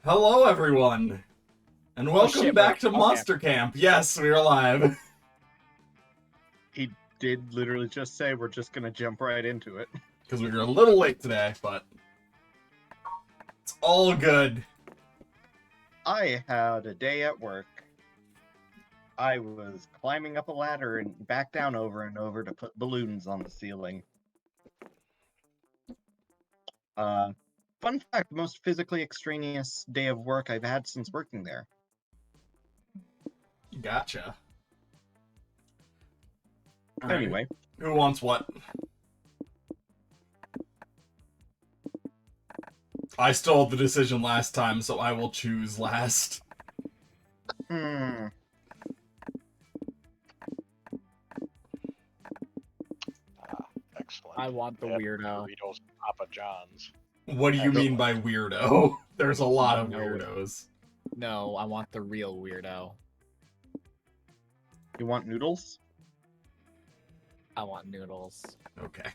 Hello, everyone, and welcome back to Monster Camp. Yes, we're alive. He did literally just say we're just gonna jump right into it. Because we were a little late today, but it's all good. I had a day at work. I was climbing up a ladder and back down over and over to put balloons on the ceiling. Fun fact, the most physically extraneous day of work I've had since working there. Gotcha. All right. Anyway. Who wants what? I stole the decision last time, so I will choose last. Excellent. I want the weirdo. Doritos and Papa John's. What do you mean by weirdo? There's a lot of weirdos. No, I want the real weirdo. You want noodles? I want noodles. Okay.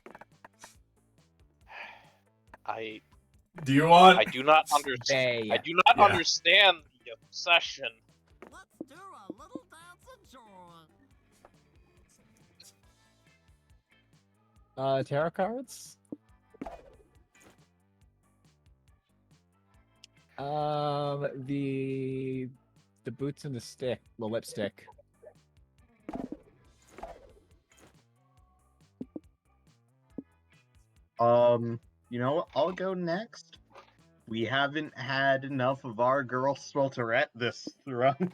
I Do you want? do not understand. They. I do not understand the obsession. Let's do a little dance of joy. Tarot cards? The boots and the stick, the lipstick. You know what? I'll go next. We haven't had enough of our girl Swelterette this run,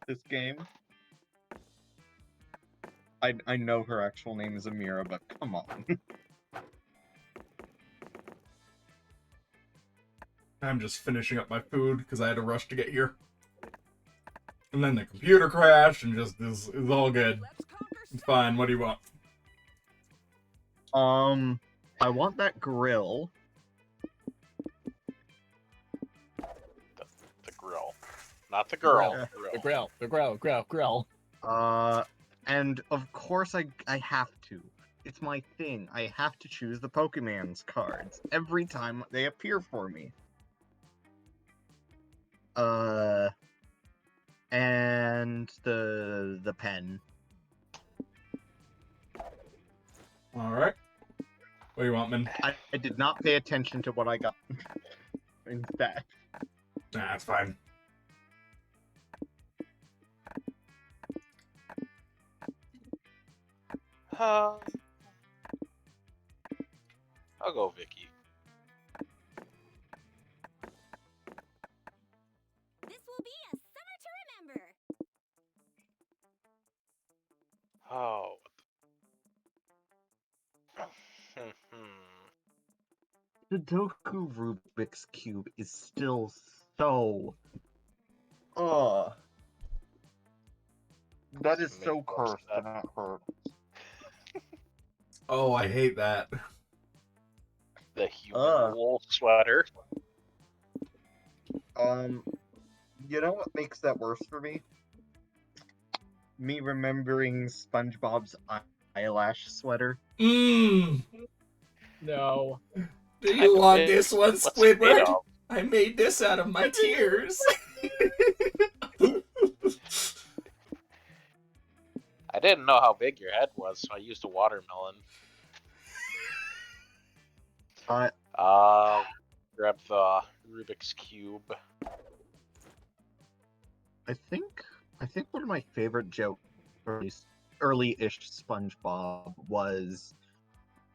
this game. I know her actual name is Amira, but come on. I'm just finishing up my food because I had to rush to get here. And then the computer crashed and just is all good. It's fine. What do you want? I want that grill. The grill, not the girl. The grill. And of course I have to. It's my thing. I have to choose the Pokemon's cards every time they appear for me. And the pen. All right. What do you want, man? I did not pay attention to what I got instead. Nah, it's fine. I'll go Vicky. This will be a summer to remember. Oh. Sudoku Rubik's Cube is still so... That is so cursed and that hurts. Oh, I hate that. The human wool sweater. You know what makes that worse for me? Me remembering SpongeBob's eyelash sweater. Mmm. No. Do you want this one, What's it made Squidward? of? I made this out of my tears. I didn't know how big your head was, so I used a watermelon. Grab the Rubik's Cube. I think one of my favorite jokes, or at least early-ish SpongeBob, was,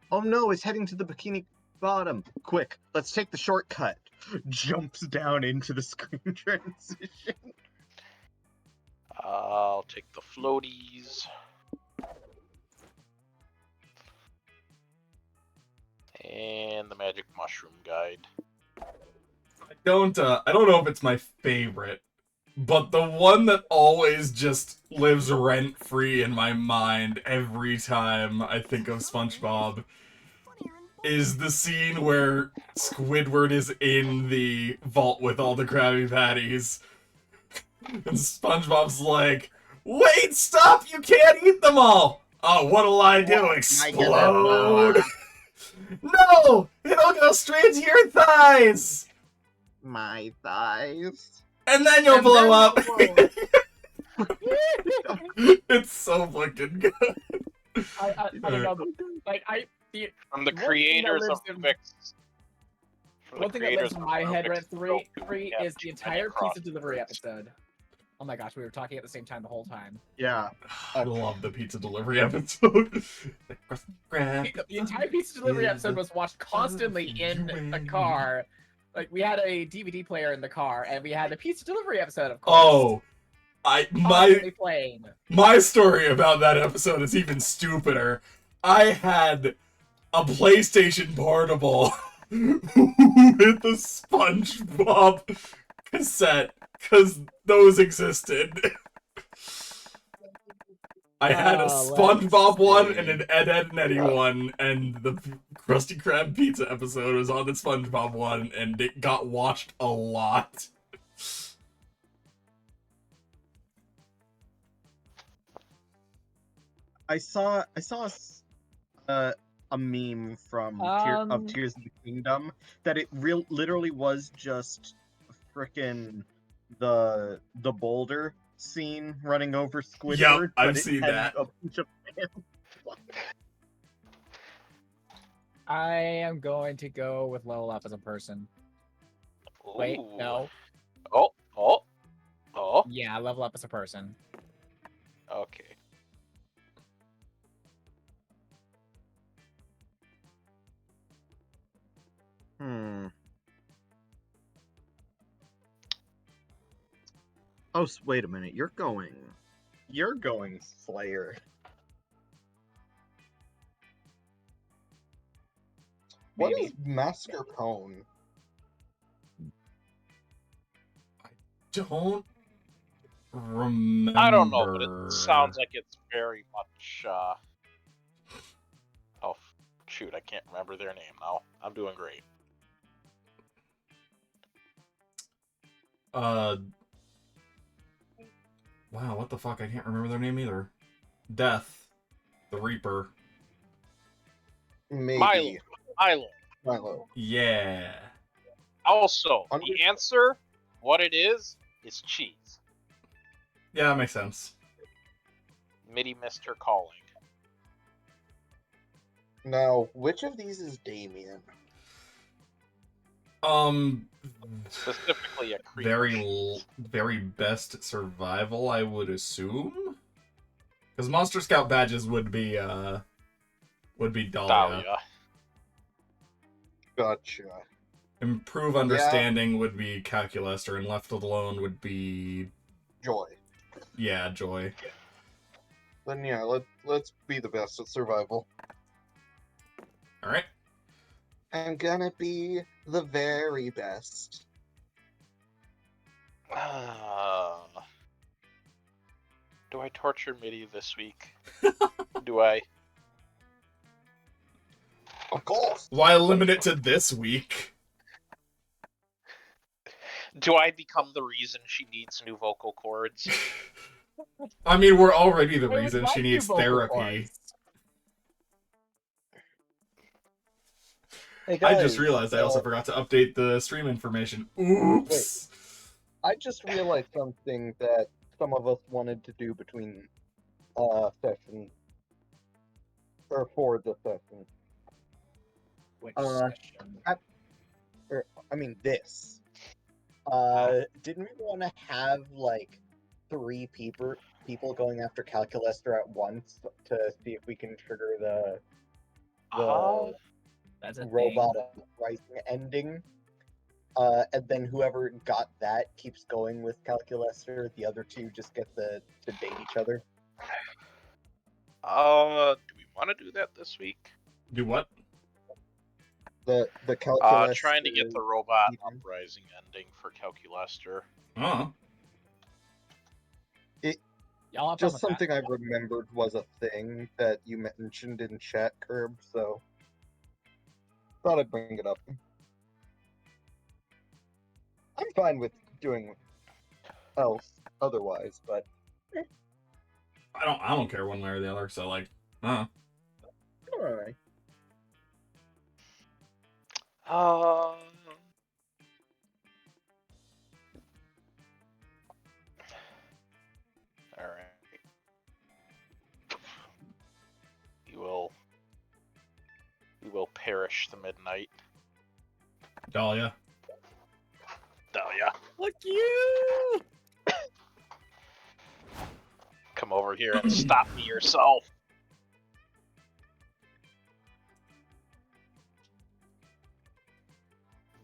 "Oh no, it's heading to the Bikini Bottom. Quick, let's take the shortcut." Jumps down into the screen transition. I'll take the floaties. And the magic mushroom guide. I don't know if it's my favorite, but the one that always just lives rent-free in my mind every time I think of SpongeBob is the scene where Squidward is in the vault with all the Krabby Patties. And SpongeBob's like, "Wait, stop! You can't eat them all!" "Oh, what'll I do? Explode?" "No! It'll go straight to your thighs!" my thighs. And then you'll And blow then up. you'll It's so fucking good. I don't know. Like From the one thing that creators of lives in- Rubik's. From the one thing that lives creators in of my head Rubik's rent three Cube, is the yeah, entire cross pizza delivery words. episode. Oh my gosh, we were talking at the same time the whole time. Yeah. I love the pizza delivery episode. The entire pizza delivery episode was watched constantly in the car. Like we had a DVD player in the car, and we had the pizza delivery episode, of course. Oh, Constantly playing. my story about that episode is even stupider. I had a PlayStation Portable with the SpongeBob cassette, because those existed. I had a SpongeBob one and an Ed, Edd and Eddy one, and the Krusty Krab pizza episode was on the SpongeBob one, and it got watched a lot. I saw a meme from Tears of the Kingdom that it literally was just frickin' the boulder scene running over Squidward. Yep, I've but it seen had that. A bunch of I am going to go with level up as a person. Wait, Ooh. no. Oh. Yeah, level up as a person. Okay. Oh, wait a minute. You're going Slayer. What Maybe. is mascarpone? Don't remember. I don't know, but it sounds like it's very much. Oh, shoot! I can't remember their name now. I'm doing great. Wow, what the fuck? I can't remember their name either. Death, the Reaper. Maybe. Milo. Yeah. Also, Under- the answer, what it is cheese. Yeah, that makes sense. MIDI Mr. Calling. Now, which of these is Damien? Specifically a creature. Very best survival, I would assume. Because Monster Scout badges would be Dahlia. Dahlia. Gotcha. Improve understanding would be Calculester, and Left Alone would be Joy. Joy. Then yeah, let's be the best at survival. All right. I'm gonna be the very best. Do I torture MIDI this week? Do I? Of course. Why limit it to this week? Do I become the reason she needs new vocal cords? I mean, we're already the I would reason like she new needs vocal therapy. cords. Hey I guys, just realized I also forgot to update the stream information. Oops. I just realized something that some of us wanted to do between sessions. Or for the session. Which Uh, session? I mean this. Didn't we want to have like 3 people going after Calculester at once to see if we can trigger the That's a robot thing. uprising ending? And then whoever got that keeps going with Calculester. The other 2 just get to date each other. Do we want to do that this week? Do what? The Calculester. Trying to get the robot Eden. uprising ending for Calculester. Oh. Y'all have fun Just with something I remembered was a thing that you mentioned in chat, Curb, so thought I'd bring it up. I'm fine with doing else otherwise, but I don't care one way or the other, so like, Alright. perish the midnight. Dahlia. Dahlia, Look you! come over here and stop me yourself.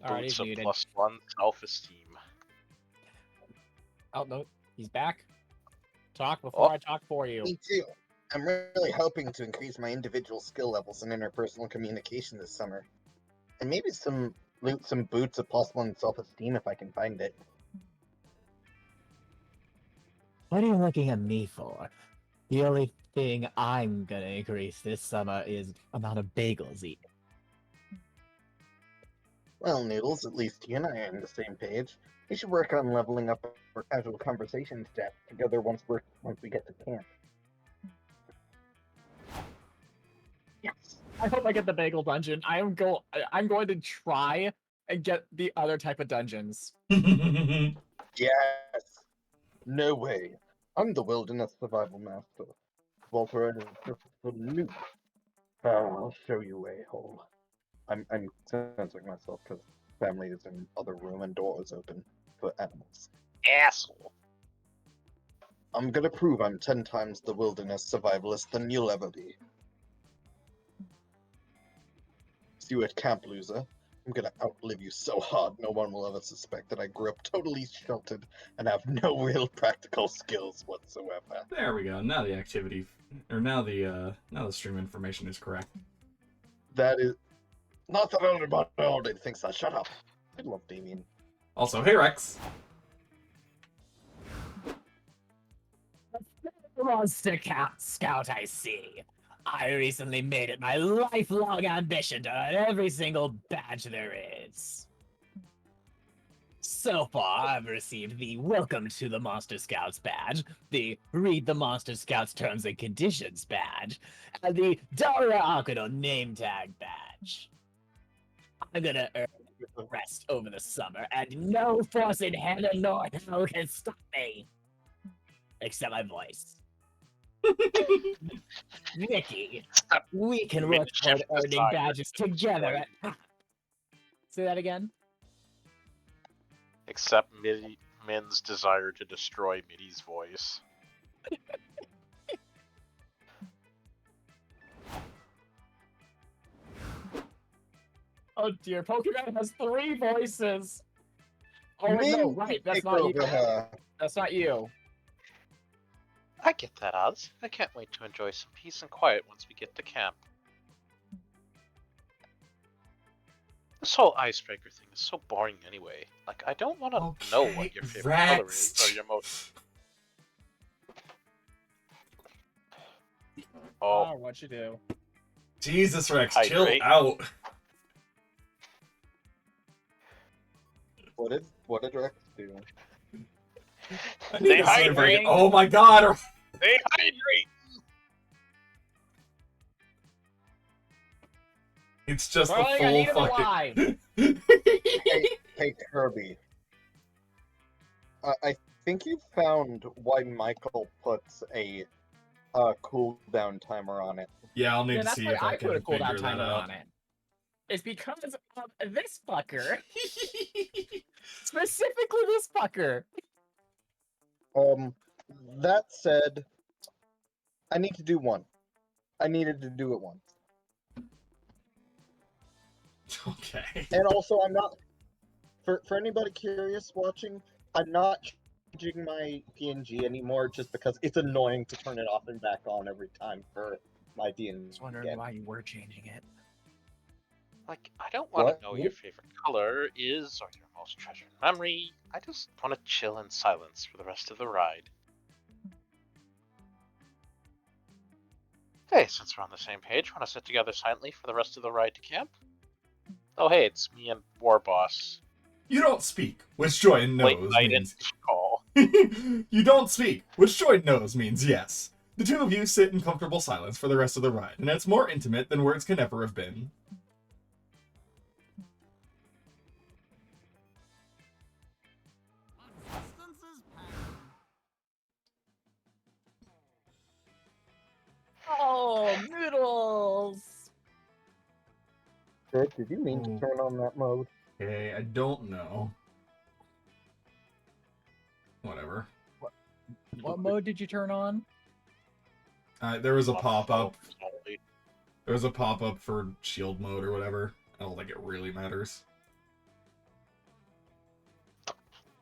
Alright, he's Boots of muted. +1 self-esteem. Oh no, he's back. Talk before Oh. I talk for you. Me too. I'm really hoping to increase my individual skill levels in interpersonal communication this summer. And maybe loot some boots of +1 self-esteem if I can find it. What are you looking at me for? The only thing I'm gonna increase this summer is amount of bagels eaten. Well, Noodles, at least you and I are on the same page. We should work on leveling up our casual conversation stats together once we get to camp. Yes. I hope I get the bagel dungeon. I'm going to try and get the other type of dungeons. Yes. No way. I'm the wilderness survival master. Walter is just a noob. I'll show you a hole. I'm censoring myself because family is in other room and door is open for animals. Asshole. I'm gonna prove I'm 10 times the wilderness survivalist than you'll ever be. See you at camp, loser. I'm gonna outlive you so hard no one will ever suspect that I grew up totally sheltered and have no real practical skills whatsoever. There we go. Now the activity, or now the stream information is correct. That is not that everybody already thinks that. Shut up. I love Damien. Also, hey Rex. Monster Scout, I see. I recently made it my lifelong ambition to earn every single badge there is. So far, I've received the Welcome to the Monster Scouts badge, the Read the Monster Scouts Terms and Conditions badge, and the Daria Akado name tag badge. I'm gonna earn the rest over the summer, and no force in heaven nor hell can stop me. Except my voice. Nikki, we can work toward earning badges together at top. Say that again? Except Min's desire to destroy Middy's voice. Oh dear, Pokemon has 3 voices. Oh Min, no, right, that's take not you. over her. That's not you. I get that, Oz. I can't wait to enjoy some peace and quiet once we get to camp. This whole icebreaker thing is so boring anyway. Like, I don't want to know what your favorite color is or your most... Oh, what'd you do? Jesus, Rex, Hydrate. chill out. What did Rex do? I need They to save Rex. hydrate. Oh my god. They hydrate! It's just Darling, I the need full a fucking. lie. Hey Kirby. I think you found why Michael puts a cooldown timer on it. Yeah, I'll need Yeah, to that's see why if I I can put a figure cooldown that timer out. on it. It's because of this fucker. Specifically this fucker. That said, I need to do one. I needed to do it once. Okay. And also, I'm not... For anybody curious watching, I'm not changing my PNG anymore just because it's annoying to turn it off and back on every time for my D&D. I was wondering why you were changing it. Like, I don't want What? to know your favorite color is or your most treasured memory. I just want to chill in silence for the rest of the ride. Hey, since we're on the same page, want to sit together silently for the rest of the ride to camp? Oh hey, it's me and War Boss. You don't speak, which Joy Late knows night means. call. You don't speak, which Joy knows means yes. The two of you sit in comfortable silence for the rest of the ride, and it's more intimate than words can ever have been. Existence is pain. Oh, noodles! Ted, did you mean to Oh. turn on that mode? Okay, I don't know. Whatever. What mode did you turn on? There was a On pop-up. phones only. There was a pop-up for shield mode or whatever. I don't think it really matters.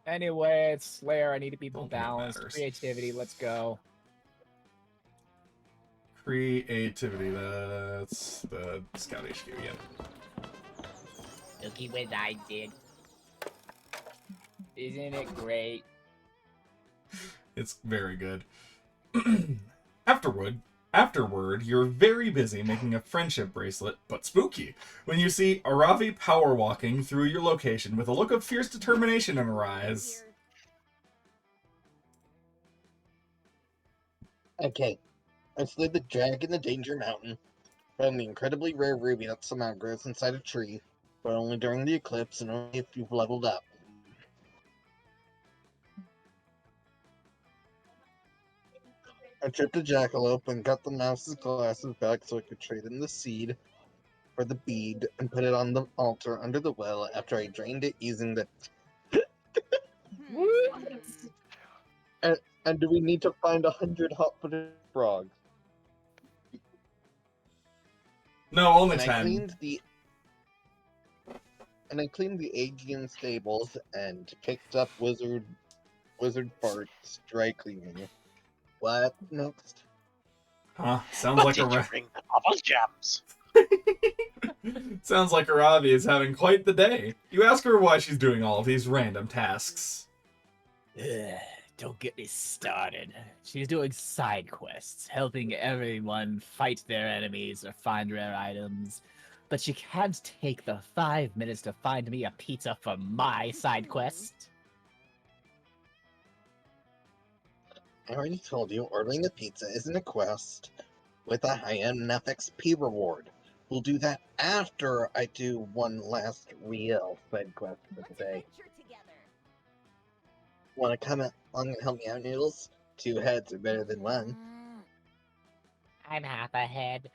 Anyway, it's Slayer. I need to be Don't think it balanced. matters. Creativity. Let's go. Creativity, that's the Scout HQ again. Looky what I did. Isn't it great? It's very good. Afterward, you're very busy making a friendship bracelet, but spooky, when you see Aravi power walking through your location with a look of fierce determination in her eyes. Okay. I slayed the dragon in the Danger Mountain. Found the incredibly rare ruby that somehow grows inside a tree, but only during the eclipse and only if you've leveled up. I tripped a jackalope and got the mouse's glasses back so I could trade in the seed for the bead and put it on the altar under the well after I drained it using the... And do we need to find 100 hot-footed frogs? No, only And 10. I cleaned the Aegean stables and picked up Wizard Fart's dry cleaning. What next? Huh? Sounds like Did you a bring the bubble gems? Sounds like Aravi is having quite the day. You ask her why she's doing all of these random tasks. Ugh, don't get me started. She's doing side quests, helping everyone fight their enemies or find rare items. But she can't take the 5 minutes to find me a pizza for my side quest. I already told you ordering a pizza isn't a quest with a high-end enough XP reward. We'll do that after I do one last real side quest for the day. Want to come along and help me out, Noodles? 2 heads are better than 1. I'm half a head.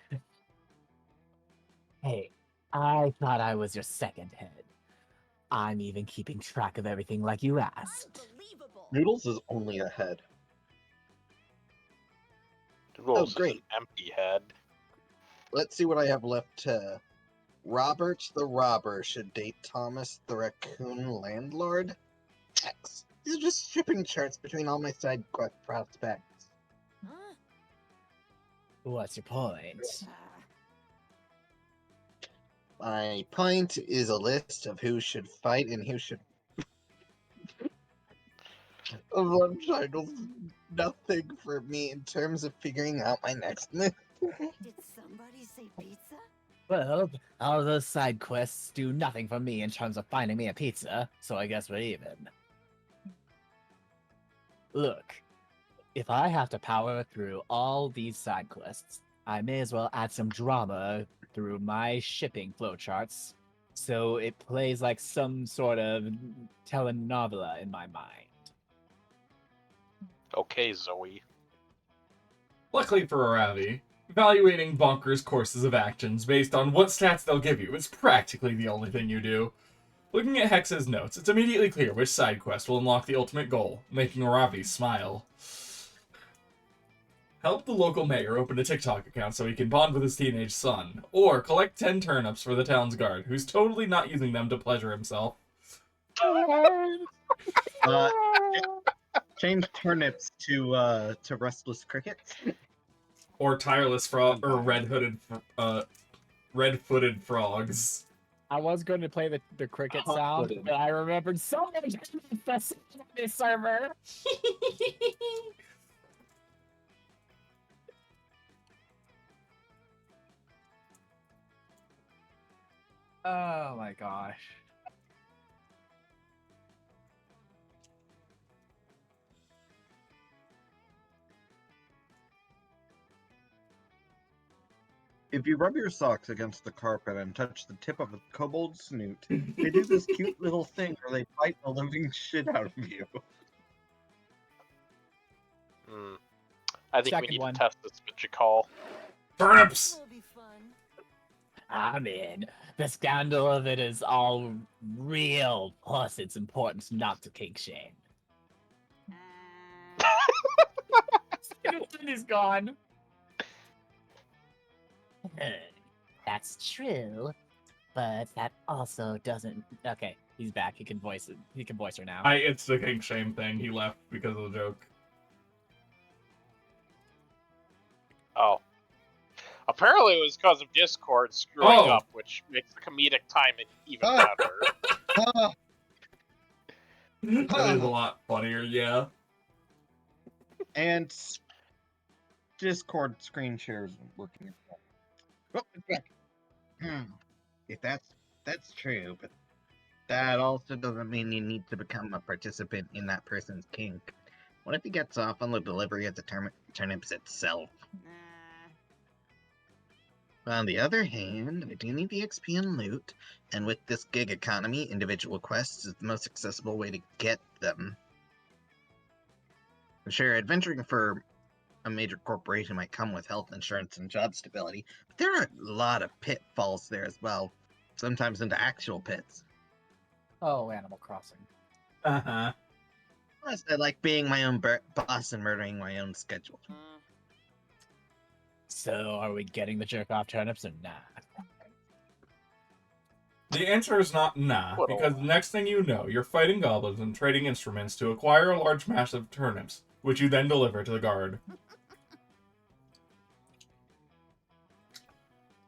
Hey, I thought I was your second head. I'm even keeping track of everything like you asked. Noodles is only a head. Noodles is great. an empty head. Let's see what I have left to... Robert the Robber should date Thomas the Raccoon Landlord? X. These are just shipping charts between all my side quest prospects. What's your point? My point is a list of who should fight and who should... Love titles, nothing for me in terms of figuring out my next move. Did somebody say pizza? Well, all those side quests do nothing for me in terms of finding me a pizza, so I guess we're even. Look, if I have to power through all these side quests, I may as well add some drama through my shipping flowcharts, so it plays like some sort of telenovela in my mind. Okay, Zoe. Luckily for Aravi, evaluating bonkers courses of actions based on what stats they'll give you is practically the only thing you do. Looking at Hex's notes, it's immediately clear which side quest will unlock the ultimate goal, making Aravi smile. Help the local mayor open a TikTok account so he can bond with his teenage son, or collect 10 turnips for the town's guard, who's totally not using them to pleasure himself. Change turnips to restless crickets. Or tireless frog, or red-footed frogs. I was going to play the cricket sound, Hot-footed. but I remembered so many times on this server. Oh my gosh. If you rub your socks against the carpet and touch the tip of a kobold's snoot, they do this cute little thing where they bite the living shit out of you. I think we Second need one. to test this with Jakal. Turnips! Will be fun. I mean, the scandal of it is all real. Plus, it's important not to kink shame. He's gone. That's true, but that also doesn't. Okay, he's back. He can voice it. He can voice her now. It's the kink shame thing. He left because of the joke. Oh. Apparently it was because of Discord screwing Oh. up, which makes the comedic timing even Ah. better. Ah, That is a lot funnier, yeah. and Discord screen shares aren't working. Oh, it's back. If that's true, but that also doesn't mean you need to become a participant in that person's kink. What if he gets off on the delivery of the turnips itself? On the other hand, I do need the XP and loot, and with this gig economy, individual quests is the most accessible way to get them. Sure, adventuring for a major corporation might come with health insurance and job stability, but there are a lot of pitfalls there as well, sometimes into actual pits. Oh, Animal Crossing. Uh-huh. Plus, I like being my own boss and murdering my own schedule. So, are we getting the jerk off turnips or not? The answer is not nah, What because the next thing you know, you're fighting goblins and trading instruments to acquire a large mass of turnips, which you then deliver to the guard.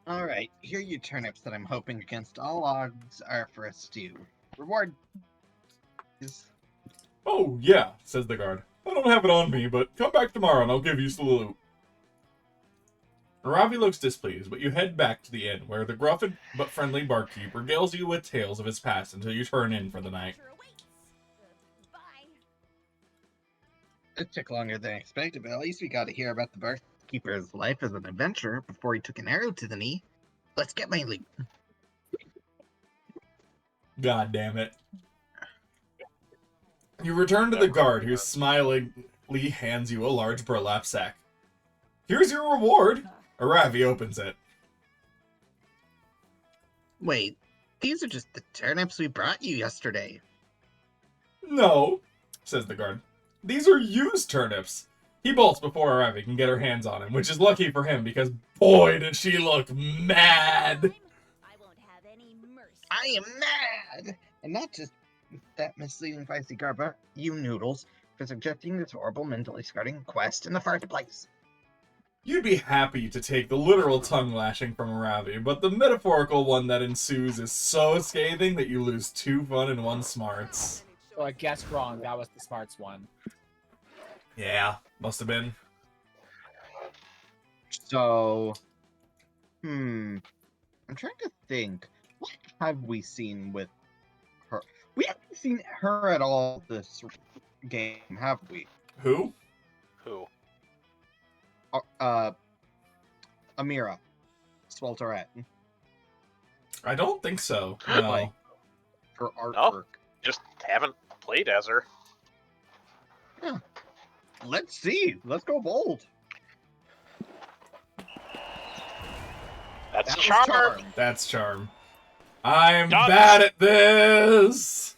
Alright, here are your turnips that I'm hoping against all odds are for a stew. Reward is... Oh, yeah, says the guard. I don't have it on me, but come back tomorrow and I'll give you some loot. Ravi looks displeased, but you head back to the inn, where the gruff but friendly barkeep regales you with tales of his past until you turn in for the night. It took longer than expected, but at least we got to hear about the barkeeper's life as an adventurer before he took an arrow to the knee. Let's get my loot. God damn it. You return to the guard, who smilingly hands you a large burlap sack. Here's your reward! Ravi opens it. Wait, these are just the turnips we brought you yesterday. No, says the guard. These are used turnips. He bolts before Ravi can get her hands on him, which is lucky for him because boy did she look mad. I won't have any mercy. I am mad! And not just that misleading feisty garba, you noodles, for suggesting this horrible mentally scarring quest in the first place. You'd be happy to take the literal tongue lashing from Ravi, but the metaphorical one that ensues is so scathing that you lose 2 fun and 1 smarts. So I guessed wrong. That was the smarts one. Yeah, must have been. So, I'm trying to think. What have we seen with her? We haven't seen her at all this game, have we? Who? Who? Amira. Swelterette. I don't think so. No. Like, her artwork. Just haven't played as her. Let's see. Let's go bold. That's That was charm. That's charm. I'm Done. bad at this!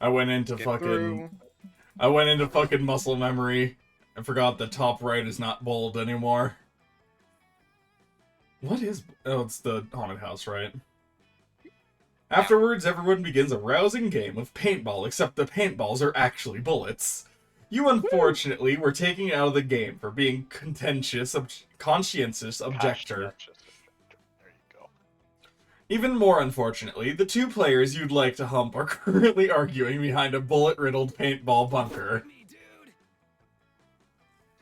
I went into Get fucking... through. I went into fucking muscle memory and forgot the top right is not bold anymore. What is... Oh, it's the haunted house, right? Afterwards, everyone begins a rousing game of paintball, except the paintballs are actually bullets. You unfortunately were taken out of the game for being conscientious objector. There you go. Even more unfortunately, the 2 players you'd like to hump are currently arguing behind a bullet-riddled paintball bunker.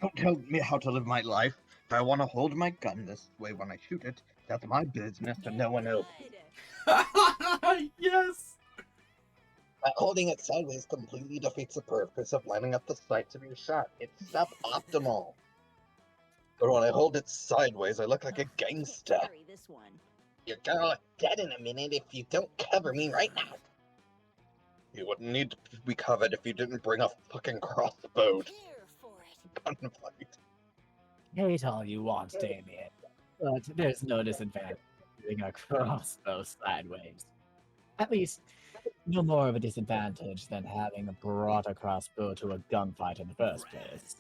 Don't tell me how to live my life. If I want to hold my gun this way when I shoot it, that's my business and no one else. Yes! But holding it sideways completely defeats the purpose of lining up the sights of your shot. It's suboptimal. But when I hold it sideways, I look like a gangster. Carry this one. You're gonna look dead in a minute if you don't cover me right now. You wouldn't need to be covered if you didn't bring a fucking crossbow to Here for it. gunfight. Hate all you want, Damien, but there's no disadvantage shooting a crossbow sideways. At least, no more of a disadvantage than having brought a crossbow to a gunfight in the first place.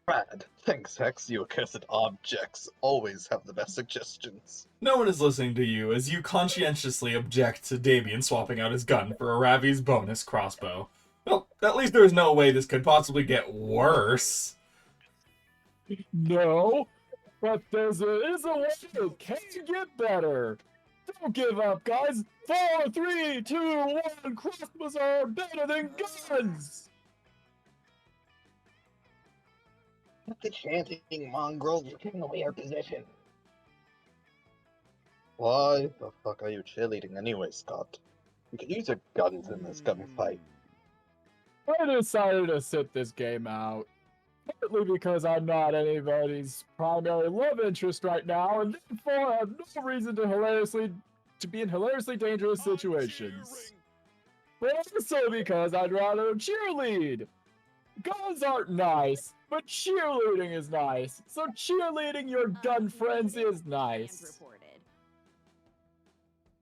Brad, thanks, Hex. You accursed objects always have the best suggestions. No one is listening to you as you conscientiously object to Damien swapping out his gun for Aravi's bonus crossbow. Well, at least there's no way this could possibly get worse. No, but there is a way it can get better. Don't give up, guys. 4, 3, 2, 1. Crossbows are better than guns. The chanting mongrels are taking away our position. Why the fuck are you cheerleading anyway, Scott? We could use our guns in this gunfight. I decided to sit this game out. Partly because I'm not anybody's primary love interest right now, and therefore I have no reason to be in hilariously dangerous situations. But also because I'd rather cheerlead. Guns aren't nice, but cheerleading is nice. So cheerleading your gun friends is nice.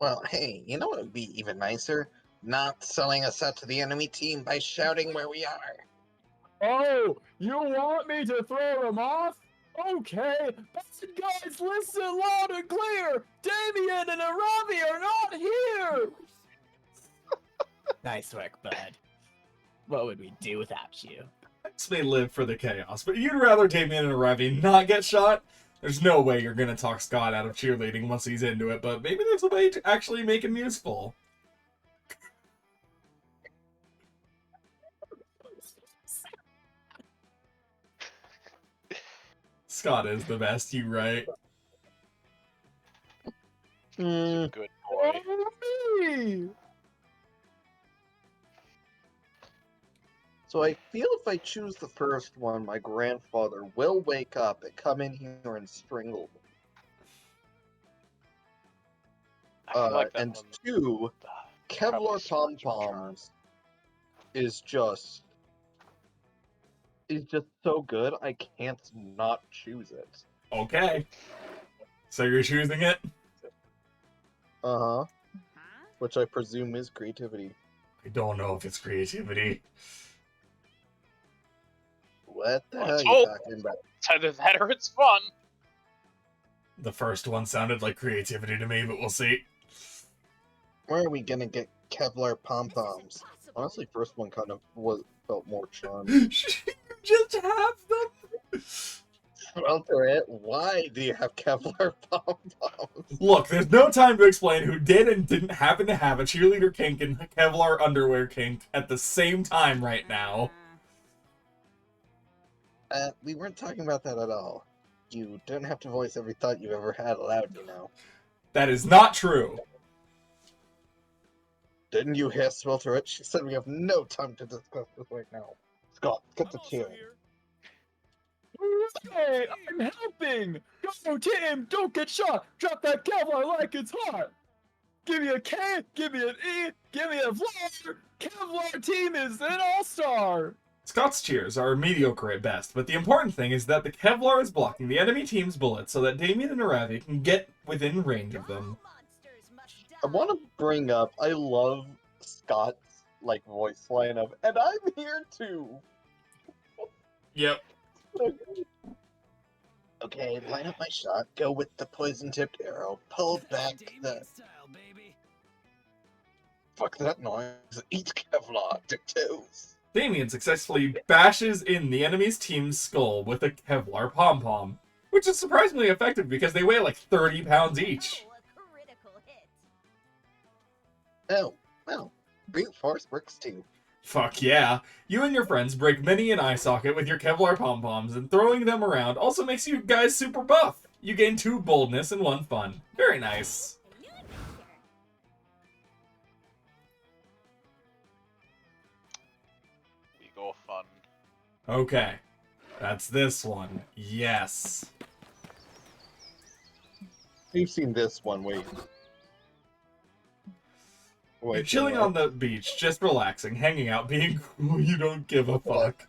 Well, hey, you know what would be even nicer? Not selling us out to the enemy team by shouting where we are. Oh, you want me to throw them off? Okay, but guys, listen loud and clear! Damien and Aravi are not here! Nice work, bud. What would we do without you? Hex may live for the chaos, but you'd rather Damien and Aravi not get shot? There's no way you're gonna talk Scott out of cheerleading once he's into it, but maybe there's a way to actually make him useful. Scott is the best, you right? Good boy. Oh, me! So I feel if I choose the first one, my grandfather will wake up and come in here and strangle me. I feel like that And one- 2, probably Kevlar serves its pom-poms is just so good, I can't not choose it. Okay. So you're choosing it? Uh-huh. Which I presume is creativity. I don't know if it's creativity. What the hell are Let's you hope. talking about? It's either that or it's fun. The first one sounded like creativity to me, but we'll see. Where are we gonna get Kevlar pom-poms? Honestly, first one kind of felt more charming. You just have them? Swelter, why do you have Kevlar pom-poms? Look, there's no time to explain who did and didn't happen to have a cheerleader kink and Kevlar underwear kink at the same time right now. We weren't talking about that at all. You don't have to voice every thought you've ever had aloud, you know. That is not true. Didn't you hear Swelter? She said we have no time to discuss this right now. Scott, get the cheering. Hey, I'm helping! Go, team! Don't get shot! Drop that Kevlar like it's hot! Give me a K, give me an E, give me a Vlar! Kevlar team is an all-star! Scott's cheers are mediocre at best, but the important thing is that the Kevlar is blocking the enemy team's bullets so that Damien and Aravi can get within range of them. I want to bring up, I love Scott's, voice line of, and I'm here too! Yep. Okay, line up my shot, go with the poison-tipped arrow, pull back the... Fuck that noise, eat Kevlar, toes! Damien successfully bashes in the enemy's team's skull with a Kevlar pom-pom, which is surprisingly effective because they weigh like 30 pounds each. Oh, well, brute force works too. Fuck yeah. You and your friends break many an eye socket with your Kevlar pom-poms, and throwing them around also makes you guys super buff. You gain 2 boldness and 1 fun. Very nice. We go fun. Okay. That's this one. Yes. You've seen this one, wait. You're chilling on the beach, just relaxing, hanging out, being cool, you don't give a fuck.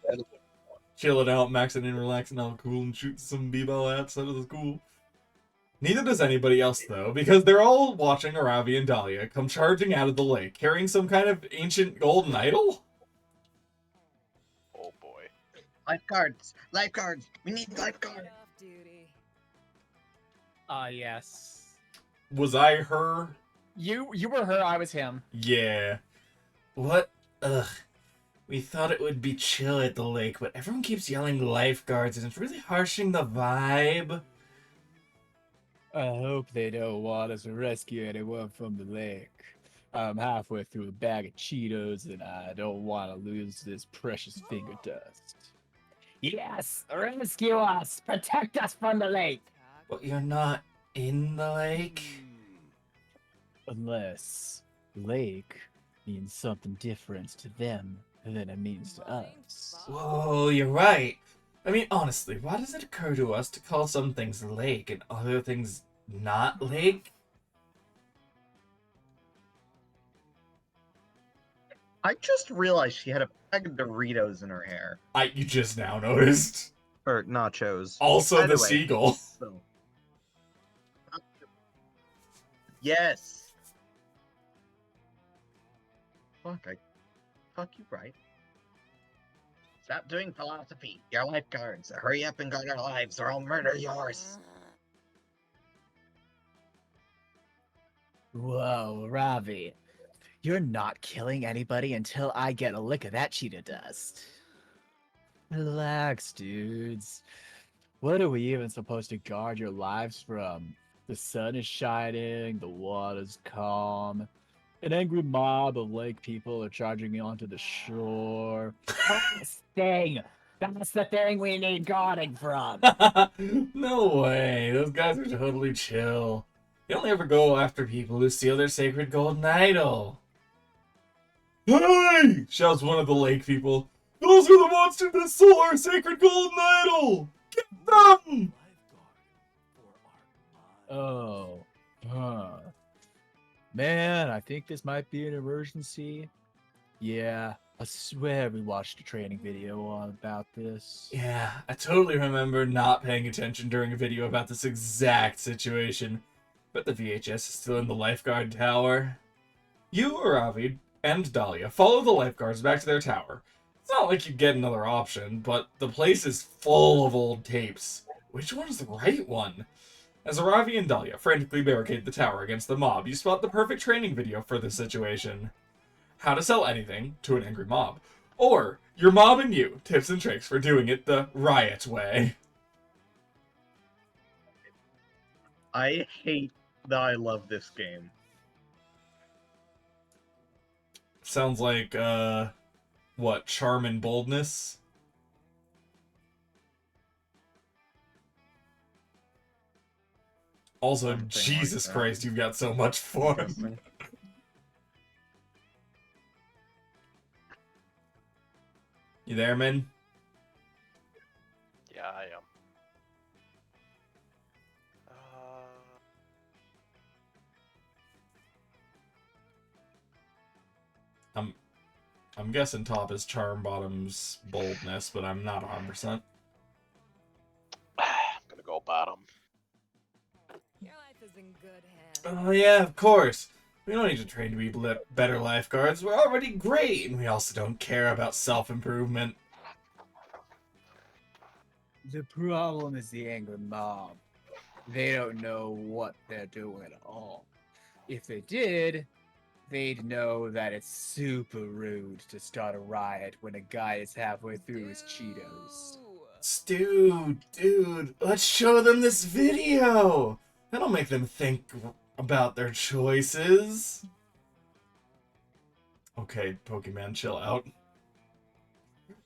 chilling out, maxing and relaxing, all cool, and shooting some b-ball outside of the school. Neither does anybody else, though, because they're all watching Aravi and Dahlia come charging out of the lake, carrying some kind of ancient golden idol? Oh boy. Lifeguards! Lifeguards! We need lifeguards! Off duty. Yes. Was I her? You were her, I was him. Yeah. What? Ugh. We thought it would be chill at the lake, but everyone keeps yelling lifeguards, and it's really harshing the vibe. I hope they don't want us to rescue anyone from the lake. I'm halfway through a bag of Cheetos and I don't want to lose this precious finger dust. Yes, rescue us! Protect us from the lake! But you're not in the lake? Unless lake means something different to them than it means to us. Whoa, you're right. I mean, honestly, why does it occur to us to call some things lake and other things not lake? I just realized she had a bag of Doritos in her hair. You just now noticed. Or nachos. Also Either the way. seagull. So. Yes! Fuck you, right? Stop doing philosophy. You're lifeguards. Hurry up and guard our lives or I'll murder yours. Whoa, Ravi. You're not killing anybody until I get a lick of that cheetah dust. Relax, dudes. What are we even supposed to guard your lives from? The sun is shining, the water's calm. An angry mob of lake people are charging onto the shore. That's the thing! That's the thing we need guarding from! No way. Those guys are totally chill. They only ever go after people who steal their sacred golden idol. Hey! Shouts one of the lake people. Those are the monsters that stole our sacred golden idol! Get them! Oh, huh. Man, I think this might be an emergency. Yeah, I swear we watched a training video on about this. Yeah, I totally remember not paying attention during a video about this exact situation. But the VHS is still in the lifeguard tower. You, Aravi, and Dahlia follow the lifeguards back to their tower. It's not like you get another option, but the place is full of old tapes. Which one's the right one? As Aravi and Dahlia frantically barricade the tower against the mob, you spot the perfect training video for this situation. How to sell anything to an angry mob. Or, your mob and you, tips and tricks for doing it the riot way. I hate that I love this game. Sounds like, what, charm and boldness? Also, Something Jesus like that. Christ, you've got so much form. Interesting. You there, Min? Yeah, I am. I'm guessing top is charm, bottom's boldness, but I'm not 100%. I'm gonna go bottom. Your life is in good hands. Oh yeah, of course. We don't need to train to be better lifeguards. We're already great, and we also don't care about self-improvement. The problem is the angry mob. They don't know what they're doing at all. If they did, they'd know that it's super rude to start a riot when a guy is halfway through his Cheetos. Dude, let's show them this video. That'll make them think about their choices. Okay, Pokemon, chill out.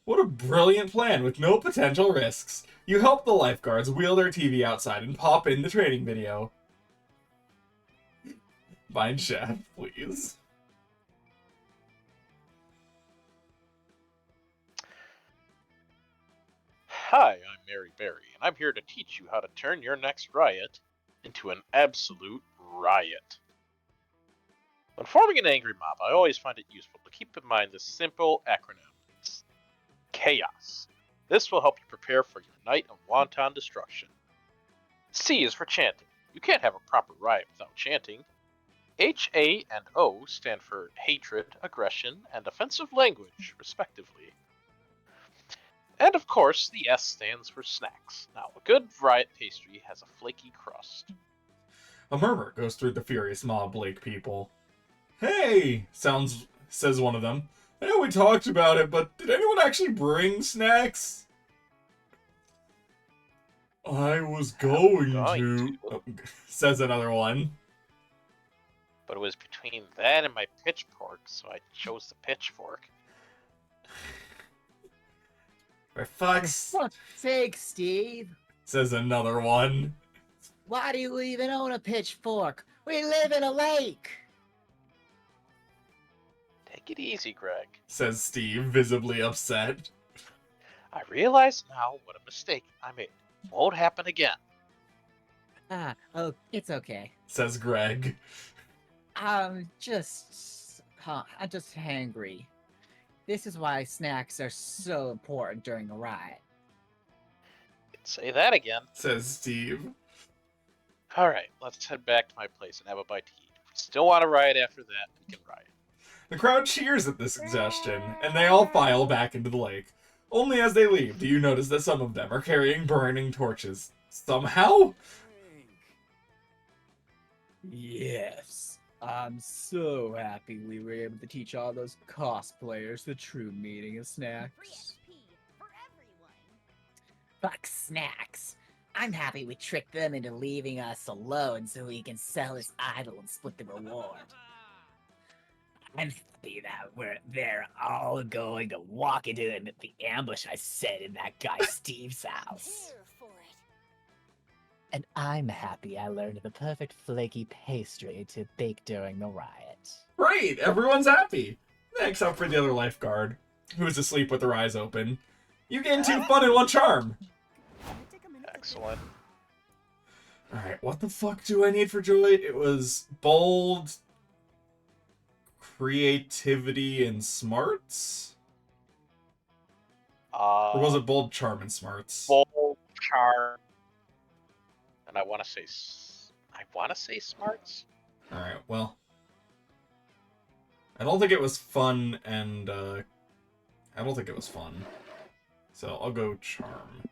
What a brilliant plan with no potential risks. You help the lifeguards wheel their TV outside and pop in the training video. Mind Shaft, please. Hi, I'm Mary Berry, and I'm here to teach you how to turn your next riot into an absolute riot. When forming an angry mob, I always find it useful to keep in mind this simple acronym. It's chaos. This will help you prepare for your night of wanton destruction. C is for chanting. You can't have a proper riot without chanting. H, A, and O stand for hatred, aggression, and offensive language, respectively. And of course, the S stands for snacks. Now, a good riot pastry has a flaky crust. A murmur goes through the furious mob Blake people. Hey, says one of them. I know we talked about it, but did anyone actually bring snacks? I was going to, says another one. But it was between that and my pitchfork, so I chose the pitchfork. For fuck's sake, Steve. says another one. Why do you even own a pitchfork? We live in a lake. Take it easy, Greg. Says Steve, visibly upset. I realize now what a mistake I made. Won't happen again. Oh, it's okay. Says Greg. I'm just hangry. This is why snacks are so important during a riot. Say that again. Says Steve. Alright, let's head back to my place and have a bite to eat. If we still want to riot after that, we can riot. The crowd cheers at this suggestion, and they all file back into the lake. Only as they leave do you notice that some of them are carrying burning torches. Somehow? Yes. I'm so happy we were able to teach all those cosplayers the true meaning of snacks. Fuck snacks. I'm happy we tricked them into leaving us alone so we can sell his idol and split the reward. I'm happy that they're all going to walk into the ambush I set in that guy Steve's house. And I'm happy I learned the perfect flaky pastry to bake during the riot. Great, everyone's happy. Except for the other lifeguard, who is asleep with her eyes open. You gain 2 fun and 1 charm. Excellent. Alright, what the fuck do I need for joy? It was bold, creativity, and smarts? Or was it bold, charm, and smarts? Bold, charm, and I want to say smarts. Alright, well. I don't think it was fun, and, I don't think it was fun. So, I'll go charm.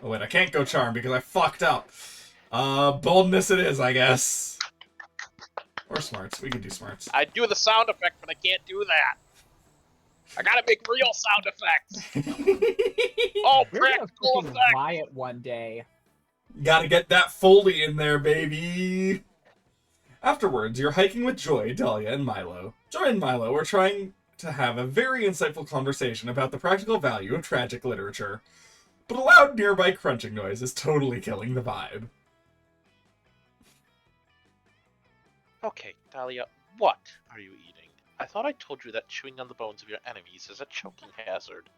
Oh wait, I can't go charm because I fucked up. Boldness it is, I guess. Or smarts. We can do smarts. I do the sound effect, but I can't do that. I gotta make real sound effects. Oh, We're gonna practical freaking effects. riot one day. Gotta get that Foley in there, baby! Afterwards, you're hiking with Joy, Dahlia, and Milo. Joy and Milo are trying to have a very insightful conversation about the practical value of tragic literature. But a loud nearby crunching noise is totally killing the vibe. Okay, Dahlia, what are you eating? I thought I told you that chewing on the bones of your enemies is a choking hazard.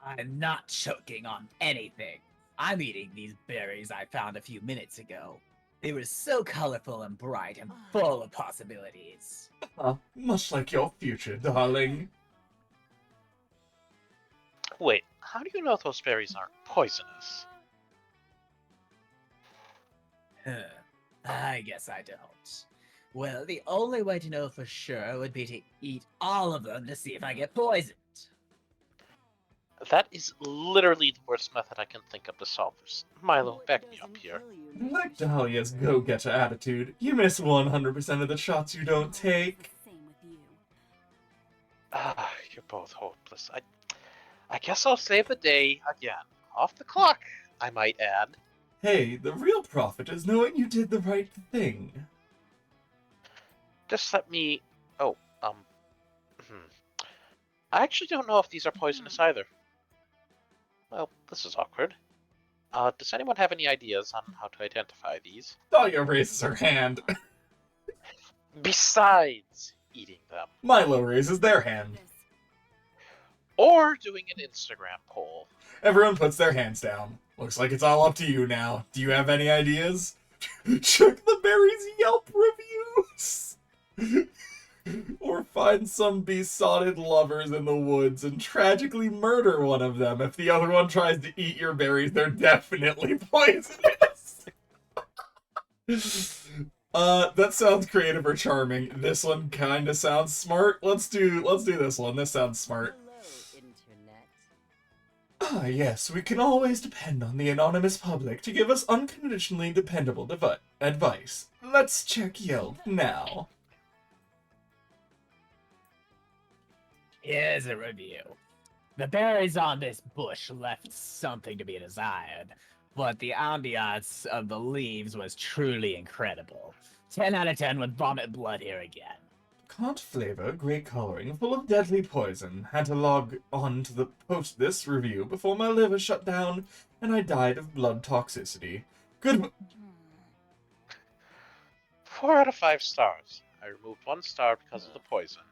I'm not choking on anything. I'm eating these berries I found a few minutes ago. They were so colorful and bright and full of possibilities. Much like your future, darling. Wait, how do you know those berries aren't poisonous? I guess I don't. Well, the only way to know for sure would be to eat all of them to see if I get poisoned. That is literally the worst method I can think of to solve this. Milo, back me up here. Like Dahlia's go-getter attitude, you miss 100% of the shots you don't take. Ah, you're both hopeless. I guess I'll save the day again. Off the clock, I might add. Hey, the real profit is knowing you did the right thing. Just let me... Oh, I actually don't know if these are poisonous either. Well, this is awkward. Does anyone have any ideas on how to identify these? Dahlia raises her hand. Besides eating them. Milo raises their hand. Or doing an Instagram poll. Everyone puts their hands down. Looks like it's all up to you now. Do you have any ideas? Check the berries Yelp reviews! Or find some besotted lovers in the woods and tragically murder one of them. If the other one tries to eat your berries, they're definitely poisonous. That sounds creative or charming. This one kind of sounds smart. Let's do this one. This sounds smart. Hello, Internet. Ah, yes, we can always depend on the anonymous public to give us unconditionally dependable advice. Let's check Yelp now. Here's a review. The berries on this bush left something to be desired, but the ambiance of the leaves was truly incredible. 10 out of 10 would vomit blood here again. Can't flavor, great coloring, full of deadly poison. Had to log on to post this review before my liver shut down and I died of blood toxicity. Good. 4 out of 5 stars. I removed 1 star because of the poison.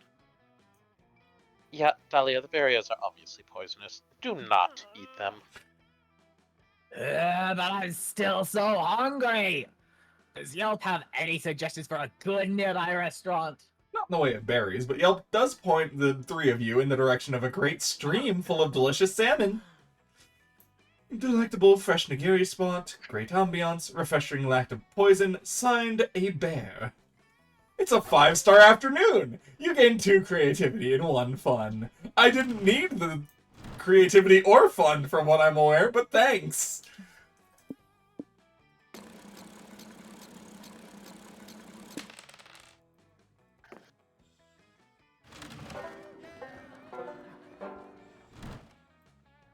Yeah, Dahlia, the berries are obviously poisonous. Do not eat them. But I'm still so hungry! Does Yelp have any suggestions for a good nearby restaurant? Not in the way of berries, but Yelp does point the three of you in the direction of a great stream full of delicious salmon. Delectable fresh nigiri spot, great ambiance, refreshing lack of poison, signed a bear. It's a 5-star afternoon! You gained 2 creativity and 1 fun. I didn't need the creativity or fun from what I'm aware, but thanks!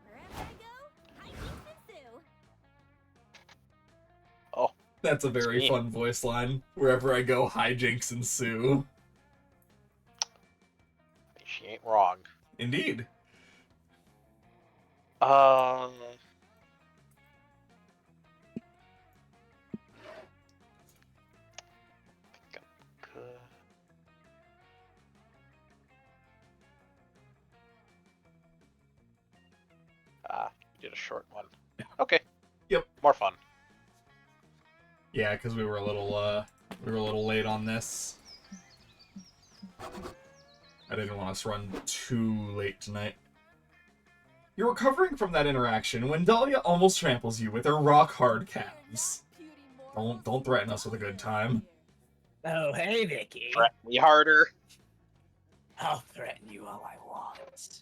Wherever I go, hijinks ensue. Oh, That's a very Sweet. fun voice line. Wherever I go, hijinks ensue. she ain't wrong. Indeed. Think I'm good. You did a short one. Okay. Yep. More fun. Yeah, because we were a little late on this. I didn't want us to run too late tonight. You're recovering from that interaction when Dahlia almost tramples you with her rock-hard calves. Don't threaten us with a good time. Oh, hey, Vicky. Threaten me harder. I'll threaten you all I want.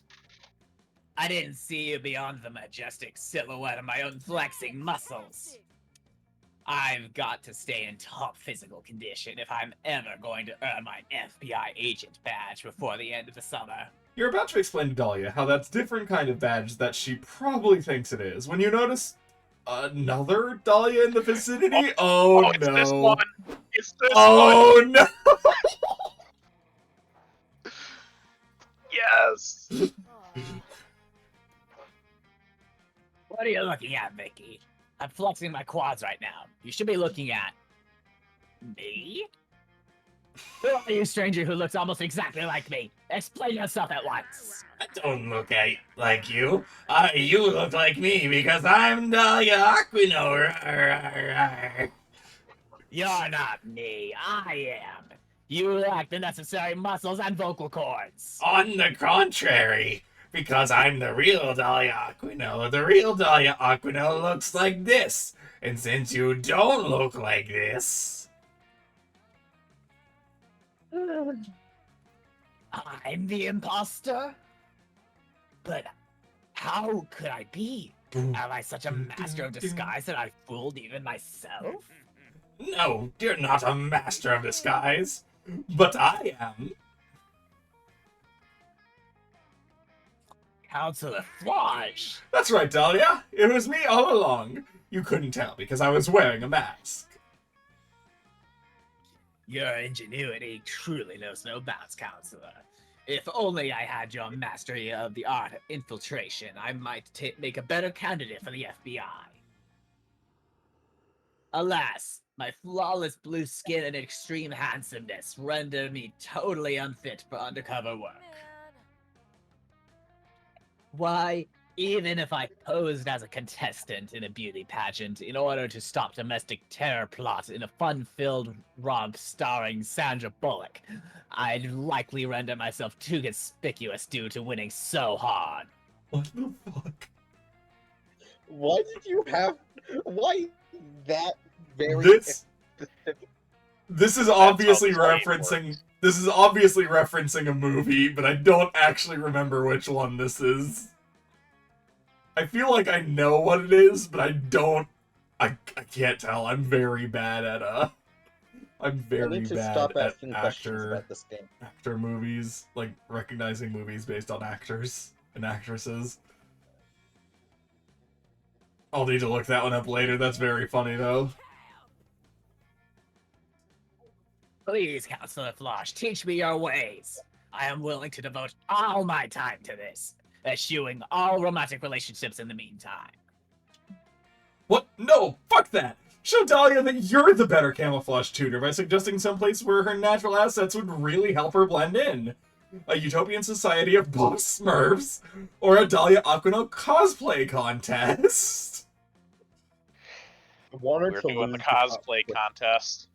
I didn't see you beyond the majestic silhouette of my own flexing muscles. I've got to stay in top physical condition if I'm ever going to earn my FBI agent badge before the end of the summer. You're about to explain to Dahlia how that's different kind of badge that she probably thinks it is when you notice another Dahlia in the vicinity. Oh, it's no. this one. It's this Oh one. no! Yes. What are you looking at, Vicky? I'm flexing my quads right now. You should be looking at... me? Who are you, stranger who looks almost exactly like me? Explain yourself at once. I don't look like you. You look like me because I'm Dahlia Aquino. You're not me. I am. You lack the necessary muscles and vocal cords. On the contrary, because I'm the real Dahlia Aquino, the real Dahlia Aquino looks like this. And since you don't look like this... I'm the imposter? But how could I be? Am I such a master of disguise that I fooled even myself? No, you're not a master of disguise. But I am. Counselor Flash! That's right, Dahlia. It was me all along. You couldn't tell because I was wearing a mask. Your ingenuity truly knows no bounds, Counselor. If only I had your mastery of the art of infiltration, I might make a better candidate for the FBI. Alas, my flawless blue skin and extreme handsomeness render me totally unfit for undercover work. Why, Even if I posed as a contestant in a beauty pageant in order to stop domestic terror plot in a fun-filled romp starring Sandra Bullock, I'd likely render myself too conspicuous due to winning so hard. What the fuck? Why did you have? Why that very This specific? this is how obviously the game referencing works. this is obviously referencing a movie, but I don't actually remember which one this is. I feel like I know what it is, but I don't. I can't tell. I'm very bad at I'm I very need to bad stop at asking questions about this game. actor movies, like recognizing movies based on actors and actresses. I'll need to look that one up later. That's very funny though. Please, Counselor Flosh, teach me your ways. I am willing to devote all my time to this, eschewing all romantic relationships in the meantime. What? No, fuck that. Show Dahlia that you're the better camouflage tutor by suggesting someplace where her natural assets would really help her blend in. A utopian society of blue Smurfs, or a Dahlia Aquino cosplay contest. I want her We're to doing the lose cosplay contest.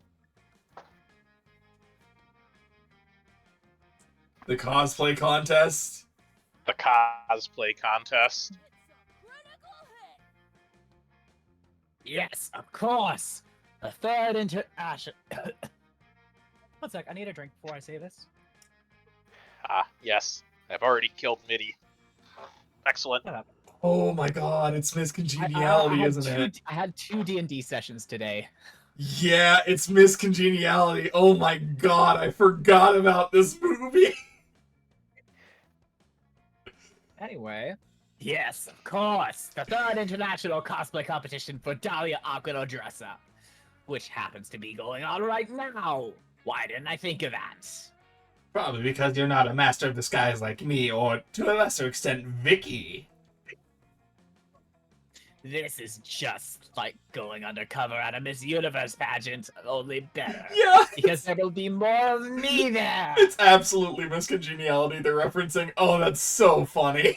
The cosplay contest? The cosplay contest. Yes, of course. A third international. One sec, I need a drink before I say this. Ah, yes. I've already killed Mitty. Excellent. Oh my god, it's Miss Congeniality, isn't it? I had two D&D sessions today. Yeah, it's Miss Congeniality. Oh my god, I forgot about this movie. Anyway. Yes, of course. The third international cosplay competition for Dahlia Aquino Dress Up, which happens to be going on right now. Why didn't I think of that? Probably because you're not a master of disguise like me, or to a lesser extent, Vicky. This is just like going undercover at a Miss Universe pageant, only better. Yeah, Because there will be more of me there. it's absolutely Miss Congeniality they're referencing. Oh, that's so funny.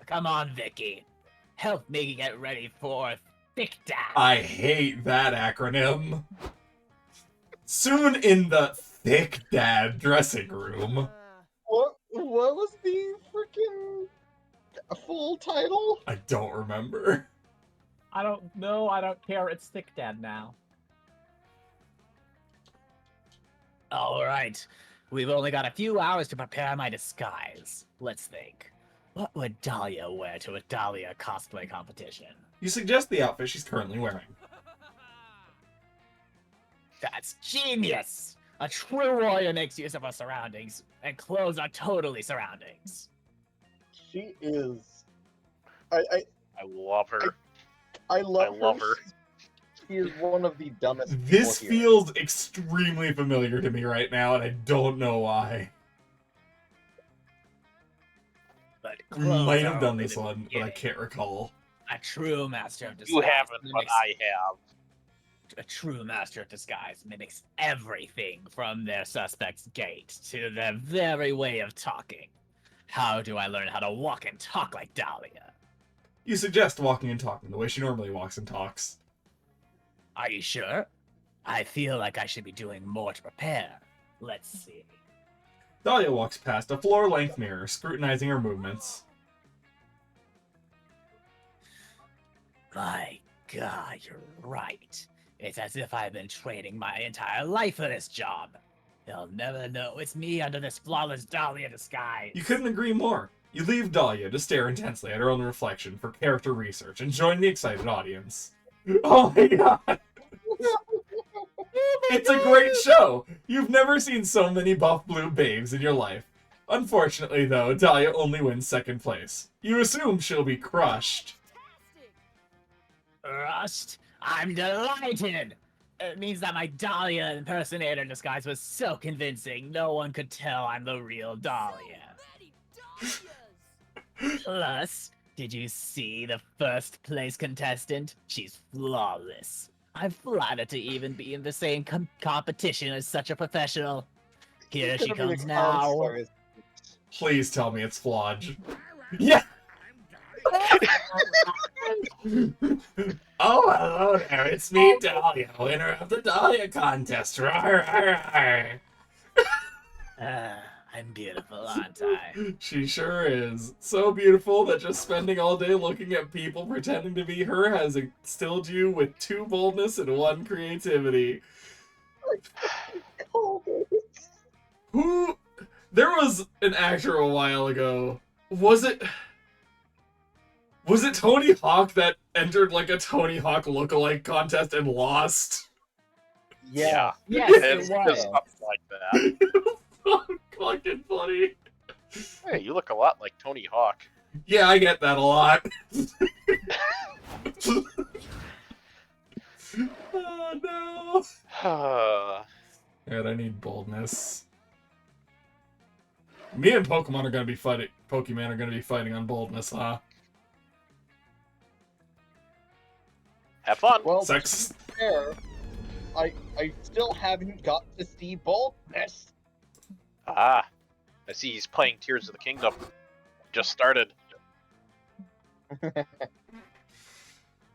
Come on, Vicky. Help me get ready for Thick Dad. I hate that acronym. Soon in the Thick Dad dressing room. What was the freaking full title? I don't remember. I don't know. I don't care. It's Thick Dad now. All right. We've only got a few hours to prepare my disguise. Let's think. What would Dahlia wear to a Dahlia cosplay competition? You suggest the outfit she's currently wearing. That's genius! A true warrior makes use of her surroundings, and clothes are totally surroundings. She is. I love her. love her. She is one of the dumbest. This people here. feels extremely familiar to me right now, and I don't know why. But We clothes might are have done only this the one, but I beginning. can't recall. A true master of disguise. You haven't, but mimics- I have. A true master of disguise mimics everything from their suspect's gait to their very way of talking. How do I learn how to walk and talk like Dahlia? You suggest walking and talking the way she normally walks and talks. Are you sure? I feel like I should be doing more to prepare. Let's see. Dahlia walks past a floor-length mirror, scrutinizing her movements. My God, you're right. It's as if I've been training my entire life for this job. They'll never know it's me under this flawless Dahlia disguise. You couldn't agree more. You leave Dahlia to stare intensely at her own reflection for character research and join the excited audience. Oh my god! It's a great show! You've never seen so many buff blue babes in your life. Unfortunately, though, Dahlia only wins second place. You assume she'll be crushed. Rust, I'm delighted! It means that my Dahlia impersonator disguise was so convincing, no one could tell I'm the real Dahlia. Plus, did you see the first place contestant? She's flawless. I'm flattered to even be in the same competition as such a professional. Here It's she gonna be the comes clown now. stories. Please tell me it's Flodge. Yeah. Oh, hello there. It's me, Dahlia, winner of the Dahlia contest. Rawr, rawr, rawr. I'm beautiful, aren't I? She sure is. So beautiful that just spending all day looking at people pretending to be her has instilled you with 2 boldness and 1 creativity. Who? There was an actor a while ago. Was it Tony Hawk that entered like a Tony Hawk lookalike contest and lost? Yeah. Yes, It's it just was. something like that. So fucking funny. Hey, you look a lot like Tony Hawk. Yeah, I get that a lot. Oh no. God, I need boldness. Me and Pokemon are gonna be fighting. Pokemon are gonna be fighting on boldness, huh? Have fun. Well, Sex. to be fair, I still haven't got to see boldness. Ah, I see he's playing Tears of the Kingdom. Just started.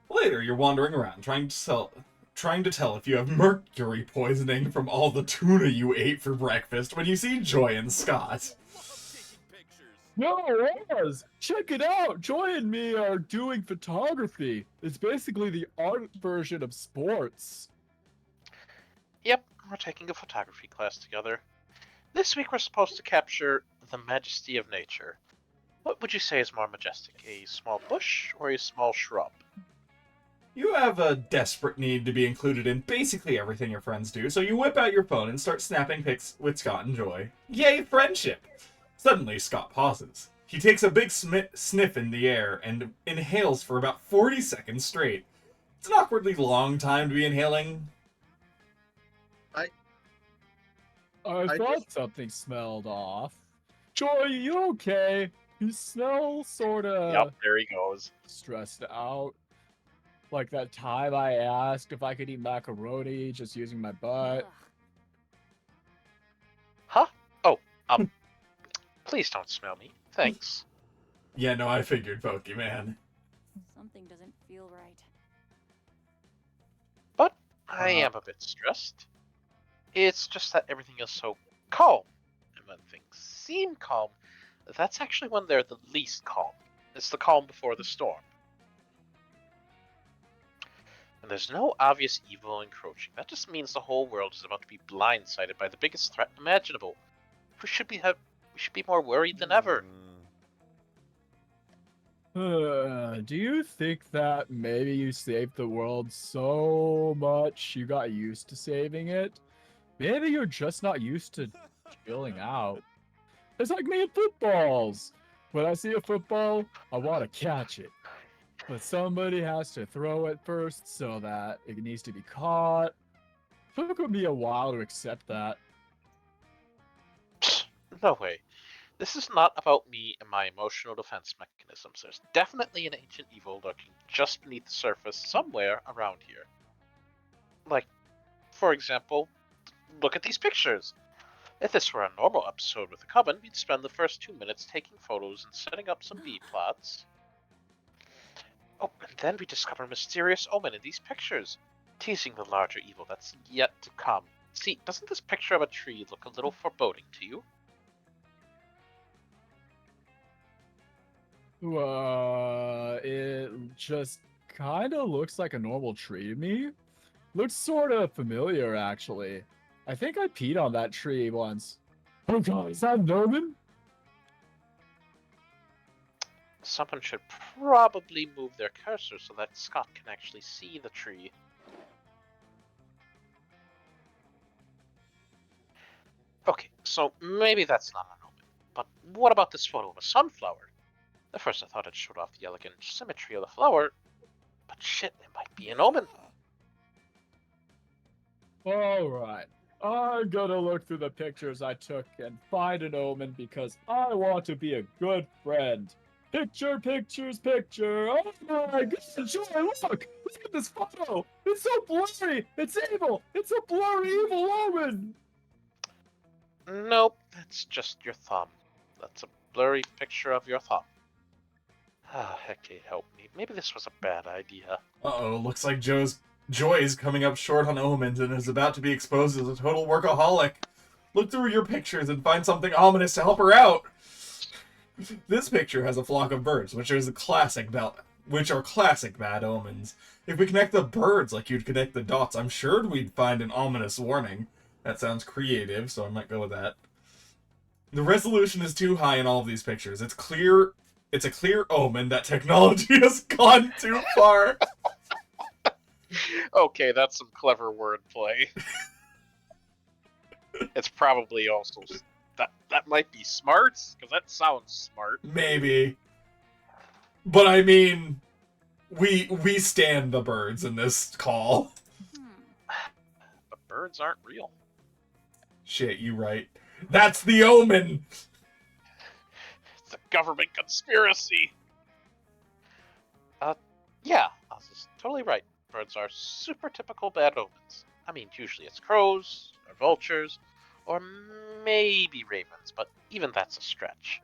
Later, you're wandering around trying to tell if you have mercury poisoning from all the tuna you ate for breakfast when you see Joy and Scott. No, Oz! Check it out! Joy and me are doing photography. It's basically the art version of sports. Yep, we're taking a photography class together. This week we're supposed to capture the majesty of nature. What would you say is more majestic, a small bush or a small shrub? You have a desperate need to be included in basically everything your friends do, so you whip out your phone and start snapping pics with Scott and Joy. Yay, friendship! Suddenly, Scott pauses. He takes a big sniff in the air and inhales for about 40 seconds straight. It's an awkwardly long time to be inhaling. I thought something smelled off. Joy, you okay? You smell sorta Yep, there he goes. stressed out. Like that time I asked if I could eat macaroni just using my butt. Ugh. Huh? Oh, please don't smell me. Thanks. Yeah, no, I figured, Pokemon. Something doesn't feel right. But I am a bit stressed. It's just that everything is so calm. And when things seem calm, that's actually when they're the least calm. It's the calm before the storm. And there's no obvious evil encroaching. That just means the whole world is about to be blindsided by the biggest threat imaginable. We should be more worried than ever. Do you think that maybe you saved the world so much you got used to saving it? Maybe you're just not used to chilling out. It's like me and footballs. When I see a football, I want to catch it. But somebody has to throw it first so that it needs to be caught. Took me a while to accept that. Psst, no way. This is not about me and my emotional defense mechanisms. There's definitely an ancient evil lurking just beneath the surface somewhere around here. Like, for example, look at these pictures. If this were a normal episode with a coven, we'd spend the first 2 minutes taking photos and setting up some B-plots. Oh, and then we discover a mysterious omen in these pictures, teasing the larger evil that's yet to come. See, doesn't this picture of a tree look a little foreboding to you? It just kind of looks like a normal tree to me. Looks sort of familiar, actually. I think I peed on that tree once. Oh god, is that Norman? Someone should probably move their cursor so that Scott can actually see the tree. Okay, so maybe that's not an omen. But what about this photo of a sunflower? At first I thought it showed off the elegant symmetry of the flower, but shit, it might be an omen. Alright. I'm gonna look through the pictures I took and find an omen because I want to be a good friend. Picture, pictures, picture. Oh my god, Joy, look! Look at this photo! It's so blurry! It's evil! It's a blurry evil omen! Nope, that's just your thumb. That's a blurry picture of your thumb. Ah, Hecate, help me. Maybe this was a bad idea. Uh-oh, looks like Joy's coming up short on omens and is about to be exposed as a total workaholic. Look through your pictures and find something ominous to help her out. This picture has a flock of birds, which are classic bad omens. If we connect the birds like you'd connect the dots, I'm sure we'd find an ominous warning. That sounds creative, so I might go with that. The resolution is too high in all of these pictures. It's a clear omen that technology has gone too far. Okay, that's some clever wordplay. It's probably also that might be smart, because that sounds smart. Maybe. But I mean, we stand the birds in this call. But birds aren't real. Shit, you right. That's the omen! It's a government conspiracy. Yeah, Oz is totally right. Birds are super typical bad omens. I mean, usually it's crows, or vultures, or maybe ravens, but even that's a stretch.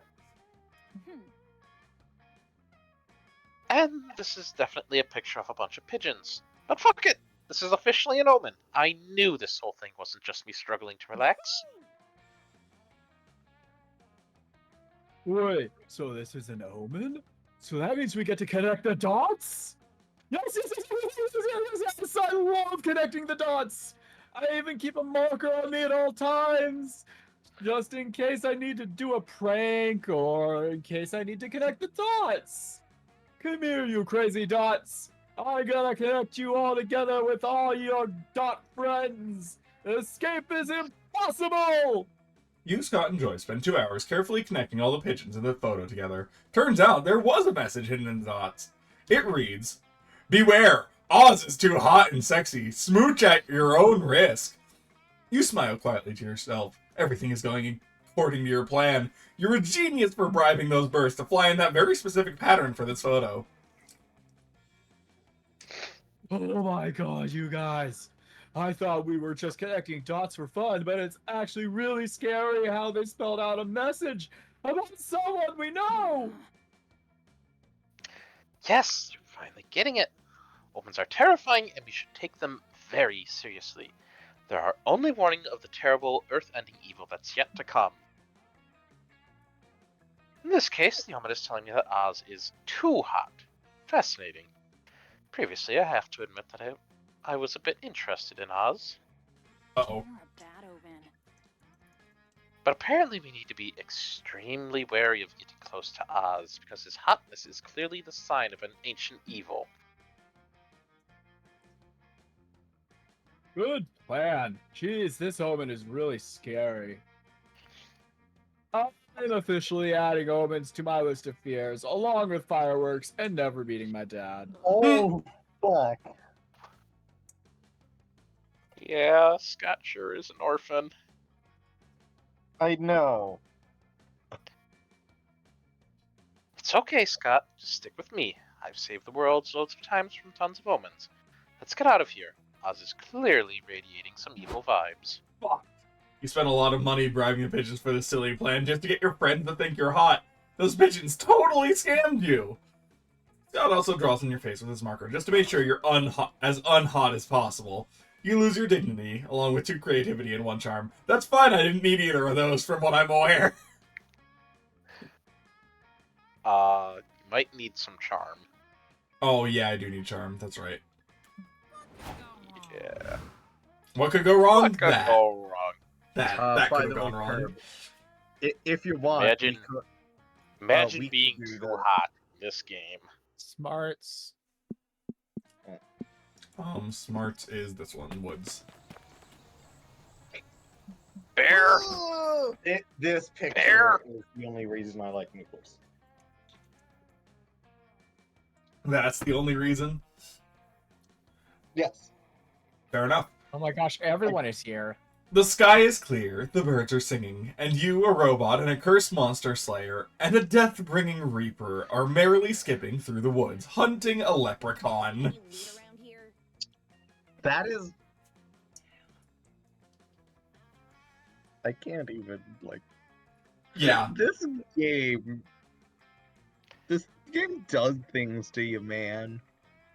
And this is definitely a picture of a bunch of pigeons. But fuck it! This is officially an omen. I knew this whole thing wasn't just me struggling to relax. Wait, so this is an omen? So that means we get to connect the dots? Yes, yes, yes, yes, yes, yes, yes, yes, I love connecting the dots! I even keep a marker on me at all times! Just in case I need to do a prank, or in case I need to connect the dots! Come here, you crazy dots! I gotta connect you all together with all your dot friends! Escape is impossible! You, Scott, and Joy spend 2 hours carefully connecting all the pigeons in the photo together. Turns out there was a message hidden in the dots. It reads, "Beware! Oz is too hot and sexy. Smooch at your own risk." You smile quietly to yourself. Everything is going according to your plan. You're a genius for bribing those birds to fly in that very specific pattern for this photo. Oh my god, you guys. I thought we were just connecting dots for fun, but it's actually really scary how they spelled out a message about someone we know! Yes, you're finally getting it. Omens are terrifying, and we should take them very seriously. They're our only warning of the terrible, earth-ending evil that's yet to come. In this case, the omen is telling me that Oz is too hot. Fascinating. Previously, I have to admit that I was a bit interested in Oz. Uh-oh. You're a bad omen. But apparently we need to be extremely wary of getting close to Oz, because his hotness is clearly the sign of an ancient evil. Good plan. Jeez, this omen is really scary. I'm officially adding omens to my list of fears, along with fireworks and never meeting my dad. Oh, fuck. Yeah, Scott sure is an orphan. I know. It's okay, Scott. Just stick with me. I've saved the world loads of times from tons of omens. Let's get out of here. Oz is clearly radiating some evil vibes. Fuck. You spent a lot of money bribing the pigeons for this silly plan just to get your friends to think you're hot. Those pigeons totally scammed you. Scott also draws in your face with his marker just to make sure you're as unhot as possible. You lose your dignity, along with 2 creativity and 1 charm. That's fine, I didn't need either of those from what I'm aware. You might need some charm. Oh yeah, I do need charm, that's right. Yeah. What could go wrong? What could That. go wrong? That By could have the gone way, wrong. Herb, if you want, Imagine- we could- Imagine we being can do too that. hot in this game. Smarts. Smart is this one, Woods. Bear! This picture Bear. is the only reason I like Nichols. That's the only reason? Yes. Fair enough. Oh my gosh, everyone is here. The sky is clear, the birds are singing, and you, a robot, and a cursed monster slayer, and a death-bringing reaper are merrily skipping through the woods, hunting a leprechaun. You meet around here? that is I can't even like Yeah, this game. This game does things to you, man.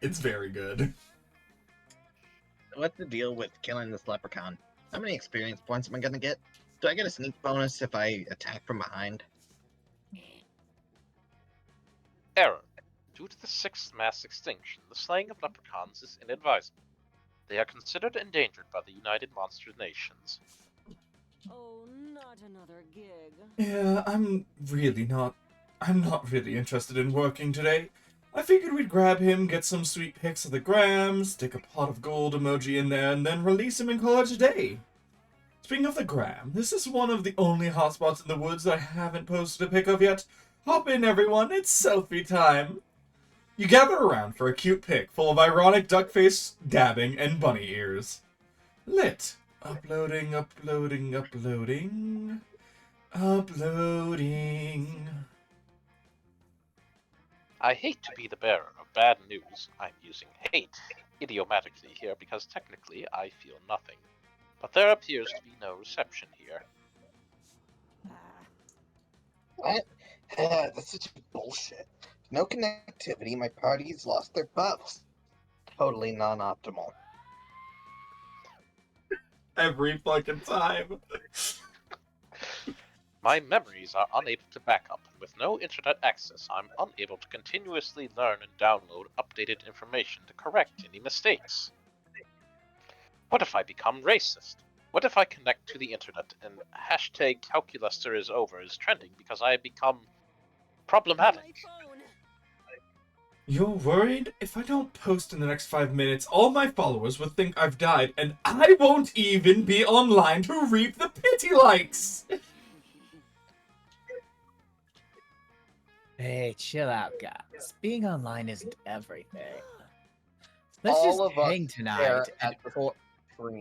it's very good. What's the deal with killing this leprechaun? How many experience points am I gonna get? Do I get a sneak bonus if I attack from behind? Error. Due to the sixth mass extinction, the slaying of leprechauns is inadvisable. They are considered endangered by the United Monster Nations. Oh, not another gig. Yeah, I'm not really interested in working today. I figured we'd grab him, get some sweet pics of the gram, stick a pot of gold emoji in there, and then release him and call it a day. Speaking of the gram, this is one of the only hotspots in the woods that I haven't posted a pic of yet. Hop in, everyone, it's selfie time. You gather around for a cute pic full of ironic duck face, dabbing, and bunny ears. Lit. Uploading. I hate to be the bearer of bad news. I'm using hate idiomatically here because technically I feel nothing. But there appears to be no reception here. What? That's such bullshit. No connectivity. My party's lost their buffs. Totally non-optimal. Every fucking time. My memories are unable to back up, and with no internet access, I'm unable to continuously learn and download updated information to correct any mistakes. What if I become racist? What if I connect to the internet and hashtag Calculuster is over is trending because I have become problematic? My phone. You're worried? If I don't post in the next 5 minutes, all my followers will think I've died, and I won't even be online to reap the pity likes! Hey, chill out, guys. Being online isn't everything. All of us hang Here tonight. at the stream.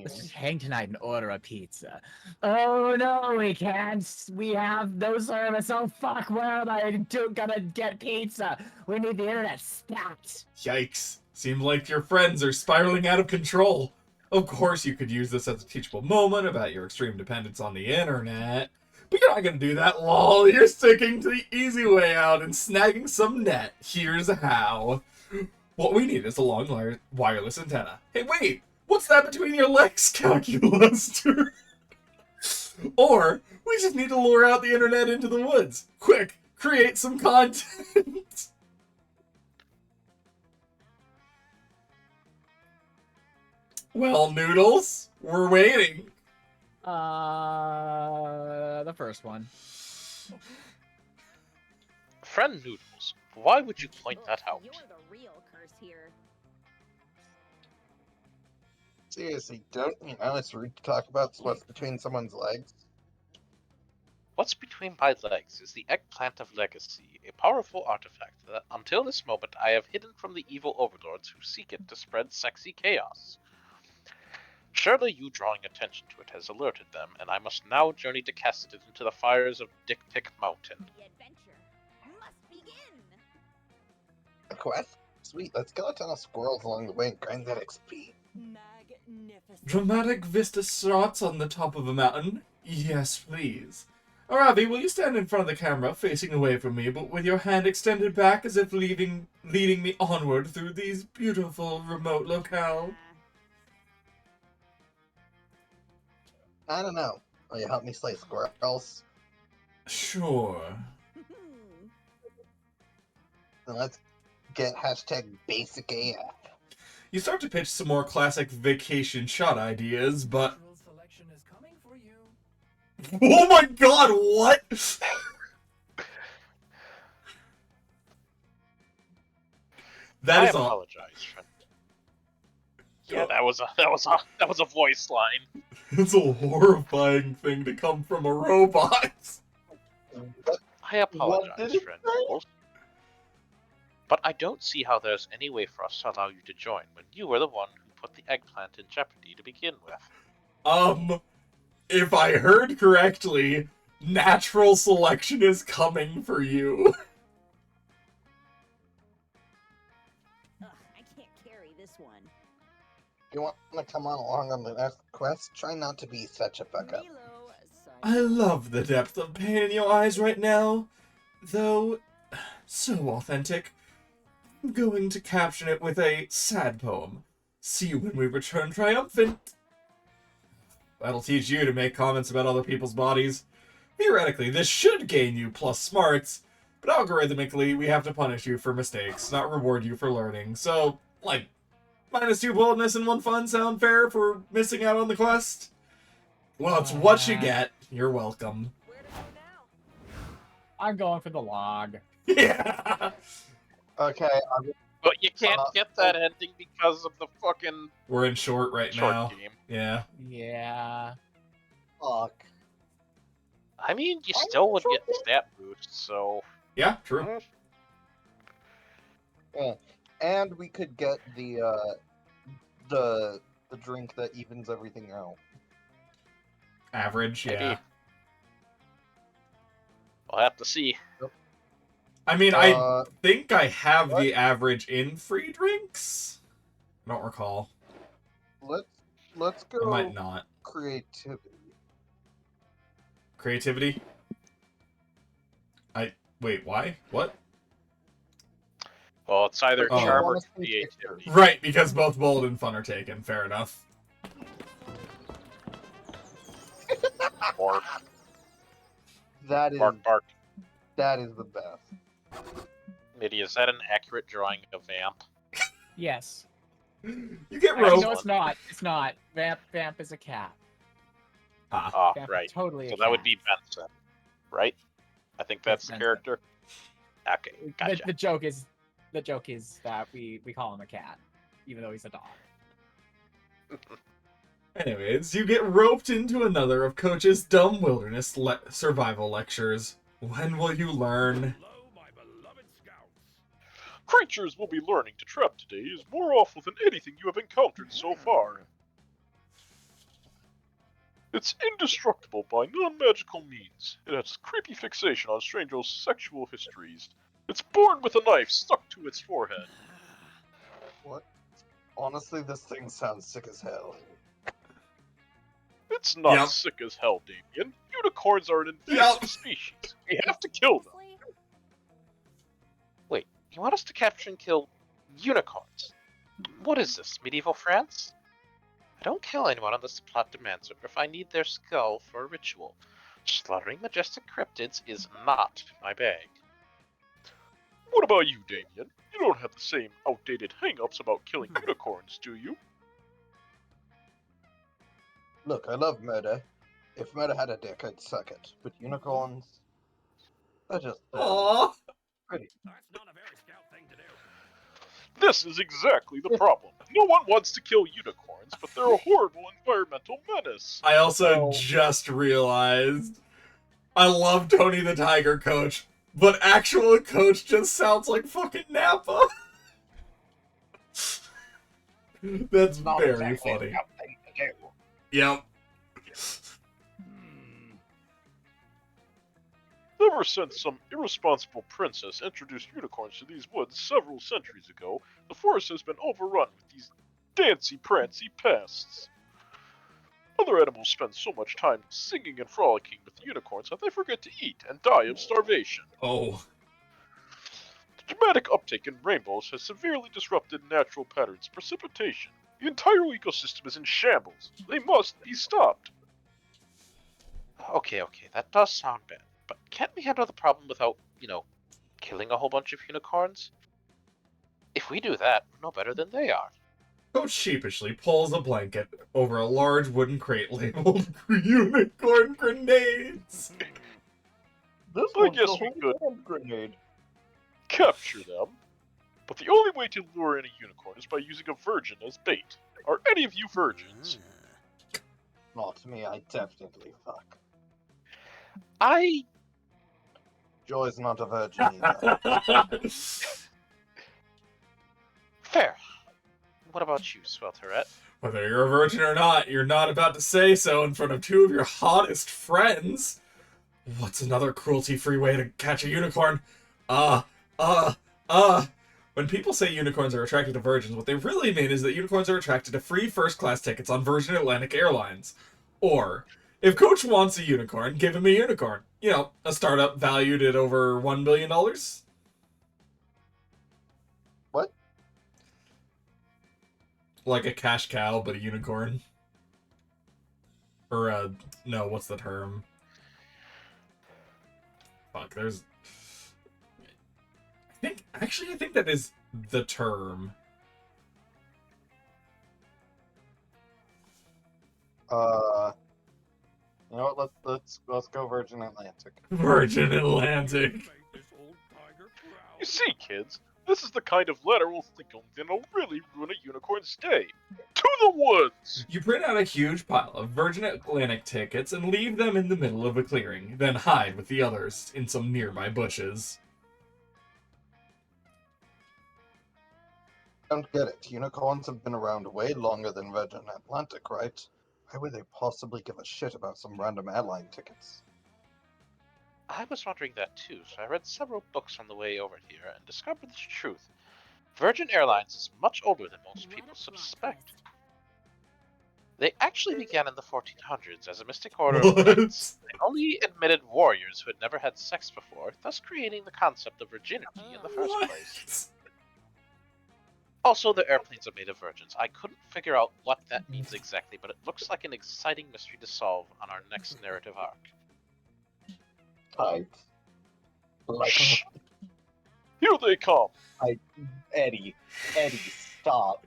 Let's just hang tonight and order a pizza. Oh no, we can't. We have no service. Oh fuck, where am I gonna get pizza? We need the internet stat. Yikes. Seems like your friends are spiraling out of control. Of course you could use this as a teachable moment about your extreme dependence on the internet. But you're not gonna do that, lol. You're sticking to the easy way out and snagging some net. Here's how. What we need is a long wireless antenna. Hey, wait! What's that between your legs, Calculuster? Or, we just need to lure out the internet into the woods. Quick, create some content. Well, Noodles, we're waiting. The first one. Friend Noodles, why would you point that out? You're the real curse here. Seriously, don't you know it's rude to talk about what's between someone's legs? What's between my legs is the Eggplant of Legacy, a powerful artifact that, until this moment, I have hidden from the evil overlords who seek it to spread sexy chaos. Surely you drawing attention to it has alerted them, and I must now journey to cast it into the fires of Dick Pick Mountain. The adventure must begin. A quest? Sweet, let's kill a ton of squirrels along the way and grind that XP. Magnificent. Dramatic vista shots on the top of a mountain? Yes, please. Aravi, will you stand in front of the camera, facing away from me, but with your hand extended back as if leading me onward through these beautiful remote locale? I don't know. Will you help me slay squirrels? Sure. Then let's get hashtag basic AF. You start to pitch some more classic vacation shot ideas, but... Selection is coming for you. Oh my god, what? That I is all. apologize, friend. Yeah, that was a voice line. It's a horrifying thing to come from a robot. I apologize, did it friend say? Noodles. But I don't see how there's any way for us to allow you to join when you were the one who put the eggplant in jeopardy to begin with. If I heard correctly, natural selection is coming for you. Ugh, I can't carry this one. You want to come on along on the next quest? Try not to be such a fuck up. Milo, I love the depth of pain in your eyes right now, though so authentic. I'm going to caption it with a sad poem. See you when we return triumphant. That'll teach you to make comments about other people's bodies. Theoretically, this should gain you plus smarts, but algorithmically, we have to punish you for mistakes, not reward you for learning. So, like, -2 boldness and 1 fun sound fair for missing out on the quest? Well, it's what you get. You're welcome. Where to go now? I'm going for the log. Yeah! Okay, But you can't Uh, get that ending because of the fucking We're in short right short now. game. Yeah. Yeah. fuck. I mean, you I'm still would sure get stat boosts, so Yeah, true. Yeah. And we could get the drink that evens everything out. Average, yeah. Maybe. we'll have to see. I mean, I Uh, think I have what? the average in free drinks. I don't recall. let's I go might not. creativity. Creativity? Wait, why? What? Well, it's either Oh. charm or Honestly, creativity. Right, because both bold and fun are taken. Fair enough. Or That is bark bark. that is the best. Mitty, is that an accurate drawing of Vamp? Yes. You get Actually, roped. no, it's not. It's not. Vamp is a cat. Ah, Oh, Vamp right. is totally So a that would cat. be Benson, right? I think that's the Benson. character. Okay, gotcha. The joke is that we call him a cat, even though he's a dog. anyways, you get roped into another of Coach's dumb wilderness survival lectures. When will you learn? Creatures will be learning to trap today is more awful than anything you have encountered so far. It's indestructible by non-magical means. It has creepy fixation on strangers' sexual histories. It's born with a knife stuck to its forehead. What? Honestly, this thing sounds sick as hell. It's not Yep. sick as hell, Damien. Unicorns are an invasive Yep. species. We have to kill them. Wait, you want us to capture and kill unicorns? What is this, medieval France? I don't kill anyone unless the plot demands it, or if I need their skull for a ritual. Slaughtering majestic cryptids is not my bag. What about you, Damien? You don't have the same outdated hang-ups about killing unicorns, do you? Look, I love murder. If murder had a dick, I'd suck it. But unicorns, they're just Aww. pretty. This is exactly the problem. No one wants to kill unicorns, but they're a horrible environmental menace. I also Oh. just realized I love Tony the Tiger Coach, but actual Coach just sounds like fucking Nappa. That's Not very exactly funny. a thing to do. Yep. Ever since some irresponsible princess introduced unicorns to these woods several centuries ago, the forest has been overrun with these dancy-prancy pests. Other animals spend so much time singing and frolicking with the unicorns that they forget to eat and die of starvation. Oh. The dramatic uptake in rainbows has severely disrupted natural patterns of precipitation. The entire ecosystem is in shambles. They must be stopped. Okay, that does sound bad. But can't we handle the problem without, killing a whole bunch of unicorns? If we do that, we're no better than they are. Coach sheepishly pulls a blanket over a large wooden crate labeled unicorn grenades. This I one's guess a we could. hand grenade. Capture them. But the only way to lure in a unicorn is by using a virgin as bait. Are any of you virgins? Not me, I definitely fuck. I Joy's not a virgin either. Fair. What about you, Swelterette? Whether you're a virgin or not, you're not about to say so in front of two of your hottest friends. What's another cruelty-free way to catch a unicorn? When people say unicorns are attracted to virgins, what they really mean is that unicorns are attracted to free first-class tickets on Virgin Atlantic Airlines. Or, If Coach wants a unicorn, give him a unicorn. You know, a startup valued at over $1 billion. What? Like a cash cow, but a unicorn. Or no, what's the term? Fuck, there's... I think that is the term. You know what? Let's go Virgin Atlantic. Virgin Atlantic. You see, kids, this is the kind of letter we'll think of, and it'll really ruin a unicorn's day. To the woods! You print out a huge pile of Virgin Atlantic tickets and leave them in the middle of a clearing, then hide with the others in some nearby bushes. Don't get it. Unicorns have been around way longer than Virgin Atlantic, right? Why would they possibly give a shit about some random airline tickets? I was wondering that too, so I read several books on the way over here and discovered the truth. Virgin Airlines is much older than most people suspect. They actually began in the 1400s as a mystic order of knights. They only admitted warriors who had never had sex before, thus creating the concept of virginity in the first place. Also, the airplanes are made of virgins. I couldn't figure out what that means exactly, but it looks like an exciting mystery to solve on our next narrative arc. Tight. Like, Shh! Here they come! Eddie, stop.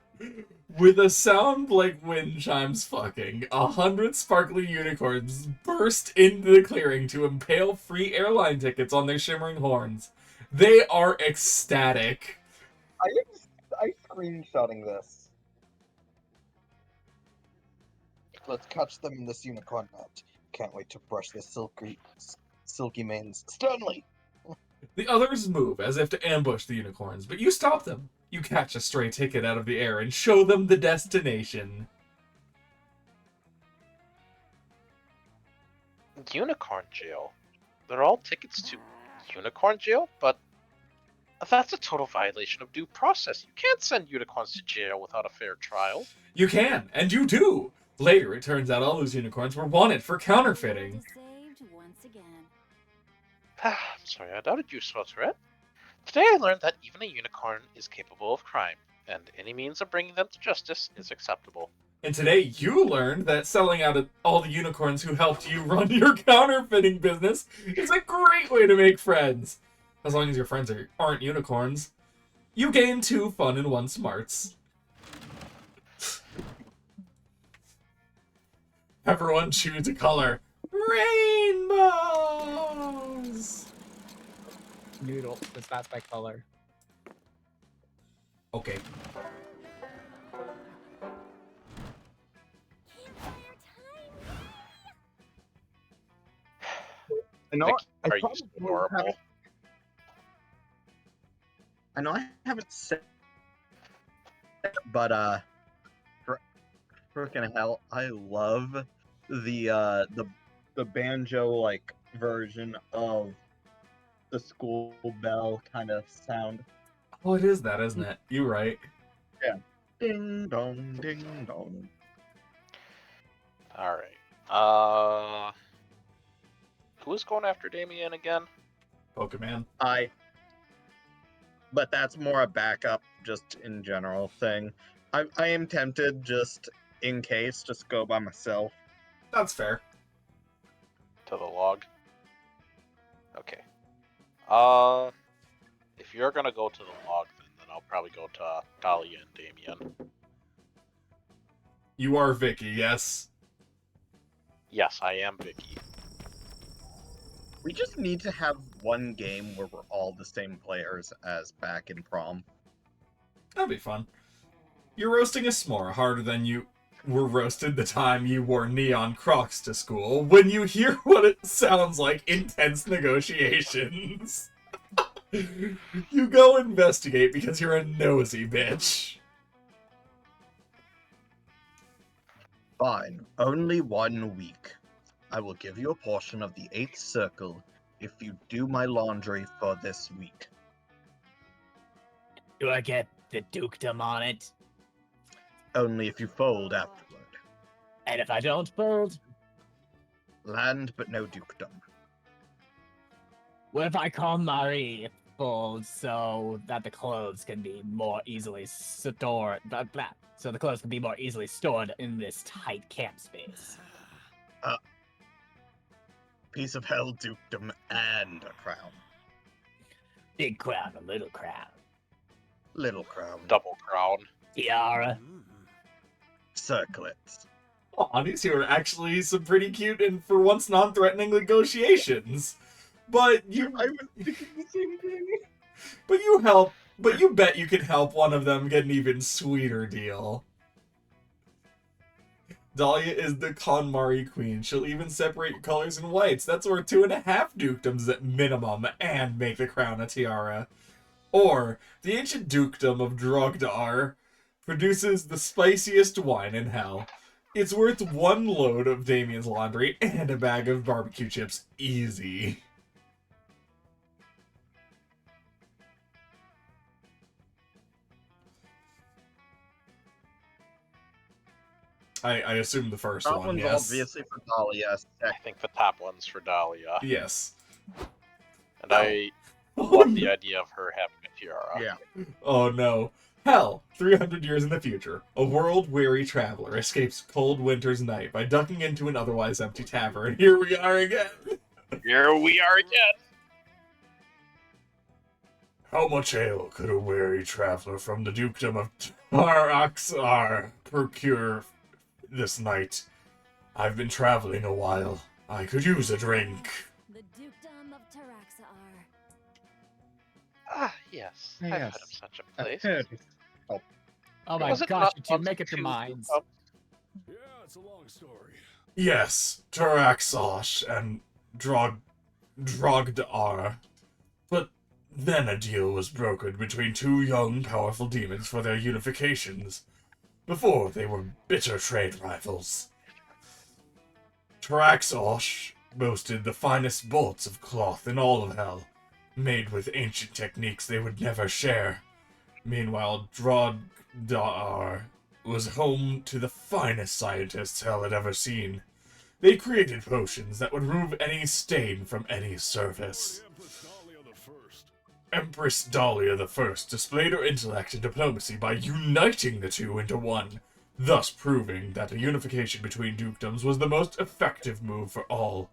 With a sound like wind chimes fucking, 100 sparkly unicorns burst into the clearing to impale free airline tickets on their shimmering horns. They are ecstatic. I'm screenshotting this. Let's catch them in this unicorn net. Can't wait to brush their silky manes sternly. The others move as if to ambush the unicorns, but you stop them. You catch a stray ticket out of the air and show them the destination. Unicorn jail? They're all tickets to unicorn jail? But that's a total violation of due process. You can't send unicorns to jail without a fair trial. You can, and you do. Later, it turns out all those unicorns were wanted for counterfeiting. Saved once again. I'm sorry, I doubted you, Sorcerer. Today I learned that even a unicorn is capable of crime, and any means of bringing them to justice is acceptable. And today you learned that selling out all the unicorns who helped you run your counterfeiting business is a great way to make friends. As long as your friends aren't unicorns. You gain 2 fun and 1 smarts. Everyone choose a color. Rainbows! Noodle, because that's my color. Okay. I know. Vicky, I are you probably adorable? haven't- I know I haven't said, but freaking hell, I love the banjo like version of the school bell kind of sound. Oh, it is that, isn't it? You're right. Ding dong, ding dong. Alright. Who is going after Damien again? Pokemon. But that's more a backup, just in general thing. I am tempted, just in case, just go by myself. That's fair. To the log. Okay. If you're gonna go to the log, then I'll probably go to Dahlia and Damien. You are Vicky, yes? Yes, I am Vicky. We just need to have one game where we're all the same players as back in prom. That'd be fun. You're roasting a s'more harder than you were roasted the time you wore neon Crocs to school when you hear what it sounds like intense negotiations. You go investigate because you're a nosy bitch. Fine, only 1 week. I will give you a portion of the 8th circle if you do my laundry for this week. Do I get the dukedom on it? Only if you fold afterward. And if I don't fold? Land, but no dukedom. What if I call Marie full so that the clothes can be more easily stored? So the clothes can be more easily stored in this tight camp space. Piece of hell dukedom and a crown. Big crown, a little crown. Little crown. Double crown. Tiara. Circlets. Aw, these two are actually some pretty cute and for once non-threatening negotiations. But you I was thinking the same thing. but you bet you can help one of them get an even sweeter deal. Dahlia is the KonMari queen. She'll even separate your colors and whites. That's worth 2.5 dukedoms at minimum and make the crown a tiara. Or, the ancient dukedom of Drogdar produces the spiciest wine in hell. It's worth 1 load of Damien's laundry and a bag of barbecue chips easy. I assume the first That one, one's yes. obviously for Dahlia. I think the top one's for Dahlia. Yes. And I love the idea of her having a tiara. Yeah. Oh no. Hell, 300 years in the future, a world-weary traveler escapes cold winter's night by ducking into an otherwise empty tavern. Here we are again! Here we are again! How much ale could a weary traveler from the dukedom of Taraxar procure this night? I've been traveling a while. I could use a drink. The dukedom of Taraxar. Ah, yes. I've heard of Yes. such a I've place. heard it. Oh my Was it gosh, not you two once make up your two minds. dukedom? Yeah, it's a long story. Yes, Taraxosh and Drogdar. But then a deal was brokered between 2 young, powerful demons for their unifications. Before, they were bitter trade rivals. Taraxosh boasted the finest bolts of cloth in all of Hell, made with ancient techniques they would never share. Meanwhile, Drogdar was home to the finest scientists Hell had ever seen. They created potions that would remove any stain from any surface. Empress Dahlia I displayed her intellect and diplomacy by uniting the two into one, thus proving that a unification between dukedoms was the most effective move for all.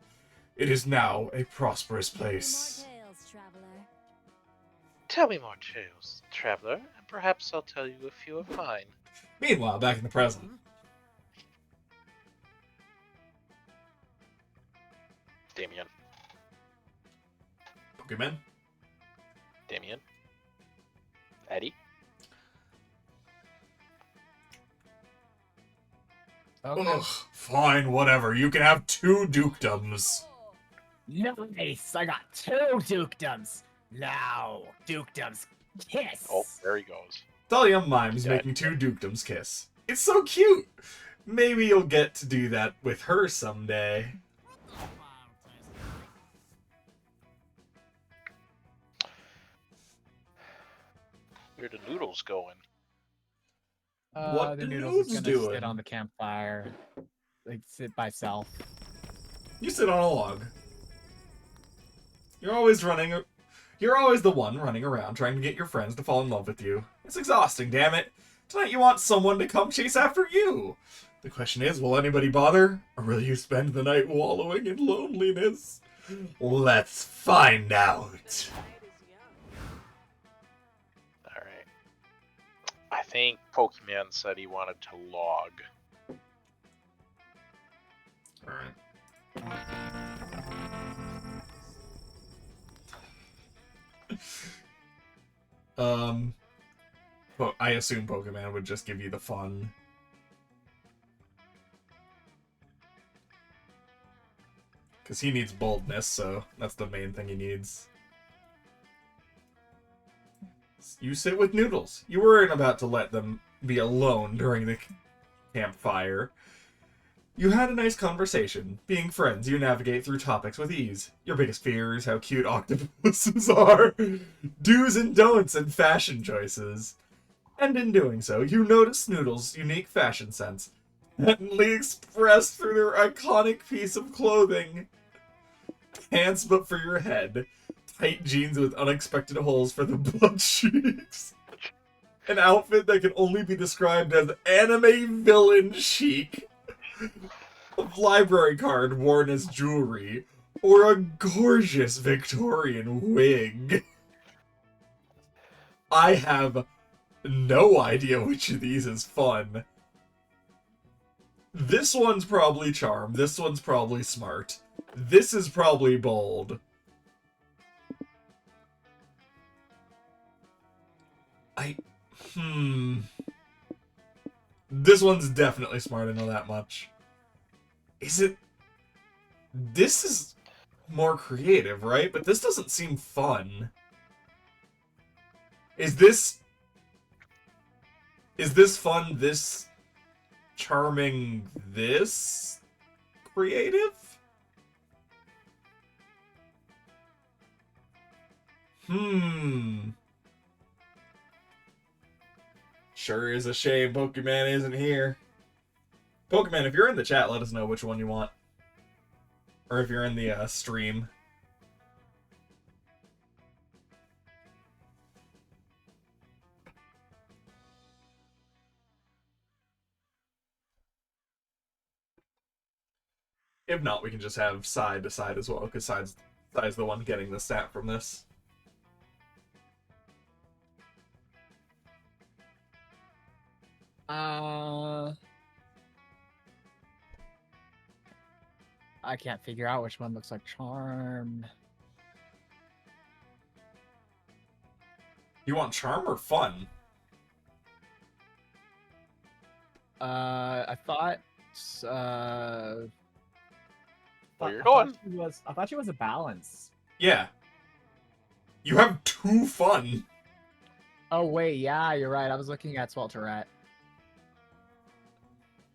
It is now a prosperous place. More tales, traveler. Tell me more tales, traveler, and perhaps I'll tell you a few of mine. Meanwhile, back in the present. Damien. Pokemon? Damien. Eddie. Okay. Ugh, fine, whatever. You can have 2 dukedoms. Nice! I got 2 dukedoms! Now, dukedoms kiss! Oh, there he goes. Dahlia mimes Yeah. making 2 dukedoms kiss. It's so cute! Maybe you'll get to do that with her someday. Where the noodles going? What the the noodles is noodles gonna doing? sit on the campfire. Like, sit by self. You sit on a log. You're always the one running around trying to get your friends to fall in love with you. It's exhausting, damn it. Tonight you want someone to come chase after you. The question is, will anybody bother? Or will you spend the night wallowing in loneliness? Let's find out. Alright. I think Pokemon said he wanted to log. Alright. I assume Pokemon would just give you the fun. Because he needs boldness, so that's the main thing he needs. You sit with Noodles. You weren't about to let them be alone during the campfire. You had a nice conversation. Being friends, you navigate through topics with ease. Your biggest fears, how cute octopuses are, do's and don'ts, and fashion choices. And in doing so, you notice Noodles' unique fashion sense. patently expressed through their iconic piece of clothing. Pants but for your head. Tight jeans with unexpected holes for the butt cheeks. An outfit that can only be described as anime villain chic. A library card worn as jewelry. Or a gorgeous Victorian wig. I have no idea which of these is fun. This one's probably charm. This one's probably smart. This is probably bold. This one's definitely smart, I know that much. Is it... This is more creative, right? But this doesn't seem fun. Is this fun, this charming, this creative? Sure is a shame Pokemon isn't here. Pokemon, if you're in the chat, let us know which one you want. Or if you're in the stream. If not, we can just have Sai decide as well, because Sai's the one getting the stat from this. I can't figure out which one looks like charm. You want charm or fun? I thought. Well, you're going. I thought she was a balance. Yeah. You have 2 fun. Oh wait, yeah, you're right. I was looking at Swelterette.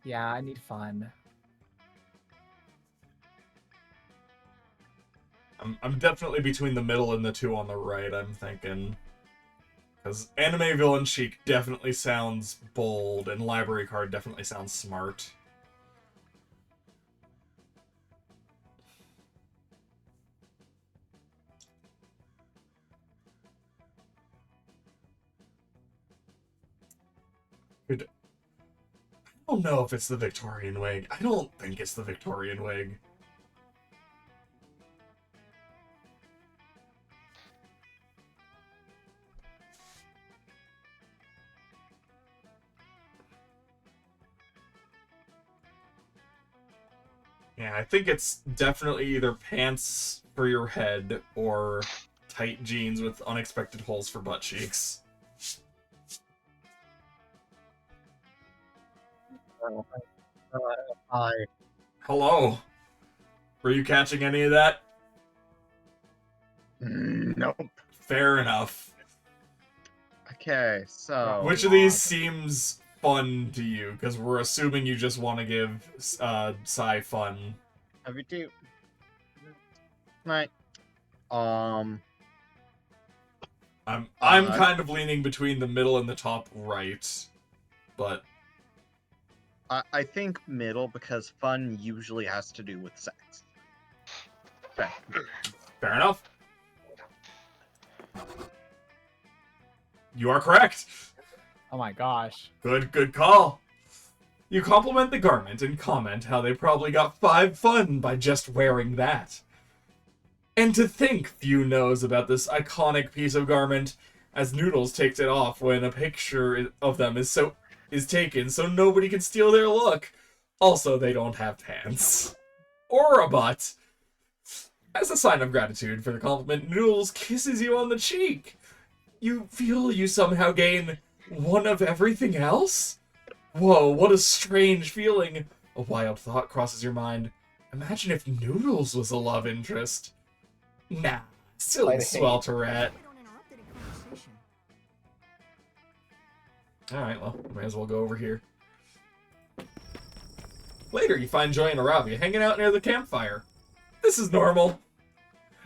Yeah, I need fun. I'm definitely between the middle and the 2 on the right, I'm thinking. Because anime villain chic definitely sounds bold, and library card definitely sounds smart. I don't know if it's the Victorian wig. I don't think it's the Victorian wig. Yeah, I think it's definitely either pants for your head or tight jeans with unexpected holes for butt cheeks. Hi. Hello. Were you catching any of that? Nope. Fair enough. Okay, so Which of these seems fun to you? Because we're assuming you just want to give Sai fun. have you do? Right. I'm kind of leaning between the middle and the top right, but I think middle because fun usually has to do with sex. Okay. fair enough. You are correct. Oh my gosh. Good call. You compliment the garment and comment how they probably got 5 fun by just wearing that. And to think few knows about this iconic piece of garment, as Noodles takes it off when a picture of them is taken so nobody can steal their look. Also, they don't have pants. Or a butt. As a sign of gratitude for the compliment, Noodles kisses you on the cheek. You feel you somehow gain 1 of everything else? Whoa, what a strange feeling. A wild thought crosses your mind. Imagine if Noodles was a love interest. Nah, silly Swelterette. Alright, well, might as well go over here. Later, you find Joy and Arabia hanging out near the campfire. This is normal.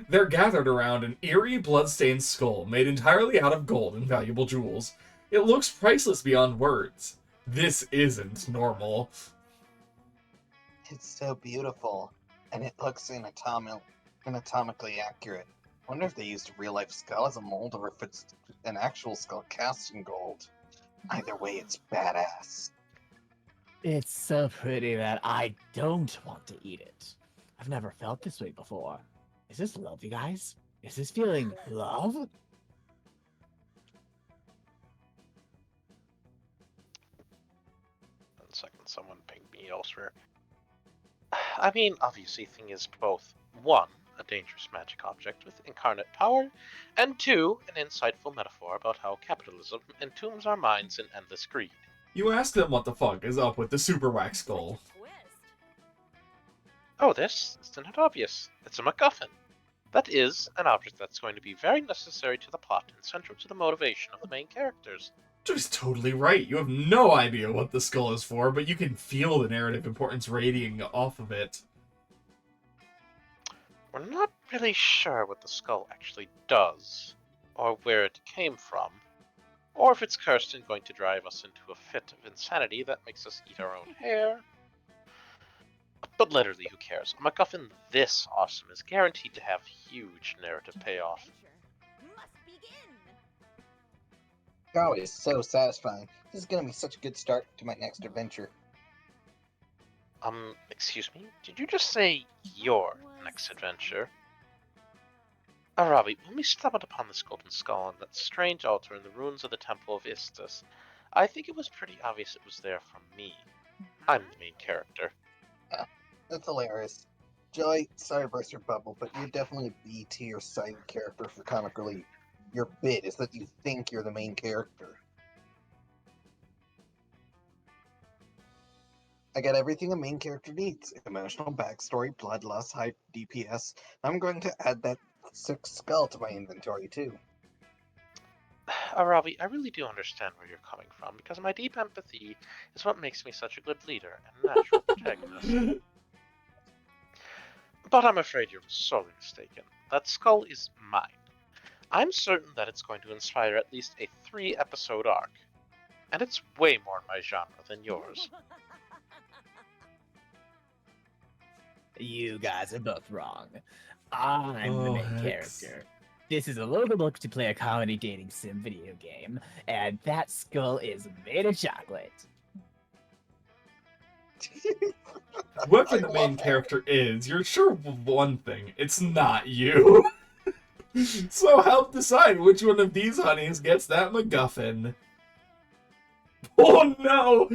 They're gathered around an eerie, blood-stained skull made entirely out of gold and valuable jewels. It looks priceless beyond words. This isn't normal. It's so beautiful, and it looks anatomically accurate. Wonder if they used a real-life skull as a mold, or if it's an actual skull cast in gold. Either way, it's badass. It's so pretty that I don't want to eat it. I've never felt this way before. Is this love, you guys? Is this feeling love? 1 second, someone pinged me elsewhere. I mean, obviously, thing is both 1, a dangerous magic object with incarnate power, and 2, an insightful metaphor about how capitalism entombs our minds in endless greed. You asked them what the fuck is up with the super wax skull. Oh, this? Isn't it obvious? It's a MacGuffin. That is, an object that's going to be very necessary to the plot and central to the motivation of the main characters. Joy's totally right. You have no idea what the skull is for, but you can feel the narrative importance radiating off of it. We're not really sure what the skull actually does, or where it came from, or if it's cursed and going to drive us into a fit of insanity that makes us eat our own hair. But literally, who cares? A MacGuffin this awesome is guaranteed to have huge narrative payoff. Oh, it is so satisfying. This is gonna be such a good start to my next adventure. Excuse me? Did you just say your next adventure? Arabi, when we stumbled upon this golden skull and that strange altar in the ruins of the Temple of Istus, I think it was pretty obvious it was there for me. I'm the main character. That's hilarious. Joy, sorry to burst your bubble, but you're definitely a B-tier side character for comic relief. Your bit is that you think you're the main character. I got everything a main character needs. Emotional backstory, bloodlust, high DPS. I'm going to add that 6 skull to my inventory too. Arabi, I really do understand where you're coming from, because my deep empathy is what makes me such a good leader and natural protagonist. But I'm afraid you're sorely mistaken. That skull is mine. I'm certain that it's going to inspire at least a 3-episode arc. And it's way more in my genre than yours. You guys are both wrong. I'm the Oh, main hex. character. This is a local book to play a comedy dating sim video game, and that skull is made of chocolate. Whoever the main character is, you're sure of one thing. It's not you. So help decide which one of these honeys gets that MacGuffin. Oh no!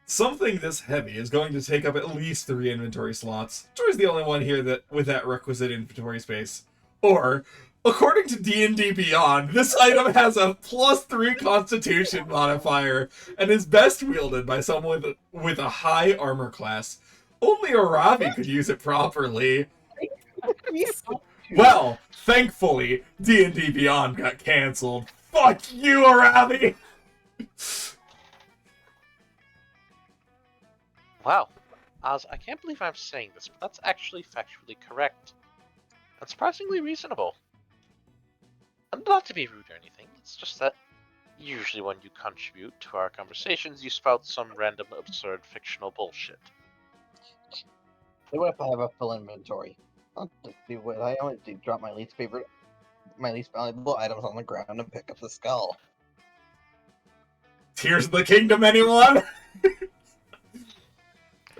Something this heavy is going to take up at least 3 inventory slots. Joy's the only one here that with that requisite inventory space. Or, according to D&D Beyond, this item has a +3 Constitution modifier and is best wielded by someone with a high armor class. Only Aravi could use it properly. Well, thankfully, D&D Beyond got cancelled. Fuck you, Aravi! Wow, Oz, I can't believe I'm saying this, but that's actually factually correct. And surprisingly reasonable. And not to be rude or anything, it's just that usually when you contribute to our conversations, you spout some random, absurd, fictional bullshit. So what if I have a full inventory? I'll just do what I always do, drop my least valuable items on the ground and pick up the skull. Tears of the Kingdom, anyone?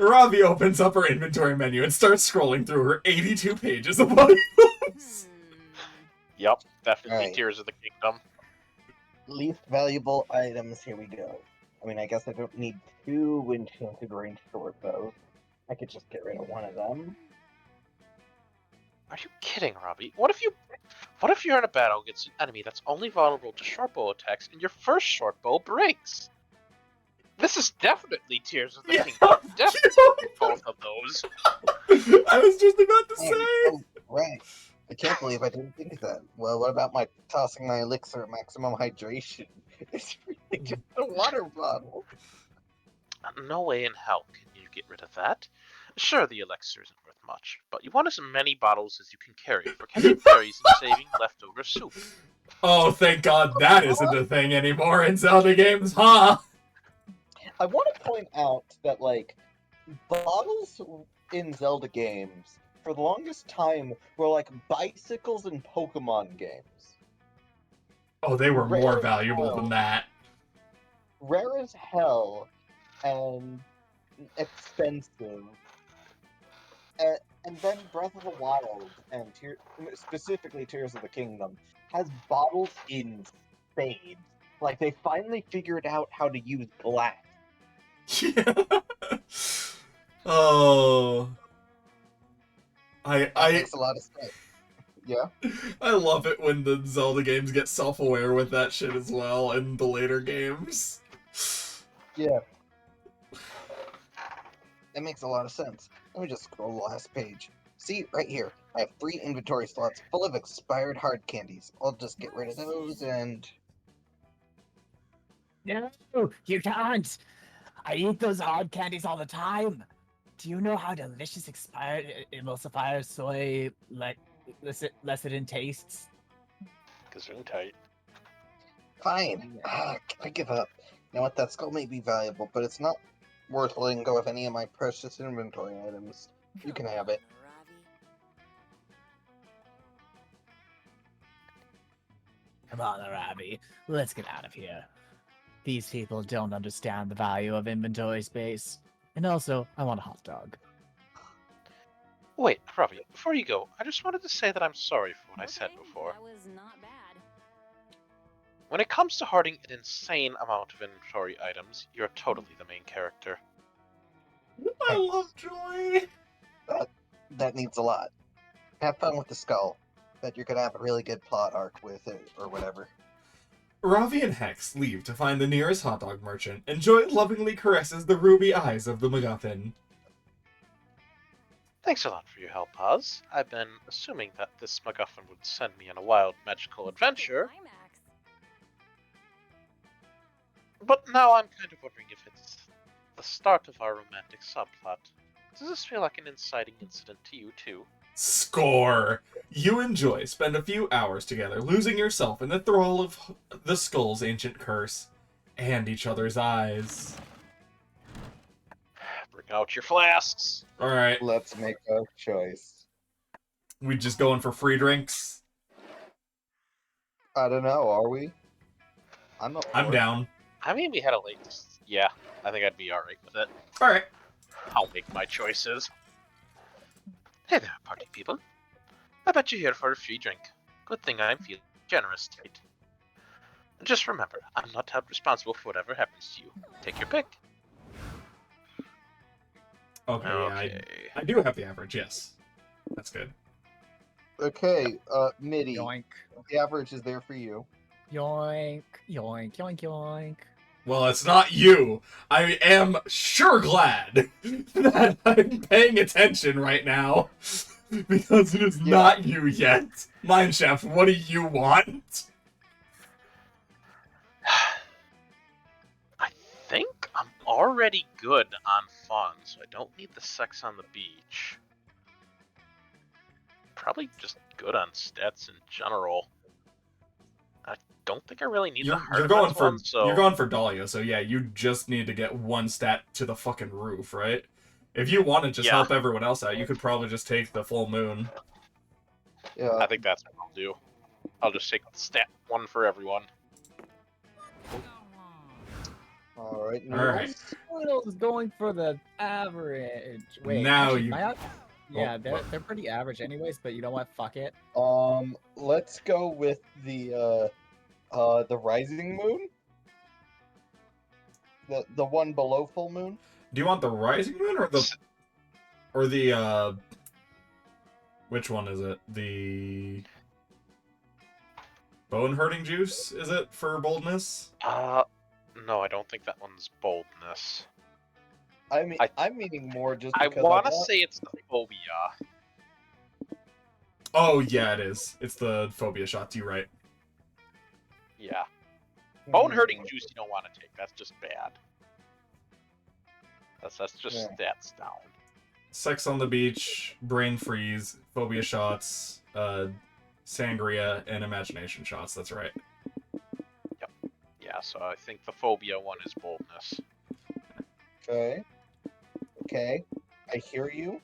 Ravi opens up her inventory menu and starts scrolling through her 82 pages of items. Yup, definitely Alright. Tears of the Kingdom. Least valuable items, here we go. I mean, I guess I don't need 2 enchanted ranged sword bows. I could just get rid of one of them. Are you kidding, Robbie? What if you're in a battle against an enemy that's only vulnerable to short bow attacks and your first short bow breaks? This is definitely Tears of the Yeah. Kingdom. Definitely both of those. I was just about to Hey, say. oh, right. I can't believe I didn't think of that. Well, what about my tossing my elixir at maximum hydration? It's really just a water bottle. No way in hell can you get rid of that. Sure, the elixir isn't worth much, but you want as many bottles as you can carry for catching fairies and saving leftover soup. Oh, thank God that isn't a thing anymore in Zelda games, huh? I want to point out that, like, bottles in Zelda games for the longest time were like bicycles in Pokemon games. Oh, they were more Rare valuable than hell. that. Rare as hell and expensive. And then Breath of the Wild and specifically Tears of the Kingdom has bottles in spades. Like they finally figured out how to use glass. Yeah. Oh. That I makes a lot of sense. Yeah. I love it when the Zelda games get self-aware with that shit as well in the later games. Yeah. That makes a lot of sense. Let me just scroll the last page. See, right here, I have 3 inventory slots full of expired hard candies. I'll just get rid of those and... No, you can't. I eat those hard candies all the time. Do you know how delicious expired emulsifier soy lecithin tastes? Gesundheit. Fine. I give up. You know what, that skull may be valuable, but it's not worth letting go of any of my precious inventory items. You can have it. Come on, Arabi. Let's get out of here. These people don't understand the value of inventory space. And also, I want a hot dog. Wait, Ravi, before you go, I just wanted to say that I'm sorry for what I said before. That was not bad. When it comes to hoarding an insane amount of inventory items, you're totally the main character. I love Joy. That needs a lot. Have fun with the skull. Bet you're gonna have a really good plot arc with it, or whatever. Ravi and Hex leave to find the nearest hot dog merchant, and Joy lovingly caresses the ruby eyes of the MacGuffin. Thanks a lot for your help, Oz. I've been assuming that this MacGuffin would send me on a wild, magical adventure, Climax. but now I'm kind of wondering if it's the start of our romantic subplot. Does this feel like an inciting incident to you, too? Score! You and Joy spend a few hours together, losing yourself in the thrall of the skull's ancient curse, and each other's eyes. Bring out your flasks! Alright, Let's make a choice. we just going for free drinks? I don't know, are we? I'm down. I mean, we had a late... Yeah, I think I'd be alright with it. Alright. I'll make my choices. Hey there, party people. I bet you're here for a free drink. Good thing I'm feeling generous tonight. Just remember, I'm not held responsible for whatever happens to you. Take your pick. Okay, Okay. yeah, I do have the average, yes. That's good. Okay, Mitty, Yoink, the average is there for you. yoink, yoink, yoink, yoink. Well, it's not you. I am sure glad that I'm paying attention right now. Because it is not you yet. Mine Chef, what do you want? I think I'm already good on fun, so I don't need the sex on the beach. Probably just good on stats in general. I don't think I really need the hard You're going for one, so... you're going for Dahlia, so yeah, you just need to get one stat to the fucking roof, right? If you want to just help everyone else out, you could probably just take the full moon. Yeah. I think that's what I'll do. I'll just take stat one for everyone. Alright. Alright. Squirtle's going for the average. Wait, Now actually, you- yeah, Oh, they're pretty average anyways, but you know what? Fuck it. Let's go with the rising moon. The one below full moon. Do you want the rising moon or the which one is it? The bone hurting juice, is it, for boldness? No, I don't think that one's boldness. I mean, I'm meaning more just I because want to say it's the phobia. Oh yeah, it is. It's the phobia shots, you're right. Yeah. Bone hurting juice you don't want to take. That's just bad. That's just stats down. Sex on the beach, brain freeze, phobia shots, sangria, and imagination shots, that's right. Yeah, so I think the phobia one is boldness. Okay. okay. I hear you.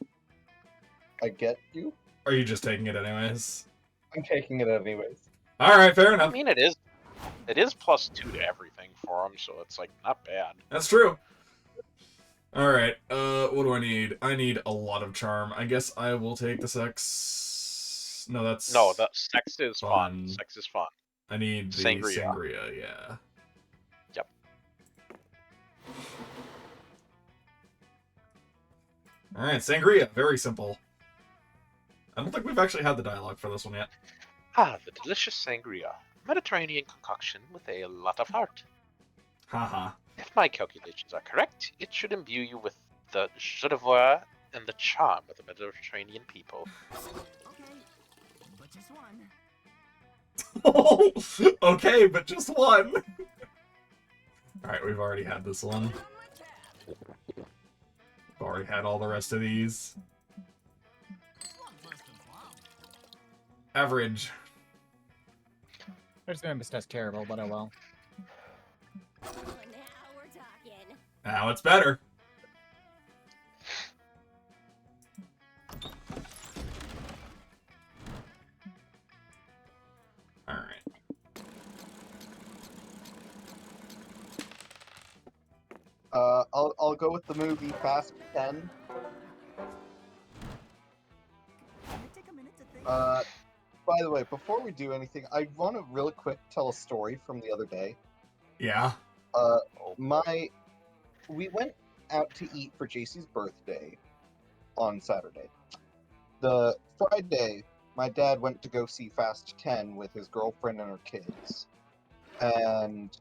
I get you. Are you just taking it anyways? I'm taking it anyways. Alright, fair I enough. mean, it is +2 to everything for him, so it's like not bad. That's true. Alright, what do I need? I need a lot of charm. I guess I will take the sex... No, that's... No, the sex is fun. fun. Sex is fun. I need the Sangria. sangria, yeah. Yep. Alright, sangria. Very simple. I don't think we've actually had the dialogue for this one yet. Ah, the delicious sangria. Mediterranean concoction with a lot of heart. Haha. If my calculations are correct, it should imbue you with the je de voir and the charm of the Mediterranean people. Okay, but just one. Okay, but just one. Alright, we've already had this one. We've already had all the rest of these. Average. First name is just terrible, but oh well. Now we're talking. Now it's better. Alright. I'll go with the movie Fast 10. By the way, before we do anything, I want to really quick tell a story from the other day. Yeah. We went out to eat for JC's birthday on Saturday. The Friday, my dad went to go see Fast 10 with his girlfriend and her kids. And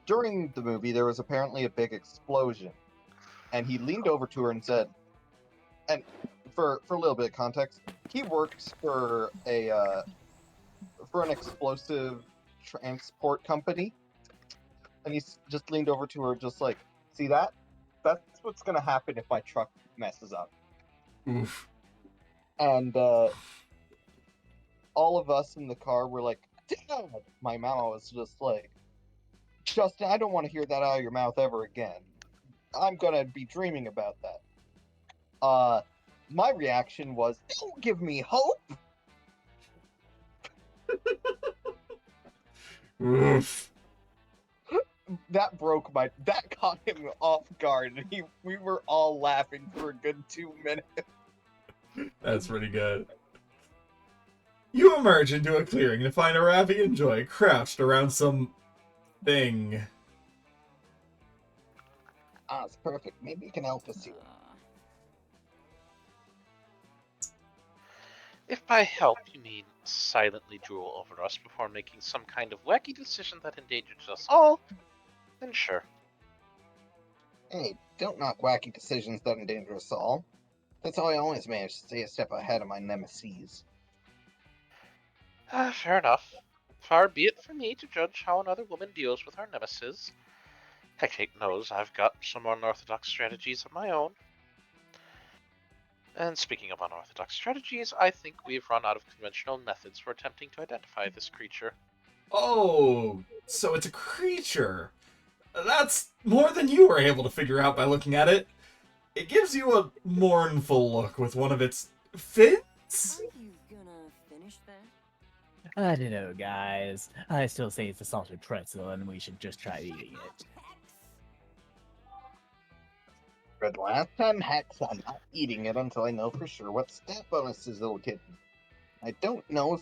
during the movie, there was apparently a big explosion. And he leaned over to her and said, and for a little bit of context, he works for an explosive transport company. And he just leaned over to her just like, see that? That's what's going to happen if my truck messes up. Oof. And all of us in the car were like, Dad! My mama was just like, Justin, I don't want to hear that out of your mouth ever again. I'm going to be dreaming about that. My reaction was, don't give me hope! Oof. That caught him off guard, and we were all laughing for a good 2 minutes. That's pretty good. You emerge into a clearing to find a Ravi and Joy crouched around some thing. Ah, it's perfect. Maybe you can help us here. If by help you mean silently drool over us before making some kind of wacky decision that endangers us all, then sure. Hey, don't knock wacky decisions that endanger us all. That's how I always manage to stay a step ahead of my nemesis. Fair enough. Far be it from me to judge how another woman deals with her nemesis. Hecate knows I've got some unorthodox strategies of my own. And speaking of unorthodox strategies, I think we've run out of conventional methods for attempting to identify this creature. Oh, so it's a creature. That's more than you were able to figure out by looking at it. It gives you a mournful look with one of its fins? Are you gonna finish that? I don't know, guys. I still say it's a salted pretzel, and we should just try eating it. But last time, Hex, I'm not eating it until I know for sure what stat bonuses it'll give me. I don't know if...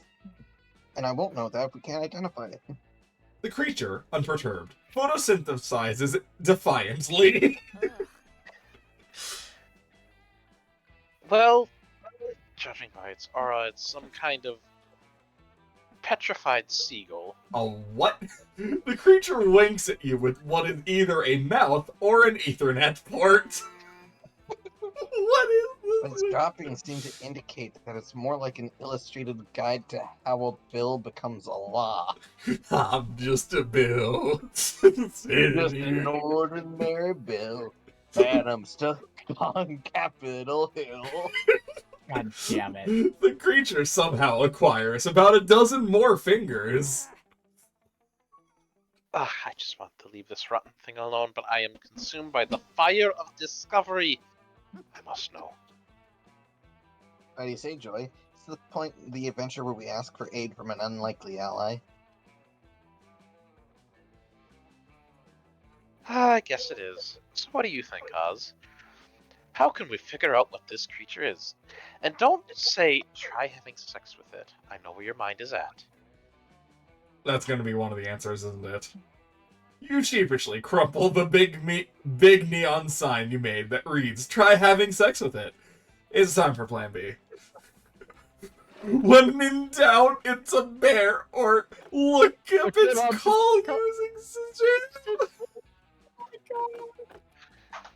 And I won't know that if we can't identify it. The creature, unperturbed, photosynthesizes defiantly. Ugh. Well, judging by its aura, it's some kind of petrified seagull. A what? The creature winks at you with what is either a mouth or an Ethernet port. What is Its this? droppings seem to indicate that it's more like an illustrated guide to how a bill becomes a law. I'm just a bill. Just an ordinary bill, and I'm stuck on Capitol Hill. God damn it. The creature somehow acquires about a dozen more fingers. Ugh, I just want to leave this rotten thing alone, but I am consumed by the fire of discovery. I must know. How do you say, Joy? It's the point in the adventure where we ask for aid from an unlikely ally. I guess it is. So what do you think, Oz? How can we figure out what this creature is? And don't say, try having sex with it. I know where your mind is at. That's gonna be one of the answers, isn't it? You sheepishly crumple the big neon sign you made that reads, "Try having sex with it." It's time for Plan B. When in doubt, it's a bear, or look up its call using suggestion.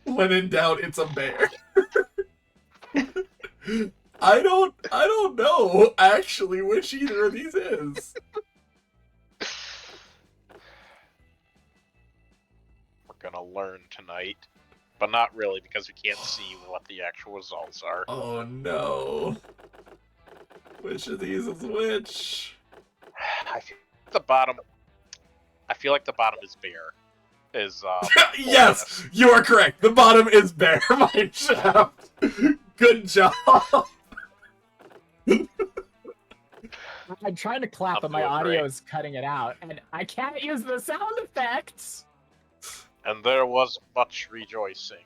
When in doubt, it's a bear. I don't know actually which either of these is. We're gonna learn tonight. But not really, because we can't see what the actual results are. Oh no. Which of these is which? I feel like the bottom is bear. Yes, you are correct. The bottom is bear, my shaft. Good job. I'm trying to clap, but my audio is cutting it out, and I can't use the sound effects. And there was much rejoicing.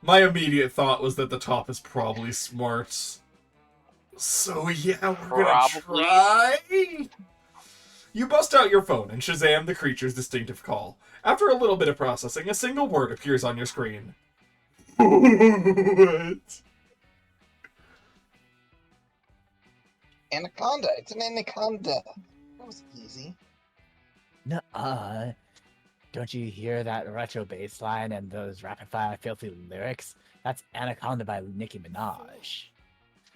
My immediate thought was that the top is probably smart. So yeah, we're gonna try. You bust out your phone and Shazam the creature's distinctive call. After a little bit of processing, a single word appears on your screen. What? Anaconda! It's an anaconda! That was easy. Nuh-uh. Don't you hear that retro bass line and those rapid-fire filthy lyrics? That's Anaconda by Nicki Minaj.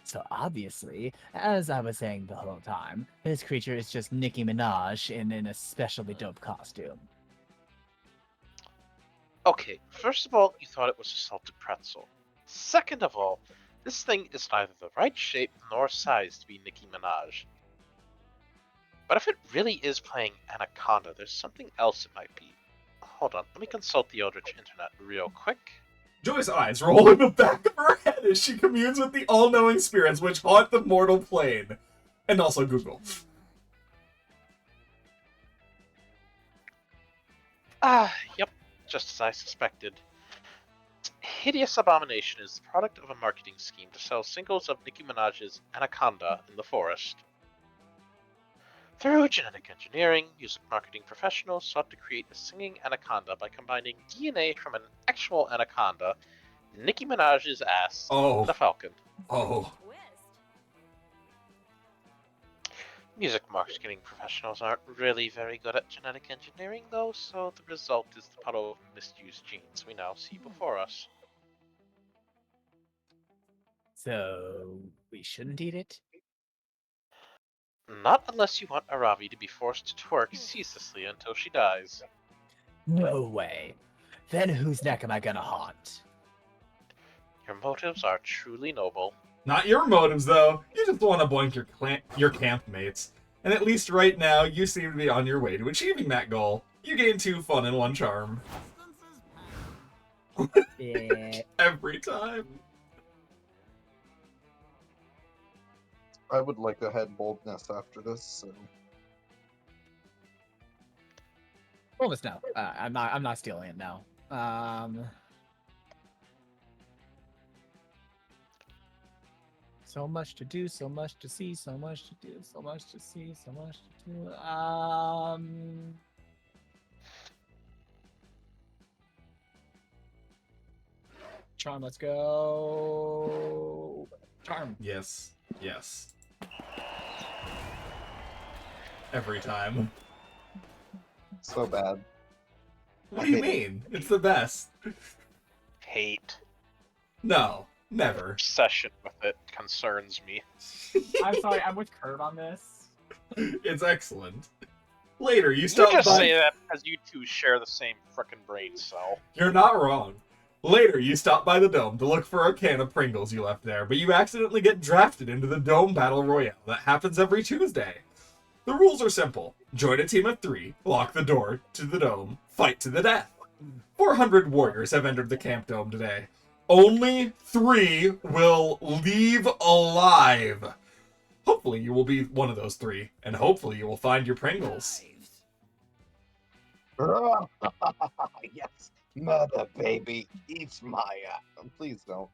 So obviously, as I was saying the whole time, this creature is just Nicki Minaj in an especially dope costume. Okay, first of all, you thought it was a salted pretzel. Second of all, this thing is neither the right shape nor size to be Nicki Minaj. But if it really is playing Anaconda, there's something else it might be. Hold on, let me consult the Eldritch Internet real quick. Joy's eyes roll in the back of her head as she communes with the all-knowing spirits which haunt the mortal plane. And also Google. Yep, just as I suspected. Hideous Abomination is the product of a marketing scheme to sell singles of Nicki Minaj's Anaconda in the forest. Through genetic engineering, music marketing professionals sought to create a singing anaconda by combining DNA from an actual anaconda, Nicki Minaj's ass, and a falcon. Oh. Music marketing professionals aren't really very good at genetic engineering, though, so the result is the puddle of misused genes we now see before us. So, we shouldn't eat it? Not unless you want Aravi to be forced to twerk ceaselessly until she dies. No way. Then whose neck am I gonna haunt? Your motives are truly noble. Not your motives, though. You just want to blank your campmates. And at least right now, you seem to be on your way to achieving that goal. You gain 2 fun and 1 charm. Yeah. Every time. I would like to head boldness after this, so... Almost no. I'm not stealing it now. So much to do, so much to see, so much to do, so much to see, so much to do. Charm, let's go. Charm. Yes. Yes. Every time. So bad. What do you mean? It's the best. Hate. No, never. Obsession with it concerns me. I'm sorry, I'm with Curve on this. It's excellent. Later, you You stop just by... say that because you two share the same frickin' brain cell. You're not wrong. Later, you stop by the Dome to look for a can of Pringles you left there, but you accidentally get drafted into the Dome Battle Royale that happens every Tuesday. The rules are simple. Join a team of 3, lock the door to the Dome, fight to the death. 400 warriors have entered the camp dome today. Only 3 will leave alive. Hopefully you will be one of those 3, and hopefully you will find your Pringles. Yes, murder, baby. Eat my Please don't.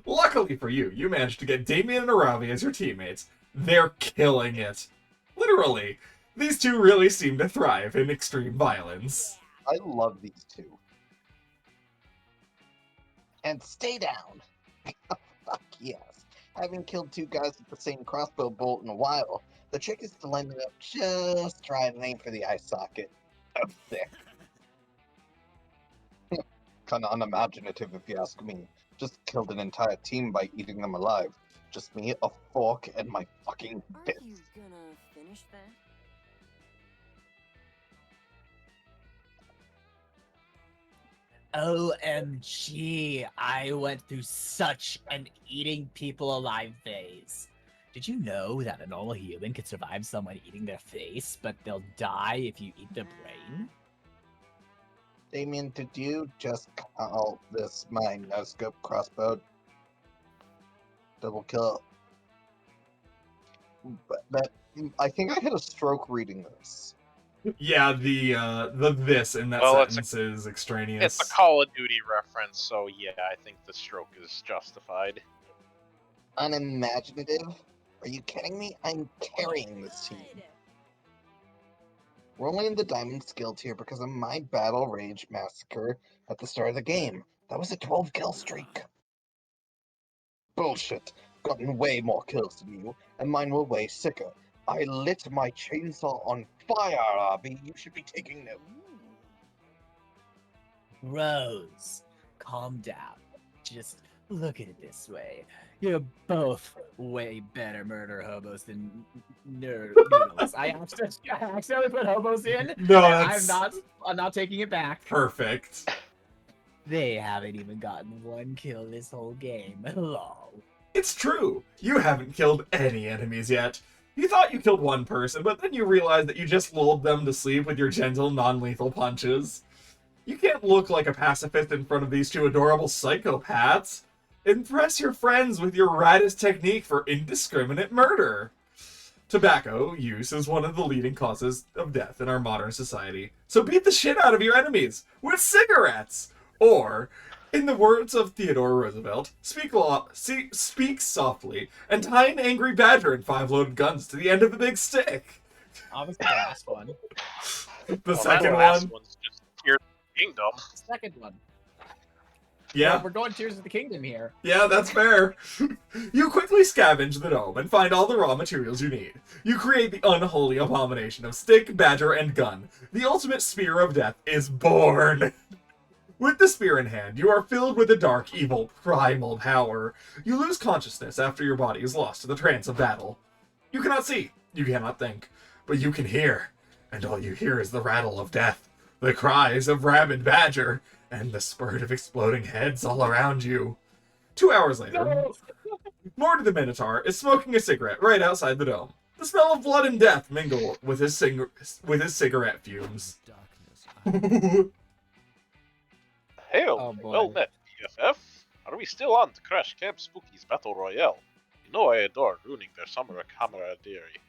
Luckily for you, you managed to get Damien and Aravi as your teammates. They're killing it. Literally. These 2 really seem to thrive in extreme violence. I love these 2. And stay down. Fuck yes. I haven't killed 2 guys with the same crossbow bolt in a while. The trick is to line it up just right and aim for the eye socket. Up there. Kinda unimaginative if you ask me. Just killed an entire team by eating them alive. Just me, a fork, and my fucking Are fist. you gonna finish that? OMG, I went through such an eating people alive phase. Did you know that a normal human can survive someone eating their face, but they'll die if you eat their brain? Damien, did you just call this my no-scope crossbow? Double kill. But I think I had a stroke reading this. Yeah, the this in that Well, sentence is extraneous. It's a Call of Duty reference, so yeah, I think the stroke is justified. Unimaginative? Are you kidding me? I'm carrying this team. Good. We're only in the Diamond skill tier because of my Battle Rage massacre at the start of the game. That was a 12 kill streak. Bullshit. Gotten way more kills than you, and mine were way sicker. I lit my chainsaw on fire, Abby. You should be taking note. Rose, calm down. Just look at it this way. You're both way better murder hobos than noodles. I accidentally put hobos in. No, and that's I'm not taking it back. perfect. They haven't even gotten 1 kill this whole game. Lol. It's true. You haven't killed any enemies yet. You thought you killed 1 person, but then you realized that you just lulled them to sleep with your gentle, non-lethal punches. You can't look like a pacifist in front of these 2 adorable psychopaths. Impress your friends with your raddest technique for indiscriminate murder. Tobacco use is one of the leading causes of death in our modern society, so beat the shit out of your enemies with cigarettes! Or, in the words of Theodore Roosevelt, speak softly and tie an angry badger and 5 loaded guns to the end of the big stick. Obviously, the last one. The Well, second that last one, one's just Tears of the Kingdom. Second one. yeah. We're going Tears of the Kingdom here. Yeah, that's fair. You quickly scavenge the dome and find all the raw materials you need. You create the unholy abomination of stick, badger, and gun. The ultimate spear of death is born. With the spear in hand, you are filled with a dark, evil, primal power. You lose consciousness after your body is lost to the trance of battle. You cannot see, you cannot think, but you can hear. And all you hear is the rattle of death, the cries of rabid badger, and the spurt of exploding heads all around you. 2 hours later, No! Morty the Minotaur is smoking a cigarette right outside the dome. The smell of blood and death mingle with his cigarette fumes. Hail, Oh, boy. well met, BFF. Are we still on to Crash Camp Spooky's Battle Royale? You know I adore ruining their summer camaraderie.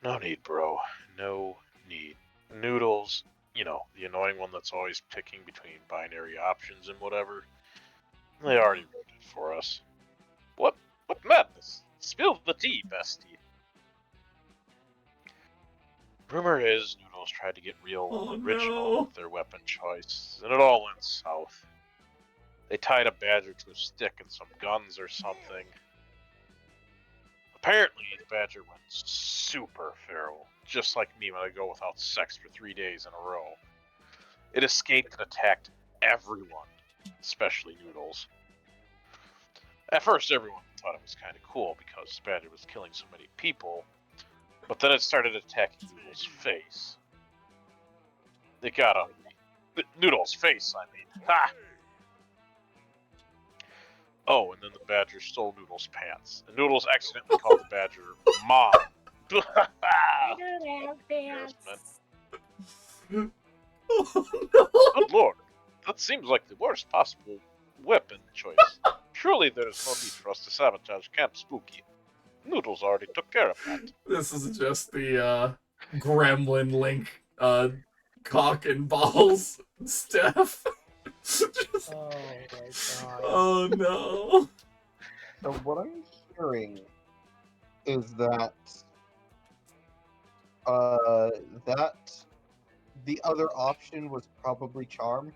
No need, bro. No need. Noodles, you know, the annoying one that's always picking between binary options and whatever. They already ruined it for us. What madness? Spill the tea, bestie. Rumor is Noodles tried to get real Oh, original no. with their weapon choice, and it all went south. They tied a badger to a stick and some guns or something. Apparently, the badger went super feral, just like me when I go without sex for 3 days in a row. It escaped and attacked everyone, especially Noodles. At first, everyone thought it was kind of cool because the badger was killing so many people, but then it started attacking Noodles' face. It got ugly. Noodles' face, I mean. Ha! Oh, and then the badger stole Noodles' pants. And Noodles accidentally called the badger Mom. Embarrassment. Oh no! Good lord, that seems like the worst possible weapon choice. Surely there is no need for us to sabotage Camp Spooky. Noodles already took care of that. This is just the Gremlin Link cock and balls stuff. Just- Oh my god. oh no! So what I'm hearing is that that the other option was probably Charm.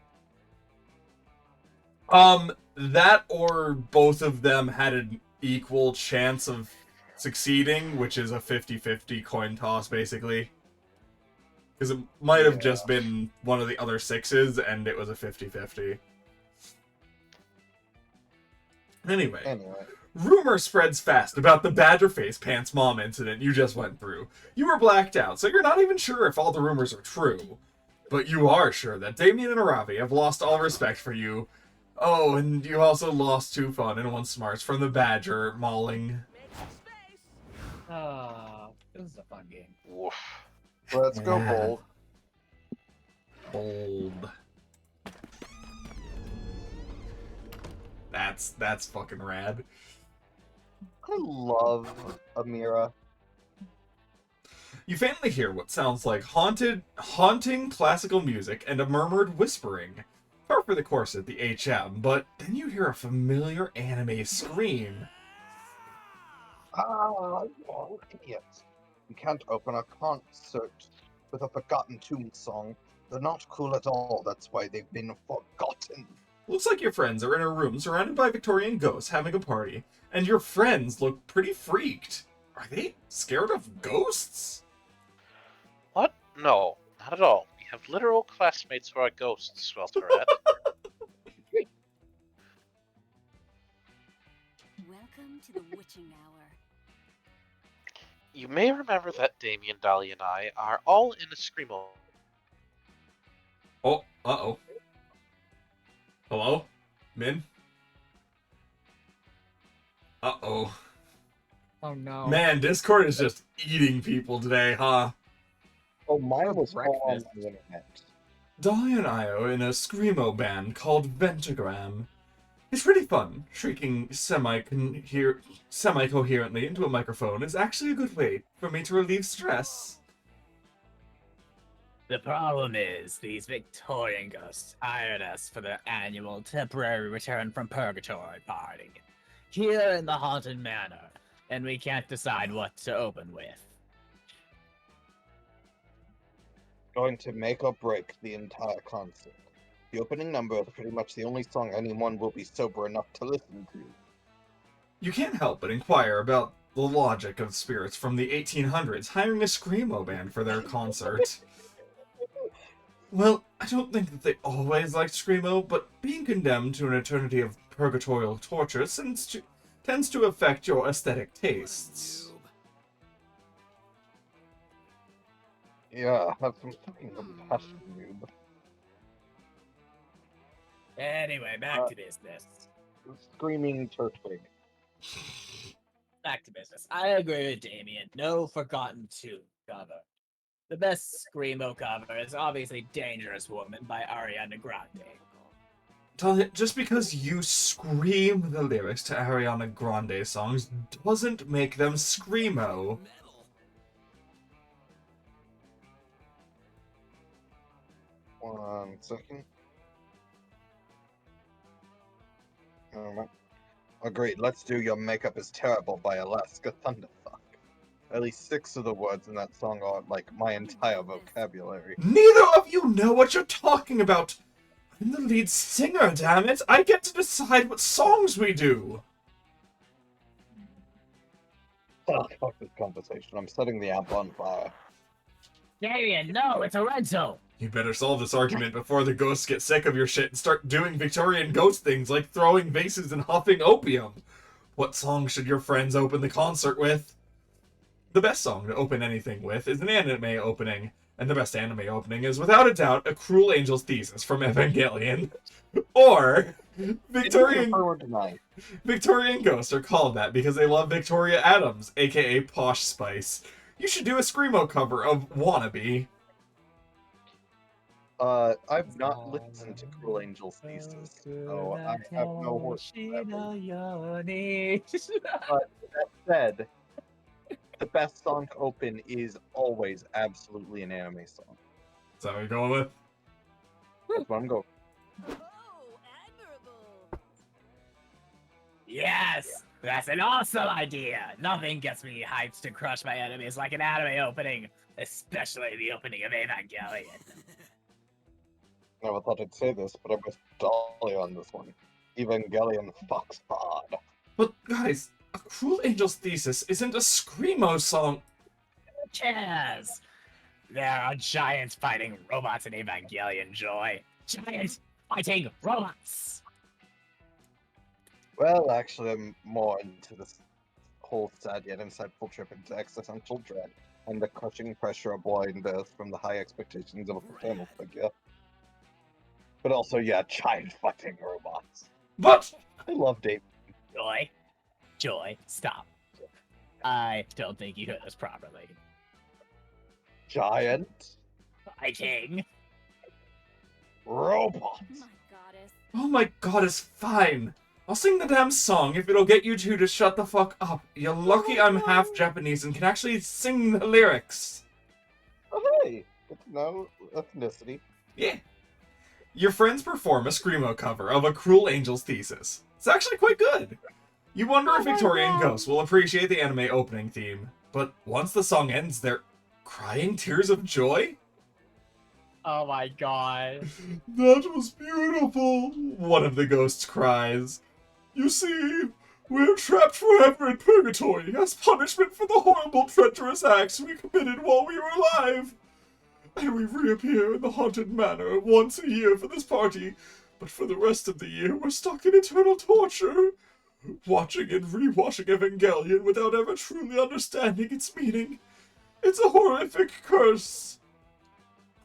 That or both of them had an equal chance of succeeding, which is a 50-50 coin toss, basically. Because it might have just been one of the other sixes, and it was a 50-50. Anyway, rumor spreads fast about the Badger Face Pants Mom incident you just went through. You were blacked out, so you're not even sure if all the rumors are true. But you are sure that Damien and Aravi have lost all respect for you. Oh, and you also lost 2 fun and 1 smarts from the Badger mauling. This is a fun game. Woof. Let's go Yeah. bold. Bold. That's fucking rad. I love Amira. You faintly hear what sounds like haunting classical music and a murmured whispering. Par for the course at the HM, but then you hear a familiar anime scream. Ah, you all idiots. You can't open a concert with a Forgotten Tomb song. They're not cool at all, that's why they've been forgotten. Looks like your friends are in a room surrounded by Victorian ghosts having a party, and your friends look pretty freaked. Are they scared of ghosts? What? No, not at all. We have literal classmates who are ghosts, Swelterette. Welcome to the witching hour. You may remember that Damien, Dolly, and I are all in a screamo. Oh, uh-oh. Hello? Min? Uh-oh. Oh no. Man, Discord is just eating people today, huh? Oh, mine was all on Breakfast. the internet. Dolly and I are in a screamo band called Ventagram. It's pretty fun. Shrieking semi-coherently into a microphone is actually a good way for me to relieve stress. The problem is, these Victorian ghosts hired us for their annual temporary return from purgatory party here in the Haunted Manor, and we can't decide what to open with. Going to make or break the entire concert. The opening number is pretty much the only song anyone will be sober enough to listen to. You can't help but inquire about the logic of spirits from the 1800s hiring a screamo band for their concert. Well, I don't think that they always liked screamo, but being condemned to an eternity of purgatorial torture tends to affect your aesthetic tastes. Yeah, have some fucking compassion, noob. Anyway, back to business. Screaming Turtwig. Back to business. I agree with Damien. No Forgotten Tomb cover. The best screamo cover is obviously Dangerous Woman by Ariana Grande. Talia, just because you scream the lyrics to Ariana Grande songs doesn't make them screamo. One second. Alright. Agreed, let's do Your Makeup is Terrible by Alaska Thunderfuck. At least 6 of the words in that song are like my entire vocabulary. Neither of you know what you're talking about! I'm the lead singer, damn it! I get to decide what songs we do! Oh, fuck this conversation. I'm setting the amp on fire. Damien, no, it's a rental! You better solve this argument before the ghosts get sick of your shit and start doing Victorian ghost things like throwing vases and huffing opium. What song should your friends open the concert with? The best song to open anything with is an anime opening, and the best anime opening is without a doubt A Cruel Angel's Thesis from Evangelion. Or Victorian ghosts are called that because they love Victoria Adams, aka Posh Spice. You should do a screamo cover of Wannabe. I've not listened to Cruel Angel's Thesis, so I have no horse for that one. But that said, the best song to open is always absolutely an anime song. Is that what you're going with? That's what I'm going. Oh, admirable. Yes! That's an awesome idea! Nothing gets me hyped to crush my enemies like an anime opening, especially the opening of Evangelion. Never thought I'd say this, but I'm with Dolly on this one. Evangelion fucks hard. But guys, A Cruel Angel's Thesis isn't a Screamo song. Cheers! There are giants fighting robots in Evangelion, Joy. Giants fighting robots! Well, actually, I'm more into this whole sad yet insightful trip into existential dread and the crushing pressure of blind earth from the high expectations of a paternal figure. But also, yeah, giant fighting robots. But I love Dave. Joy, stop. I don't think you heard us properly. Giant Fighting robots. My goddess. oh my god, it's fine. I'll sing the damn song if it'll get you two to shut the fuck up. You're lucky I'm half Japanese and can actually sing the lyrics. Oh, hey, good to know ethnicity. Yeah. Your friends perform a Screamo cover of A Cruel Angel's Thesis. It's actually quite good. You wonder if Victorian Ghosts will appreciate the anime opening theme, but once the song ends, they're crying tears of joy? Oh my god. That was beautiful, one of the ghosts cries. You see, we're trapped forever in purgatory as punishment for the horrible, treacherous acts we committed while we were alive. And we reappear in the haunted manor once a year for this party, but for the rest of the year we're stuck in eternal torture, watching and rewatching Evangelion without ever truly understanding its meaning. It's a horrific curse.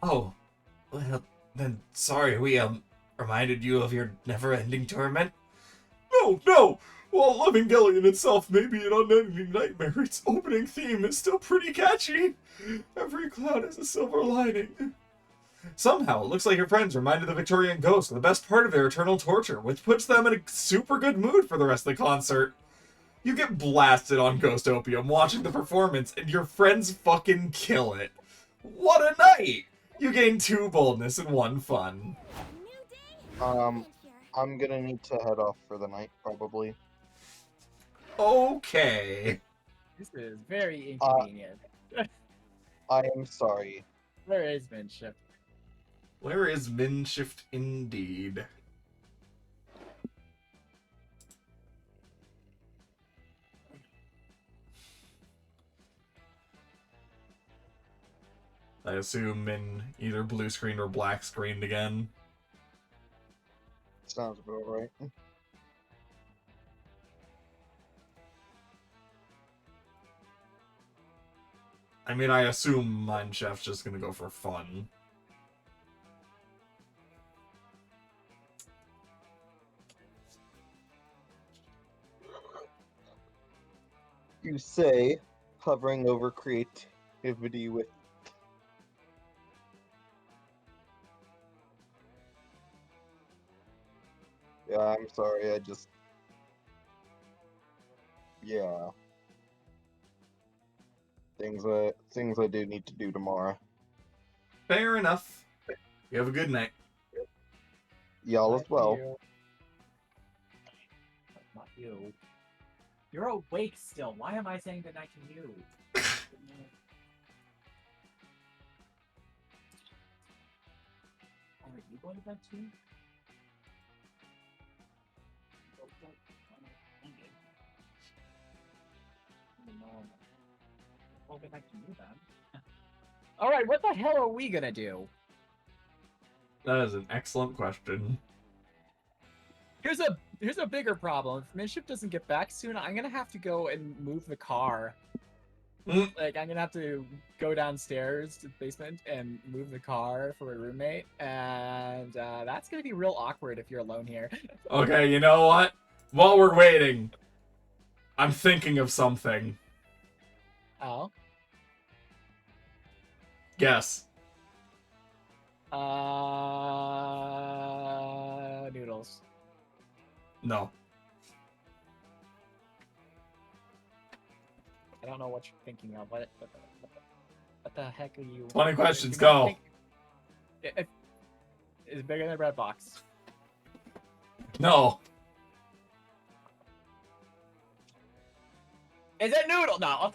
Oh, well, then sorry we, reminded you of your never-ending torment? No! While Evangelion itself may be an unending nightmare, its opening theme is still pretty catchy. Every cloud has a silver lining. Somehow, it looks like your friends reminded the Victorian Ghost of the best part of their eternal torture, which puts them in a super good mood for the rest of the concert. You get blasted on Ghost Opium watching the performance, and your friends fucking kill it. What a night! You gain 2 boldness and 1 fun. New day. I'm gonna need to head off for the night, probably. Okay. This is very inconvenient. I am sorry. Where is Minship? Where is Minshift indeed? I assume in either blue screen or black screened again. Sounds about right. I mean, I assume Minechef's just gonna go for fun. You say, hovering over creativity with... Yeah, I'm sorry, I just... Yeah. Things I do need to do tomorrow. Fair enough. You have a good night. Y'all as well. Not you. You're awake still. Why am I saying goodnight to you? Are you going to bed too? Well, good night to you then. Alright, what the hell are we gonna do? That is an excellent question. Here's a bigger problem. If Minship doesn't get back soon, I'm gonna have to go and move the car. Mm. Like, I'm gonna have to go downstairs to the basement and move the car for my roommate, and that's gonna be real awkward if you're alone here. Okay, you know what? While we're waiting, I'm thinking of something. Oh. Guess. No. I don't know what you're thinking of. What the heck are you? 20 questions, you gotta go. think- It's bigger than a bread box. No. Is it noodle? No.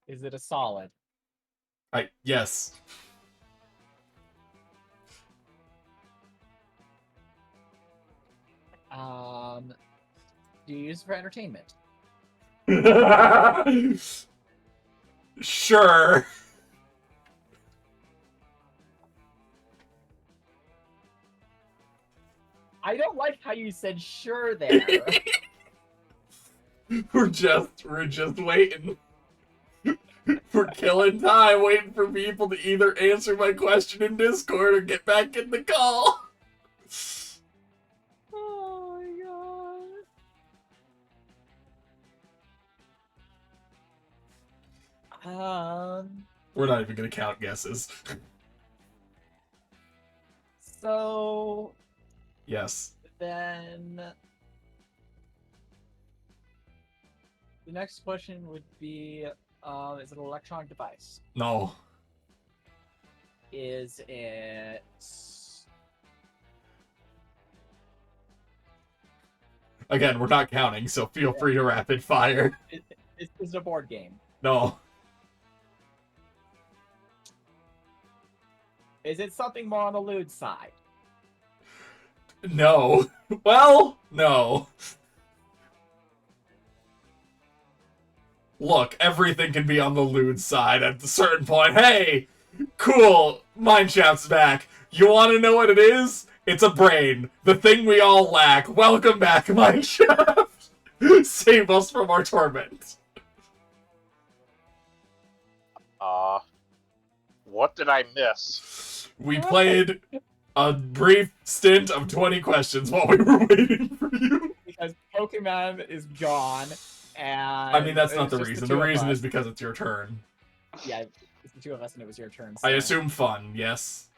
Is it a solid? Yes. Do you use it for entertainment? Sure. I don't like how you said sure there. We're just waiting. We're killing time, waiting for people to either answer my question in Discord or get back in the call. Oh my god. We're not even gonna count guesses. So Yes. then the next question would be, is it an electronic device? No. Is it Again, we're not counting, so feel free to rapid fire. is it a board game? No. Is it something more on the lewd side? No. Well, no. Look, everything can be on the lewd side at a certain point. Hey, cool, Mineshaft's back. You want to know what it is? It's a brain. The thing we all lack. Welcome back, Mineshaft. Save us from our torment. What did I miss? We played a brief stint of 20 questions while we were waiting for you. Because Pokemon is gone, and I mean, that's not it's the just reason. two The of reason us. is because it's your turn. Yeah, it's the two of us, and it was your turn. I so- assume fun, yes?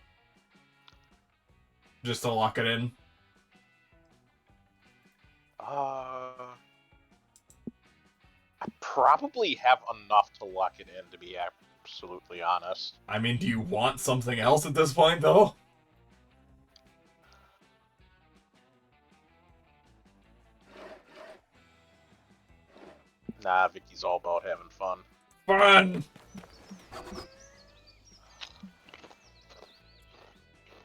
Just to lock it in. I probably have enough to lock it in, to be absolutely honest. I mean, do you want something else at this point, though? Nah, Vicky's all about having fun. Fun!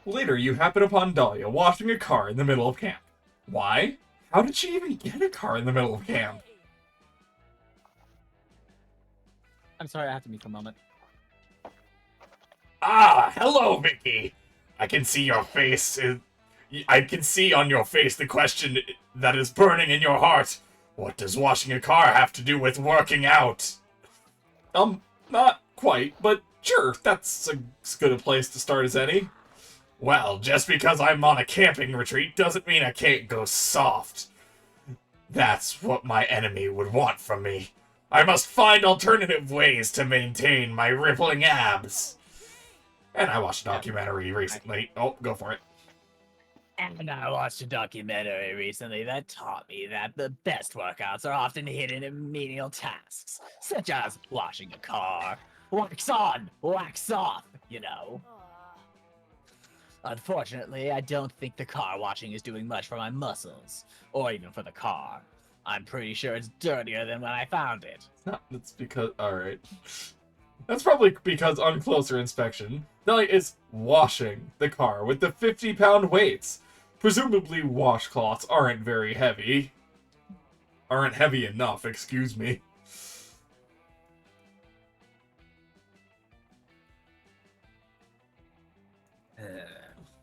Later, you happen upon Dahlia washing a car in the middle of camp. Why? How did she even get a car in the middle of camp? I'm sorry, I have to mute for a moment. Ah, hello, Vicky. I can see your face. I can see on your face the question that is burning in your heart. What does washing a car have to do with working out? Not quite, but sure, that's as good a place to start as any. Well, just because I'm on a camping retreat doesn't mean I can't go soft. That's what my enemy would want from me. I must find alternative ways to maintain my rippling abs. And I watched a documentary recently. Oh, go for it. And I watched a documentary recently that taught me that the best workouts are often hidden in menial tasks, such as washing a car. Wax on, wax off, you know. Unfortunately, I don't think the car washing is doing much for my muscles, or even for the car. I'm pretty sure it's dirtier than when I found it. That's because... Alright. That's probably because on closer inspection, Nelly is washing the car with the 50-pound weights. Presumably washcloths aren't very heavy. Aren't heavy enough, excuse me.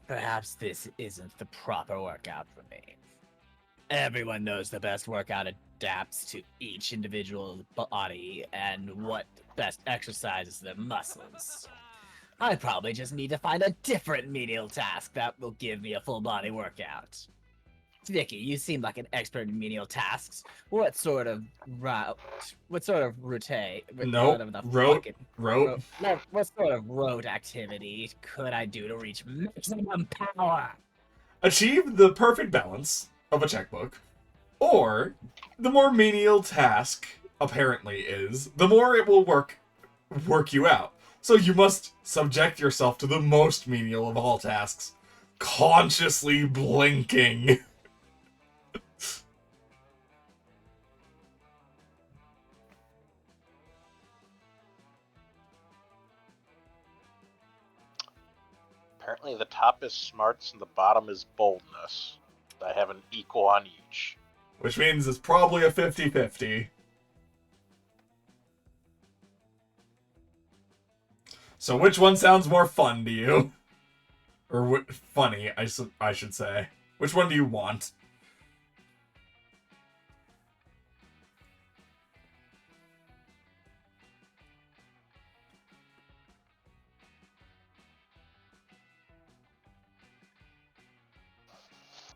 Perhaps this isn't the proper workout for me. Everyone knows the best workout adapts to each individual body and what best exercises their muscles. I probably just need to find a different menial task that will give me a full body workout. Vicky, you seem like an expert in menial tasks. What sort of route? What sort of route? Nope. Rote. What sort of road activity could I do to reach maximum power? Achieve the perfect balance of a checkbook, or the more menial task apparently is, the more it will work you out. So you must subject yourself to the most menial of all tasks, consciously blinking. Apparently the top is smarts and the bottom is boldness. I have an equal on each. Which means it's probably a 50-50. So which one sounds more fun to you? Or funny, I should say. Which one do you want?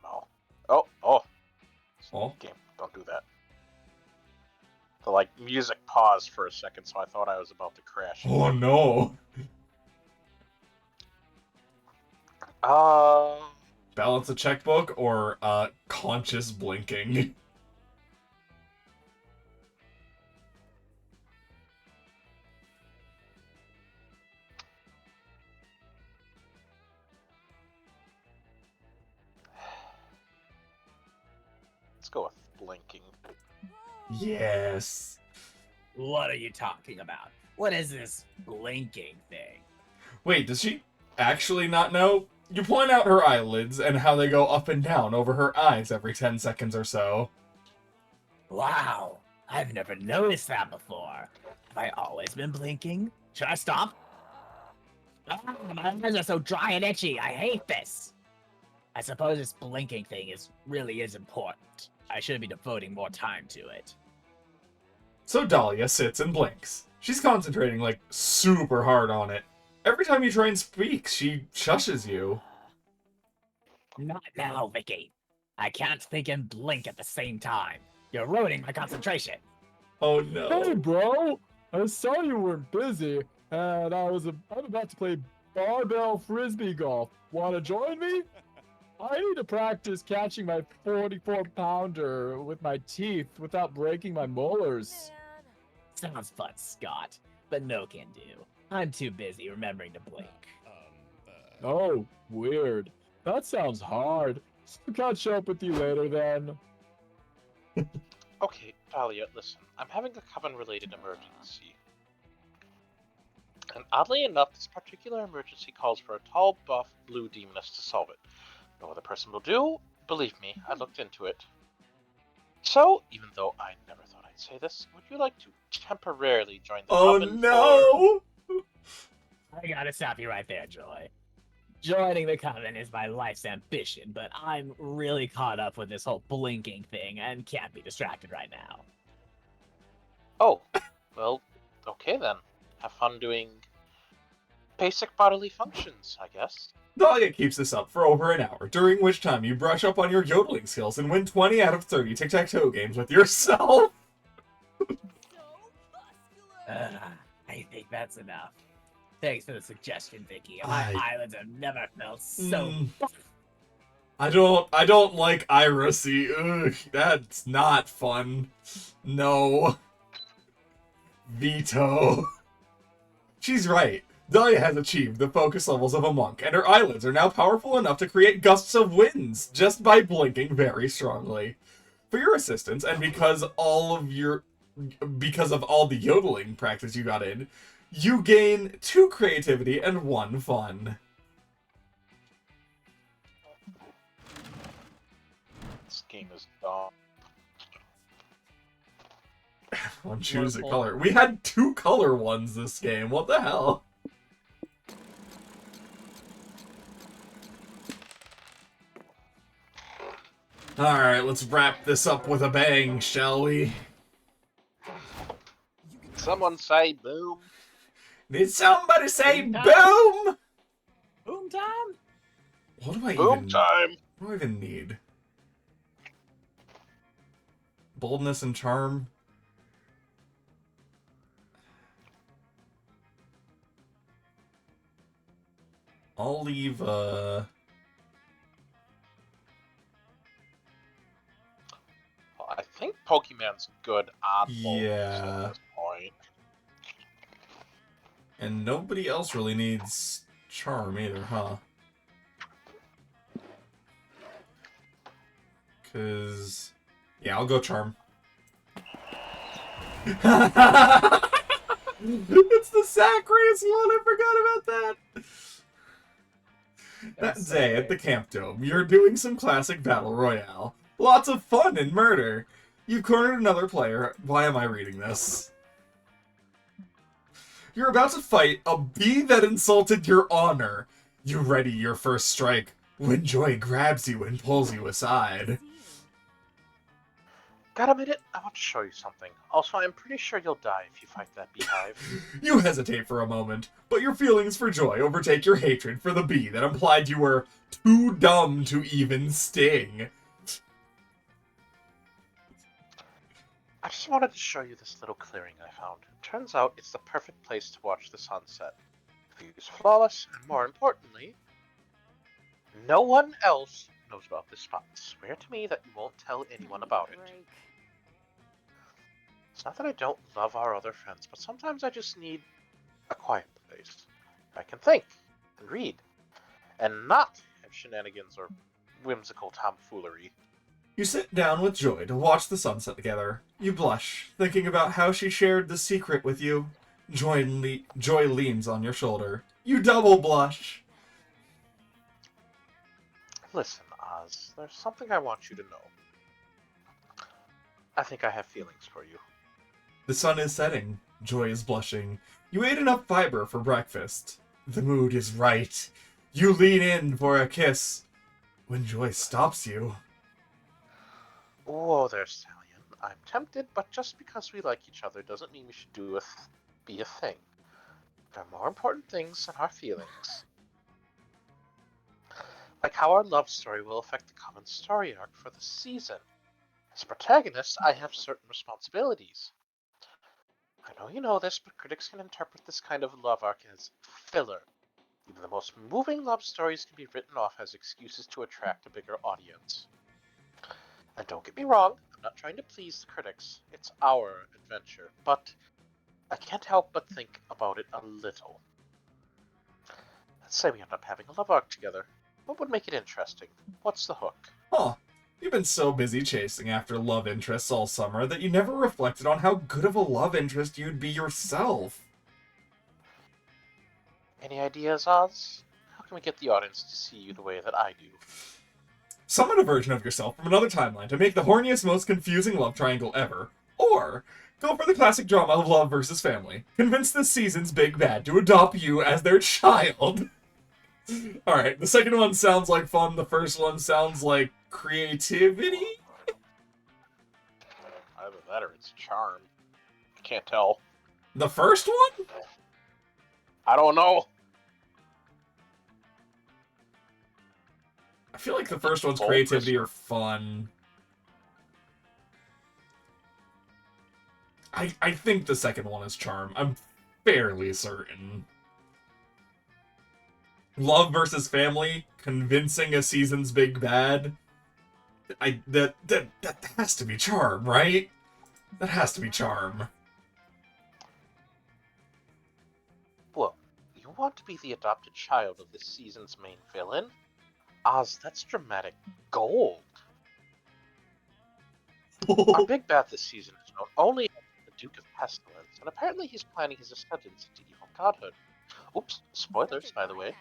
No. Oh. Oh? Game, don't do that. The, like, music paused for a second, so I thought I was about to crash. Oh no. Balance a checkbook or conscious blinking? Let's go with blinking. Yes. What are you talking about? What is this blinking thing? Wait, does she actually not know? You point out her eyelids and how they go up and down over her eyes every 10 seconds or so. Wow, I've never noticed that before. Have I always been blinking? Should I stop? Ah, my eyes are so dry and itchy. I hate this. I suppose this blinking thing really is important. I should be devoting more time to it. So Dahlia sits and blinks. She's concentrating like super hard on it. Every time you try and speak, she shushes you. Not now, Vicky. I can't think and blink at the same time. You're ruining my concentration. Oh Hey, no. bro! I saw you weren't busy, and I'm about to play barbell frisbee golf. Want to join me? I need to practice catching my 44-pounder with my teeth without breaking my molars. Sounds fun, Scott, but no can do. I'm too busy remembering to blink. Oh, weird. That sounds hard. I'll catch up with you later then. Okay, Dahlia, listen. I'm having a coven-related emergency. And oddly enough, this particular emergency calls for a tall, buff, blue demoness to solve it. No other person will do. Believe me, I looked into it. So, even though I never thought I'd say this, would you like to temporarily join the Oh coven no. I gotta stop you right there, Joy. Joining the Coven is my life's ambition, but I'm really caught up with this whole blinking thing and can't be distracted right now. Oh, well, okay then. Have fun doing basic bodily functions, I guess. Dahlia keeps this up for over an hour, during which time you brush up on your yodeling skills and win 20 out of 30 tic-tac-toe games with yourself. I think that's enough. Thanks for the suggestion, Vicky. My eyelids have never felt so. I don't like Iracy. Ugh, that's not fun. No. Veto. She's right. Dahlia has achieved the focus levels of a monk, and her eyelids are now powerful enough to create gusts of winds just by blinking very strongly. For your assistance, and because of all the yodeling practice you got in, you gain 2 creativity and 1 fun. This game is dumb. Choose a color. We had 2 color ones this game. What the hell? Alright, let's wrap this up with a bang, shall we? Someone say boom. Did somebody say Boom time? boom? Boom time? What do I Boom even time. What do I even need? boldness and charm. I'll leave, Well, I think Pokemon's good on both Yeah. at this point. And nobody else really needs charm either, huh? Cause... yeah, I'll go charm. It's the Zacharias one, I forgot about that! That day at the Camp Dome, you're doing some classic Battle Royale. Lots of fun and murder. You cornered another player. Why am I reading this? You're about to fight a bee that insulted your honor. You ready your first strike when Joy grabs you and pulls you aside. Got a minute? I want to show you something. Also, I'm pretty sure you'll die if you fight that beehive. You hesitate for a moment, but your feelings for Joy overtake your hatred for the bee that implied you were too dumb to even sting. I just wanted to show you this little clearing I found. Turns out it's the perfect place to watch the sunset. The view is flawless, and more importantly, no one else knows about this spot. Swear to me that you won't tell anyone about it. It's not that I don't love our other friends, but sometimes I just need a quiet place. I can think and read, and not have shenanigans or whimsical tomfoolery. You sit down with Joy to watch the sunset together. You blush, thinking about how she shared the secret with you. Joy leans on your shoulder. You double blush. Listen, Oz, there's something I want you to know. I think I have feelings for you. The sun is setting. Joy is blushing. You ate enough fiber for breakfast. The mood is right. You lean in for a kiss. When Joy stops you. Oh, there's Stallion. I'm tempted, but just because we like each other doesn't mean we should be a thing. There are more important things than our feelings. Like how our love story will affect the common story arc for the season. As protagonist, I have certain responsibilities. I know you know this, but critics can interpret this kind of love arc as filler. Even the most moving love stories can be written off as excuses to attract a bigger audience. And don't get me wrong, I'm not trying to please the critics. It's our adventure, but I can't help but think about it a little. Let's say we end up having a love arc together. What would make it interesting? What's the hook? Huh. You've been so busy chasing after love interests all summer that you never reflected on how good of a love interest you'd be yourself. Any ideas, Oz? How can we get the audience to see you the way that I do? Summon a version of yourself from another timeline to make the horniest, most confusing love triangle ever. Or, go for the classic drama of love versus family. Convince this season's big bad to adopt you as their child. Alright, the second one sounds like fun, the first one sounds like creativity? Either that or it's charm. I can't tell. The first one? I don't know. I feel like the first one's Bold creativity whisper. or fun. I think the second one is charm. I'm fairly certain. Love versus family, convincing a season's big bad. That has to be charm, right? That has to be charm. Look, you want to be the adopted child of this season's main villain? Oz, that's dramatic gold. Our big bad this season is known only as the Duke of Pestilence, and apparently he's planning his ascendance into evil godhood. Oops, spoilers, by the way.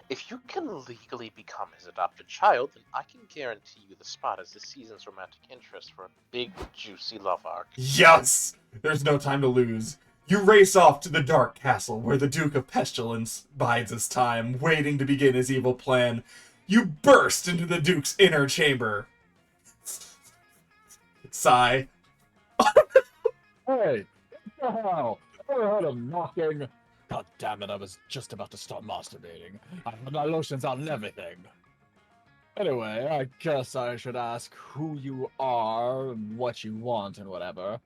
If you can legally become his adopted child, then I can guarantee you the spot as this season's romantic interest for a big, juicy love arc. Yes! There's no time to lose. You race off to the Dark Castle, where the Duke of Pestilence bides his time, waiting to begin his evil plan. You burst into the Duke's inner chamber. Sigh. Hey, what the hell? I heard him knocking. God damn it, I was just about to start masturbating. I had my lotions out and everything. Anyway, I guess I should ask who you are, and what you want, and whatever.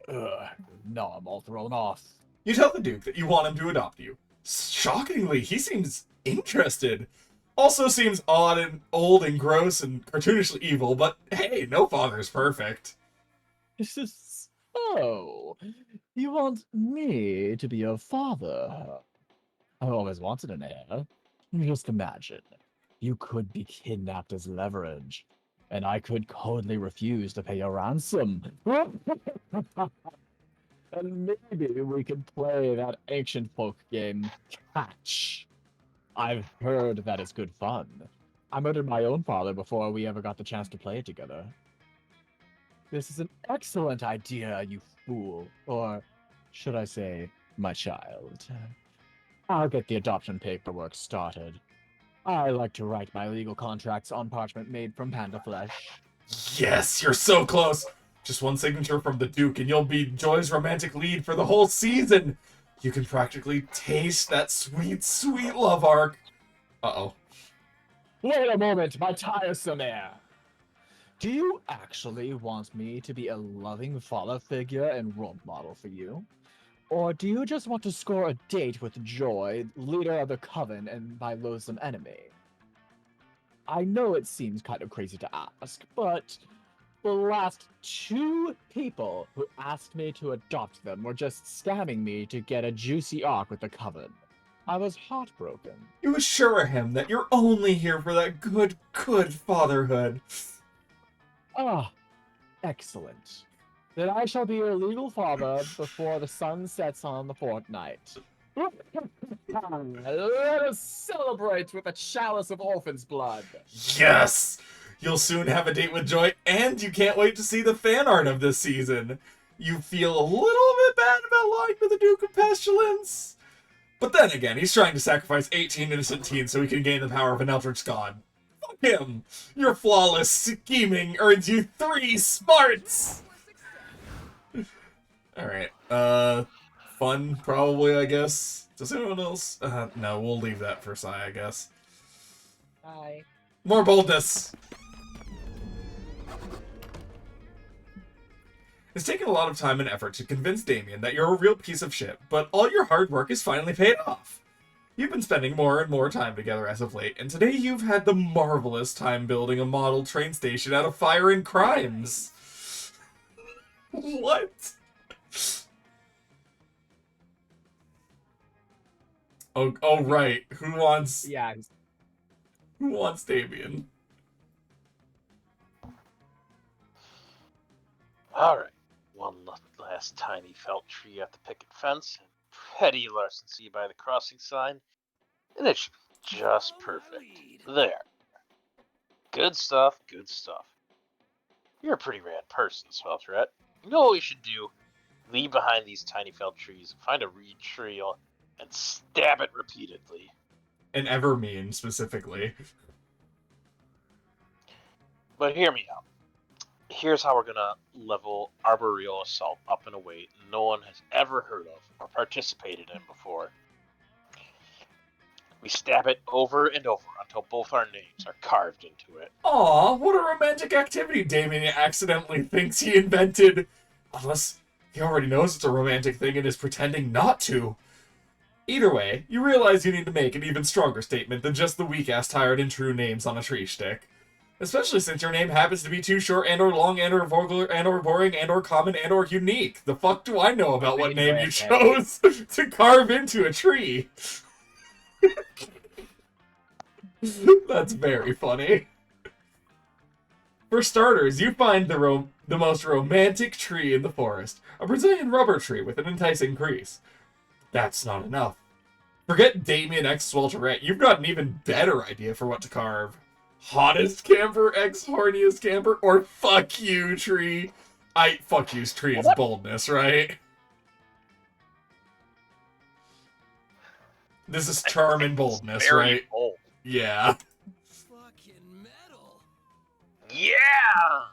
Ugh, now I'm all thrown off. You tell the Duke that you want him to adopt you. Shockingly, he seems interested. Also seems odd and old and gross and cartoonishly evil, but hey, no father's perfect. So, you want me to be your father? I've always wanted an heir. Just imagine, you could be kidnapped as leverage, and I could coldly refuse to pay your ransom. And maybe we could play that ancient folk game, Catch. I've heard that it's good fun. I murdered my own father before we ever got the chance to play it together. This is an excellent idea, you fool. Or should I say, my child. I'll get the adoption paperwork started. I like to write my legal contracts on parchment made from panda flesh. Yes, you're so close. Just one signature from the Duke and you'll be Joy's romantic lead for the whole season. You can practically taste that sweet, sweet love arc. Uh-oh. Wait a moment, my tiresome heir. Do you actually want me to be a loving father figure and role model for you? Or do you just want to score a date with Joy, leader of the Coven and my loathsome enemy? I know it seems kind of crazy to ask, but the last 2 people who asked me to adopt them were just scamming me to get a juicy arc with the Coven. I was heartbroken. You assure him that you're only here for that good, good fatherhood. Ah, excellent. Then I shall be your legal father before the sun sets on the fortnight. Let us celebrate with a chalice of orphan's blood. Yes! You'll soon have a date with Joy, and you can't wait to see the fan art of this season. You feel a little bit bad about lying to the Duke of Pestilence. But then again, he's trying to sacrifice 18 innocent teens so he can gain the power of an Eldritch God. Fuck him! Your flawless scheming earns you 3 smarts! Alright, fun, probably, I guess. Does anyone else? No, we'll leave that for Sai, I guess. Bye. More boldness! It's taken a lot of time and effort to convince Damien that you're a real piece of shit, but all your hard work is finally paid off. You've been spending more and more time together as of late, and today you've had the marvelous time building a model train station out of fire and crimes. What? Oh right. Who wants Damien? Alright. One last tiny felt tree at the picket fence, and petty larceny by the crossing sign, and it should be just perfect. There. Good stuff, good stuff. You're a pretty rad person, Swelterette. You know what we should do? Leave behind these tiny felled trees, find a reed tree, and stab it repeatedly. And Evermean, specifically. But hear me out. Here's how we're gonna level Arboreal Assault up in a way no one has ever heard of or participated in before. We stab it over and over until both our names are carved into it. Aw, what a romantic activity Damien accidentally thinks he invented. Unless he already knows it's a romantic thing and is pretending not to. Either way, you realize you need to make an even stronger statement than just the weak-ass tired and true names on a tree stick. Especially since your name happens to be too short and or long and or vulgar and or boring and or common and or unique. The fuck do I know about what name you chose to carve into a tree? That's very funny. For starters, you find the most romantic tree in the forest, a Brazilian rubber tree with an enticing crease. That's not enough. Forget Damien X Swelterette, you've got an even better idea for what to carve. Hottest camper X horniest camper, or fuck you tree. Fuck you's tree is boldness, right? This is charm and boldness, Very right? bold. Yeah. Fucking metal. Yeah!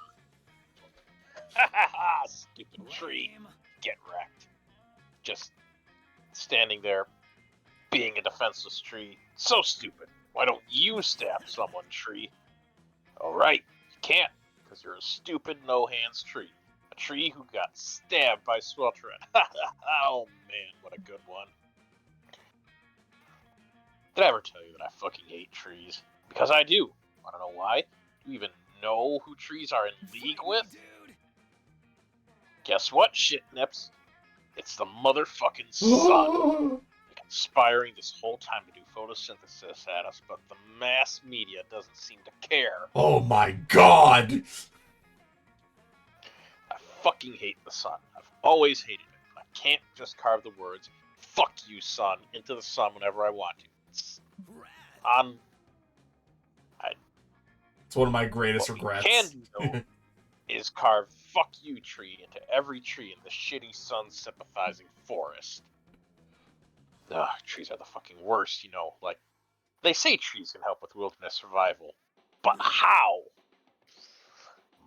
Stupid tree. Get wrecked. Just standing there, being a defenseless tree. So stupid. Why don't you stab someone, tree? Alright, you can't, because you're a stupid no-hands tree. A tree who got stabbed by Sweltren. Oh man, what a good one. Did I ever tell you that I fucking hate trees? Because I do. Wanna know why? Do you even know who trees are in league with? Guess what, shitnips? It's the motherfucking sun. Conspiring this whole time to do photosynthesis at us, but the mass media doesn't seem to care. Oh my god! I fucking hate the sun. I've always hated it. I can't just carve the words, fuck you, sun, into the sun whenever I want to. It's It's one of my greatest what regrets. we can do, though, is carve fuck you tree into every tree in the shitty sun-sympathizing forest. Ugh, trees are the fucking worst, you know. Like, they say trees can help with wilderness survival. But how?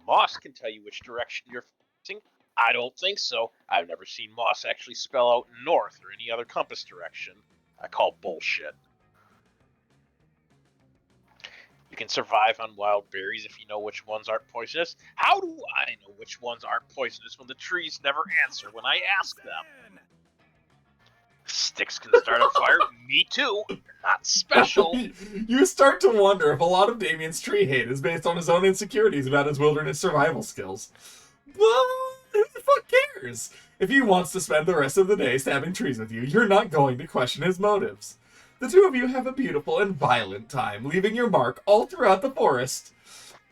Moss can tell you which direction you're facing. I don't think so. I've never seen Moss actually spell out north or any other compass direction. I call bullshit. You can survive on wild berries if you know which ones aren't poisonous. How do I know which ones aren't poisonous when the trees never answer when I ask them? Sticks can start a fire. Me too. You're not special. You start to wonder if a lot of Damien's tree hate is based on his own insecurities about his wilderness survival skills. Well, who the fuck cares? If he wants to spend the rest of the day stabbing trees with you, you're not going to question his motives. The two of you have a beautiful and violent time, leaving your mark all throughout the forest.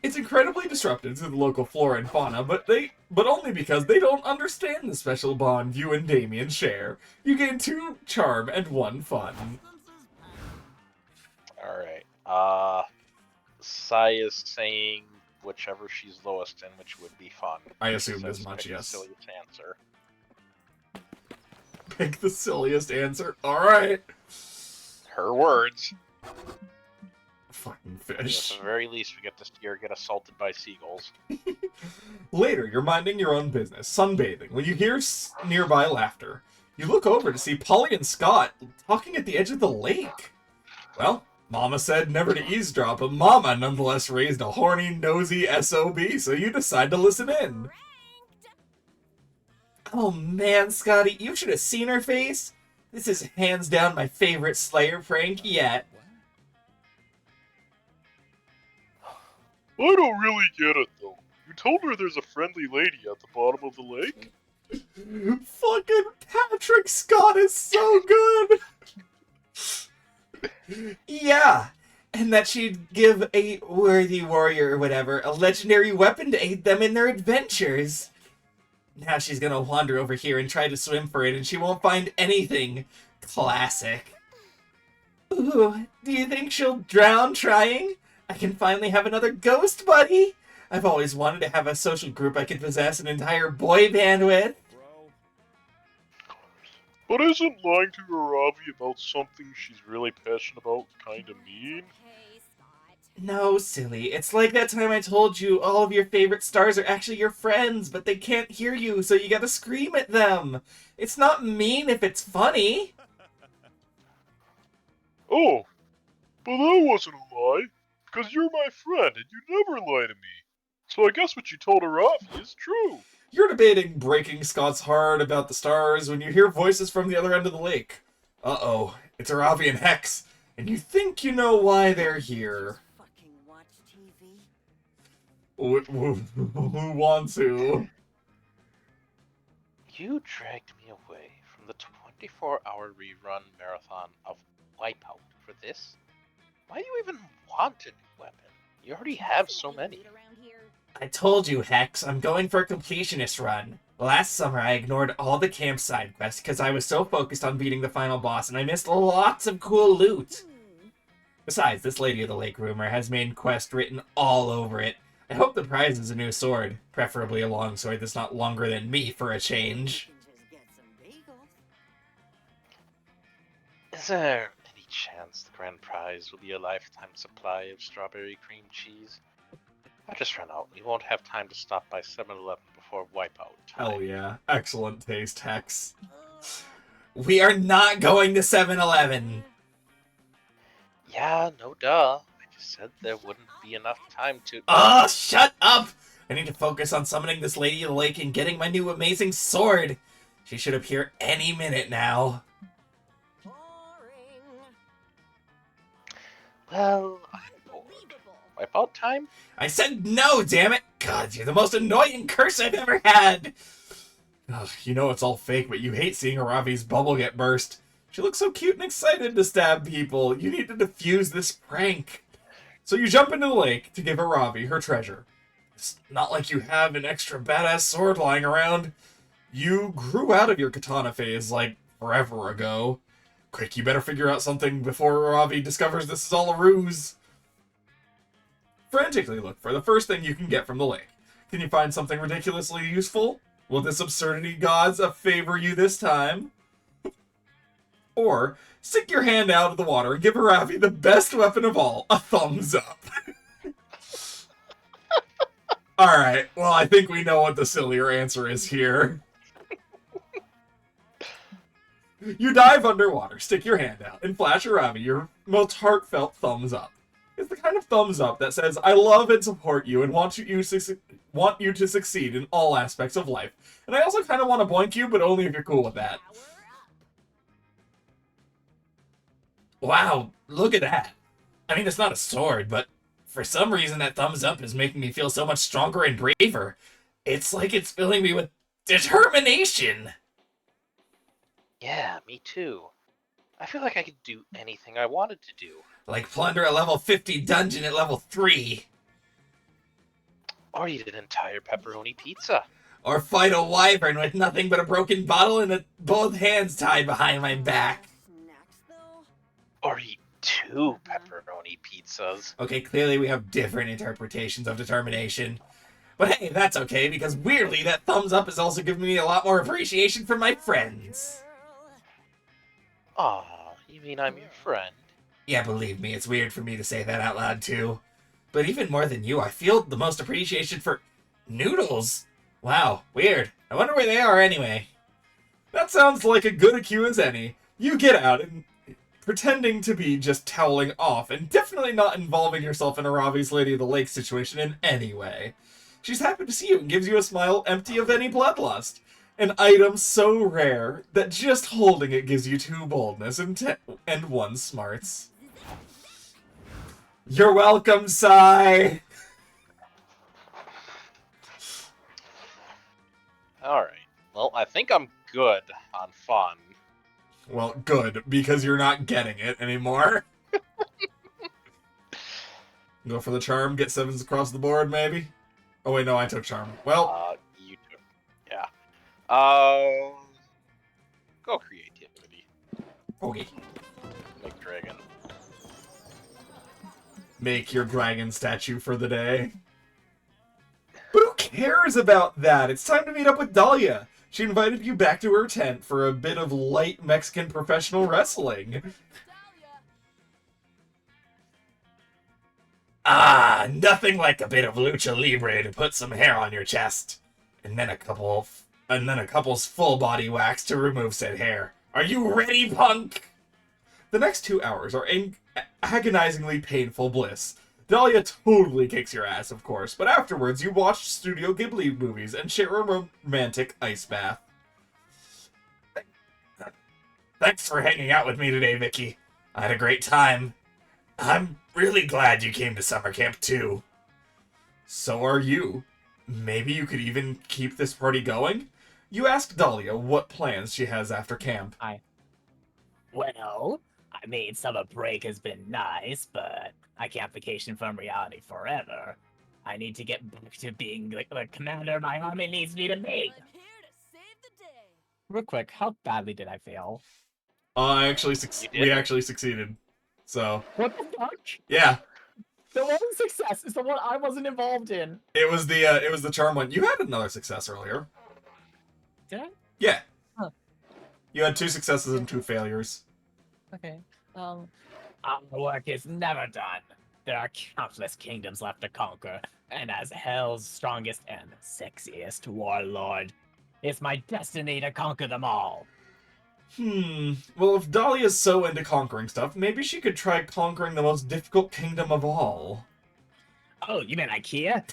It's incredibly disruptive to the local flora and fauna, but only because they don't understand the special bond you and Damien share. You gain 2 charm and 1 fun. Alright, Sai is saying whichever she's lowest in, which would be fun. I assumed Says as much, pick yes. the silliest answer. Pick the silliest answer. Alright. Her words. Fucking At fish. the very least, we get to see her get assaulted by seagulls. Later, you're minding your own business, sunbathing, when you hear nearby laughter. You look over to see Polly and Scott talking at the edge of the lake. Well, Mama said never to eavesdrop, but Mama nonetheless raised a horny, nosy SOB, so you decide to listen in. Oh man, Scotty, you should have seen her face. This is hands down my favorite Slayer prank yet. I don't really get it, though. You told her there's a friendly lady at the bottom of the lake? Fucking Patrick Scott is so good! Yeah, and that she'd give a worthy warrior or whatever a legendary weapon to aid them in their adventures. Now she's gonna wander over here and try to swim for it, and she won't find anything. Classic. Ooh, do you think she'll drown trying? I can finally have another ghost buddy! I've always wanted to have a social group I could possess an entire boy band with. But isn't lying to her Ravi about something she's really passionate about kinda mean? No, silly. It's like that time I told you all of your favorite stars are actually your friends, but they can't hear you, so you gotta scream at them. It's not mean if it's funny. Oh, but that wasn't a lie. Because you're my friend and you never lie to me. So I guess what you told her Ravi is true. You're debating breaking Scott's heart about the stars when you hear voices from the other end of the lake. Uh-oh, it's Aravi and Hex, and you think you know why they're here. Who wants to? You dragged me away from the 24-hour rerun marathon of Wipeout for this? Why do you even want a new weapon? You already have so many. I told you, Hex, I'm going for a completionist run. Last summer, I ignored all the campsite quests because I was so focused on beating the final boss, and I missed lots of cool loot. Besides, this Lady of the Lake rumor has main quest written all over it. I hope the prize is a new sword, preferably a long sword that's not longer than me for a change. Is there any chance the grand prize will be a lifetime supply of strawberry cream cheese? I just ran out. We won't have time to stop by 7-Eleven before Wipeout time. Hell yeah. Excellent taste, Hex. We are not going to 7-Eleven. Yeah, no duh. I You said there wouldn't be enough time to. Oh, shut up! I need to focus on summoning this Lady of the Lake and getting my new amazing sword. She should appear any minute now. Well, I'm bored. Wipe out time? I said no, damn it! God, you're the most annoying curse I've ever had! Ugh, you know it's all fake, but you hate seeing Aravi's bubble get burst. She looks so cute and excited to stab people. You need to defuse this prank. So you jump into the lake to give Aravi her treasure. It's not like you have an extra badass sword lying around. You grew out of your katana phase like forever ago. Quick, you better figure out something before Aravi discovers this is all a ruse. Frantically look for the first thing you can get from the lake. Can you find something ridiculously useful? Will this absurdity gods favor you this time? Or, stick your hand out of the water and give Aravi the best weapon of all, a thumbs up. Alright, well I think we know what the sillier answer is here. You dive underwater, stick your hand out, and flash Aravi your most heartfelt thumbs up. It's the kind of thumbs up that says, I love and support you and want you to succeed in all aspects of life. And I also kind of want to boink you, but only if you're cool with that. Wow, look at that. I mean, it's not a sword, but for some reason that thumbs up is making me feel so much stronger and braver. It's like it's filling me with determination. Yeah, me too. I feel like I could do anything I wanted to do. Like plunder a level 50 dungeon at level 3. Or eat an entire pepperoni pizza. Or fight a wyvern with nothing but a broken bottle and both hands tied behind my back. Or eat 2 pepperoni pizzas. Okay, clearly we have different interpretations of determination. But hey, that's okay, because weirdly that thumbs up is also giving me a lot more appreciation from my friends. Aw, you mean I'm your friend? Yeah, believe me, it's weird for me to say that out loud too. But even more than you, I feel the most appreciation for noodles. Wow, weird. I wonder where they are anyway. That sounds like a good a cue as any. You get out and pretending to be just toweling off and definitely not involving yourself in Aravi's Lady of the Lake situation in any way. She's happy to see you and gives you a smile empty of any bloodlust. An item so rare that just holding it gives you 2 boldness and 1 smarts. You're welcome, Sai! Alright. Well, I think I'm good on fun. Well, good, because you're not getting it anymore. Go for the charm, get 7s across the board, maybe? Oh wait, no, I took charm. Well... you took... Yeah. Go creativity. Okay. Make dragon. Make your dragon statue for the day. But who cares about that? It's time to meet up with Dahlia. She invited you back to her tent for a bit of light Mexican professional wrestling. Ah, nothing like a bit of lucha libre to put some hair on your chest, and then a couple's full body wax to remove said hair. Are you ready, punk? The next 2 hours are agonizingly painful bliss. Dahlia totally kicks your ass, of course, but afterwards you watch Studio Ghibli movies and share a romantic ice bath. Thanks for hanging out with me today, Vicky. I had a great time. I'm really glad you came to summer camp, too. So are you. Maybe you could even keep this party going? You ask Dahlia what plans she has after camp. Well, I mean, summer break has been nice, but I can't vacation from reality forever. I need to get back to being the commander my army needs me to be. Real quick, how badly did I fail? We actually succeeded. So. What the fuck? Yeah. The one success is the one I wasn't involved in. It was the charm one. You had another success earlier. Did I? Yeah. Huh. You had 2 successes and 2 failures. Okay. Our work is never done. There are countless kingdoms left to conquer, and as Hell's strongest and sexiest warlord, it's my destiny to conquer them all. Well, if Dahlia's so into conquering stuff, maybe she could try conquering the most difficult kingdom of all. Oh, you meant IKEA?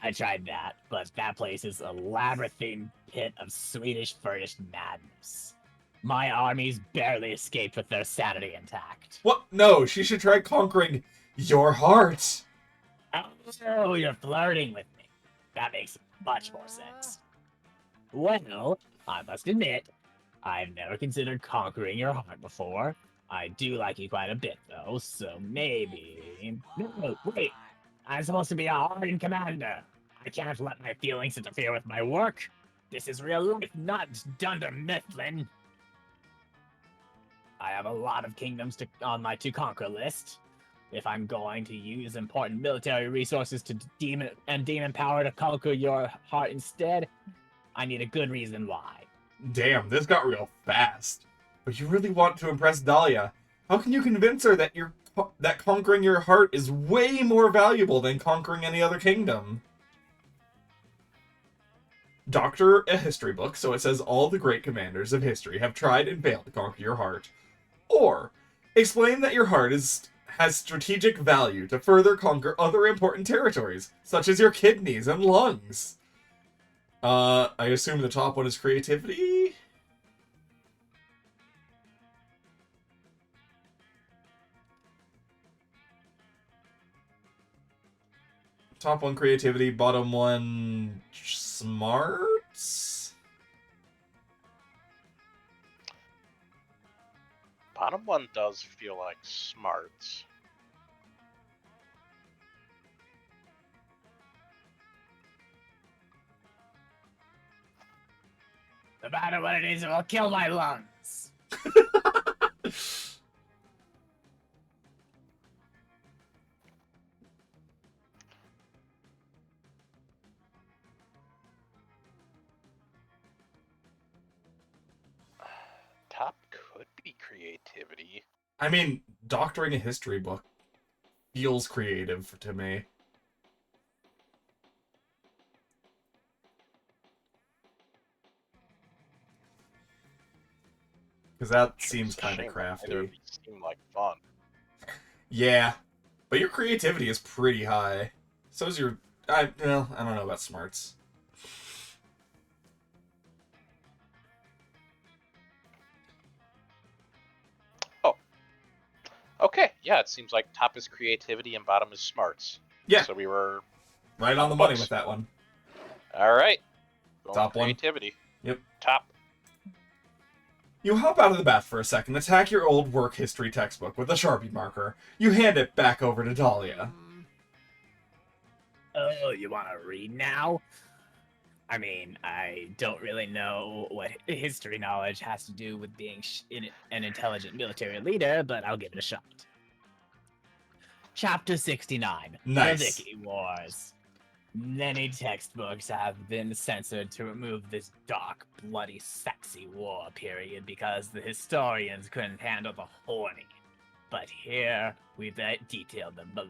I tried that, but that place is a labyrinthine pit of Swedish furnished madness. My armies barely escaped with their sanity intact. What? No, she should try conquering your heart. Oh, you're flirting with me. That makes much more sense. Well, I must admit, I've never considered conquering your heart before. I do like you quite a bit, though, so maybe... No, wait! I'm supposed to be a hardened commander. I can't let my feelings interfere with my work. This is real life, not Dunder Mifflin. I have a lot of kingdoms on my to-conquer list. If I'm going to use important military resources to demon power to conquer your heart instead, I need a good reason why. Damn, this got real fast. But you really want to impress Dahlia. How can you convince her that that conquering your heart is way more valuable than conquering any other kingdom? Doctor a history book, so it says all the great commanders of history have tried and failed to conquer your heart. Or, explain that your heart has strategic value to further conquer other important territories, such as your kidneys and lungs. I assume the top one is creativity? Top one creativity, bottom one smarts? Bottom one does feel like smarts. No matter what it is, it will kill my lungs. Top could be creativity. I mean, doctoring a history book feels creative to me. Because that seems kind of crafty. Neither of these seem like fun. Yeah, but your creativity is pretty high. So's your... well, I don't know about smarts. Oh. Okay, yeah, it seems like top is creativity and bottom is smarts. Yeah. So we were... Right on the money with that one. Alright. Top one. Creativity. Yep. Top. You hop out of the bath for a second, attack your old work history textbook with a Sharpie marker. You hand it back over to Dahlia. Oh, you want to read now? I mean, I don't really know what history knowledge has to do with being an intelligent military leader, but I'll give it a shot. Chapter 69. Nice. The Vicky Wars. Many textbooks have been censored to remove this dark, bloody, sexy war period because the historians couldn't handle the horny. But here, we've detailed them below.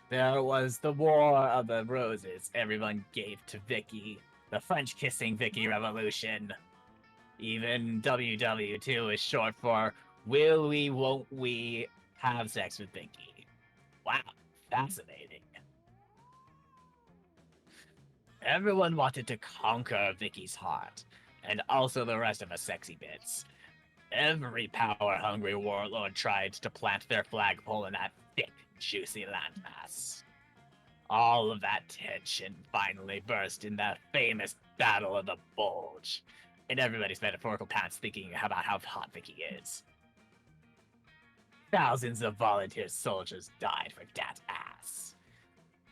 There was the War of the Roses everyone gave to Vicky, the French-kissing Vicky Revolution. Even WW2 is short for Will We, Won't We Have Sex with Vicky. Wow, fascinating. Everyone wanted to conquer Vicky's heart, and also the rest of us sexy bits. Every power-hungry warlord tried to plant their flagpole in that thick, juicy landmass. All of that tension finally burst in that famous Battle of the Bulge, and everybody's metaphorical pants thinking about how hot Vicky is. Thousands of volunteer soldiers died for that ass.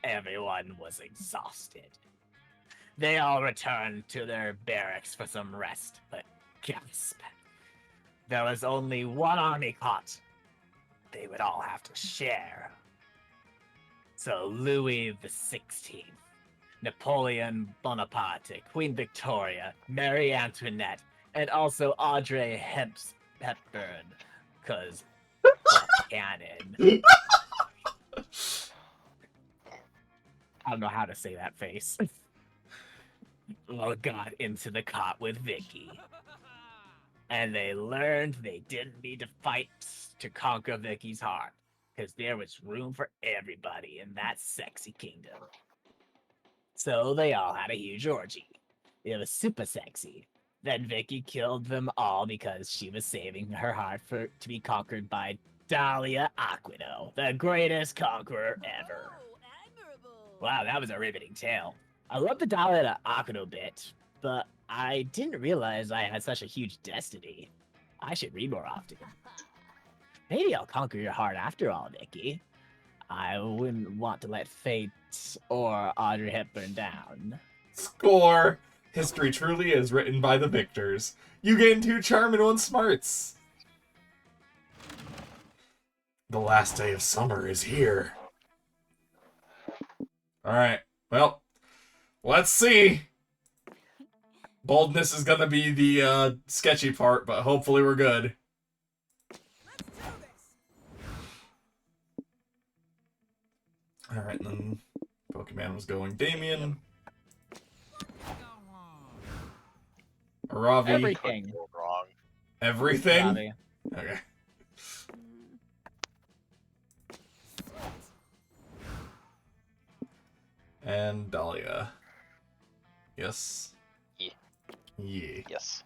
Everyone was exhausted. They all returned to their barracks for some rest, but gasp. There was only one army caught. They would all have to share. So Louis XVI, Napoleon Bonaparte, Queen Victoria, Marie Antoinette, and also Audrey Hepburn, cause canon. I don't know how to say that face. All got into the cot with Vicky. and they learned they didn't need to fight to conquer Vicky's heart, because there was room for everybody in that sexy kingdom. So they all had a huge orgy. It was super sexy. Then Vicky killed them all because she was saving her heart to be conquered by Dahlia Aquino, the greatest conqueror ever. Oh, admirable. Wow, that was a riveting tale. I love the Dahlia Aquino bit, but I didn't realize I had such a huge destiny. I should read more often. Maybe I'll conquer your heart after all, Vicky. I wouldn't want to let fate or Audrey Hepburn down. Score! History truly is written by the victors. You gain 2 charm and 1 smarts. The last day of summer is here. Alright, well, let's see. Boldness is gonna be the sketchy part, but hopefully we're good. Alright, then Pokemon was going Damien. Aravi. Everything. Go wrong. Everything? Aravi. Okay. And Dahlia. Yes. Yeah. Yeah. Yes.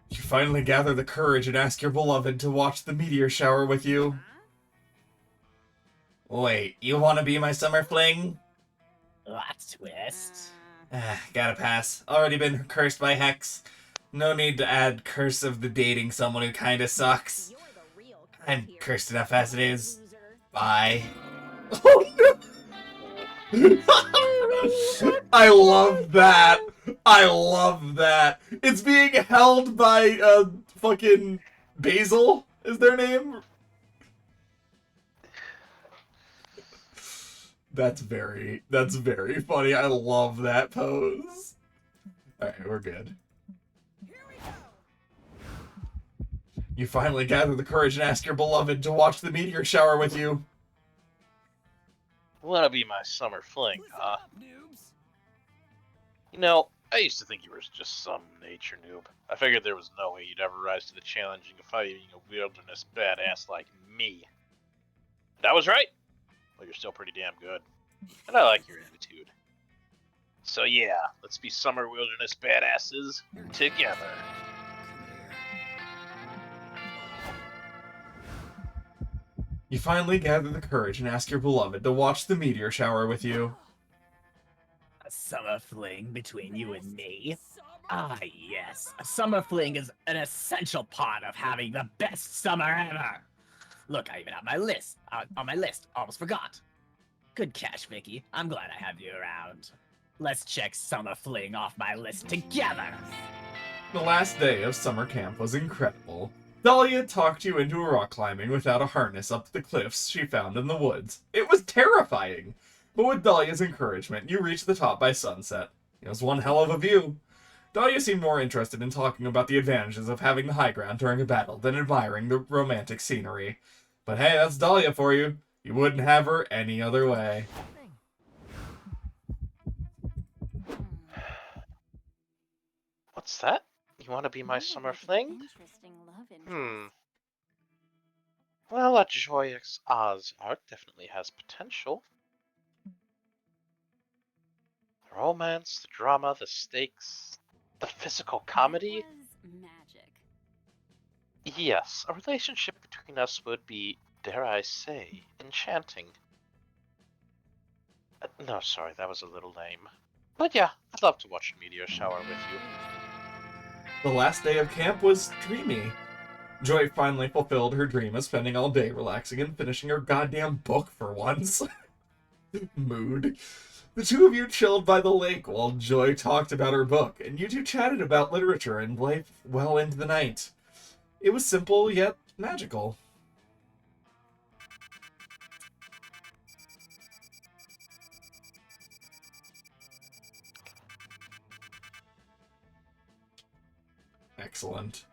You finally gather the courage and ask your beloved to watch the meteor shower with you. Wait, you want to be my summer fling? What twist? Gotta pass. Already been cursed by Hex. No need to add curse of the dating someone who kinda sucks. You're the real I'm here, cursed enough as it is. loser. Bye. I love that. I love that. It's being held by fucking Basil is their name. That's very funny. I love that pose. Alright, we're good. You finally gather the courage and ask your beloved to watch the meteor shower with you. Wanna be my summer fling, Listen huh? up, noobs. You know, I used to think you were just some nature noob. I figured there was no way you'd ever rise to the challenge of fighting a wilderness badass like me. And I was right. Well, you're still pretty damn good. And I like your attitude. So yeah, let's be summer wilderness badasses together. You finally gather the courage and ask your beloved to watch the meteor shower with you. A summer fling between you and me? Ah, yes. A summer fling is an essential part of having the best summer ever. Look, I even have my list on my list. Almost forgot. Good catch, Vicky. I'm glad I have you around. Let's check summer fling off my list together. The last day of summer camp was incredible. Dahlia talked you into rock climbing without a harness up the cliffs she found in the woods. It was terrifying! But with Dahlia's encouragement, you reached the top by sunset. It was one hell of a view. Dahlia seemed more interested in talking about the advantages of having the high ground during a battle than admiring the romantic scenery. But hey, that's Dahlia for you. You wouldn't have her any other way. What's that? You want to be my summer fling? Well, that Joy X Oz art definitely has potential. The romance, the drama, the stakes, the physical comedy. Magic. Yes, a relationship between us would be, dare I say, enchanting. No, sorry, that was a little lame. But yeah, I'd love to watch a meteor shower with you. The last day of camp was dreamy. Joy finally fulfilled her dream of spending all day relaxing and finishing her goddamn book for once. Mood. The two of you chilled by the lake while Joy talked about her book, and you two chatted about literature and life well into the night. It was simple, yet magical. Excellent.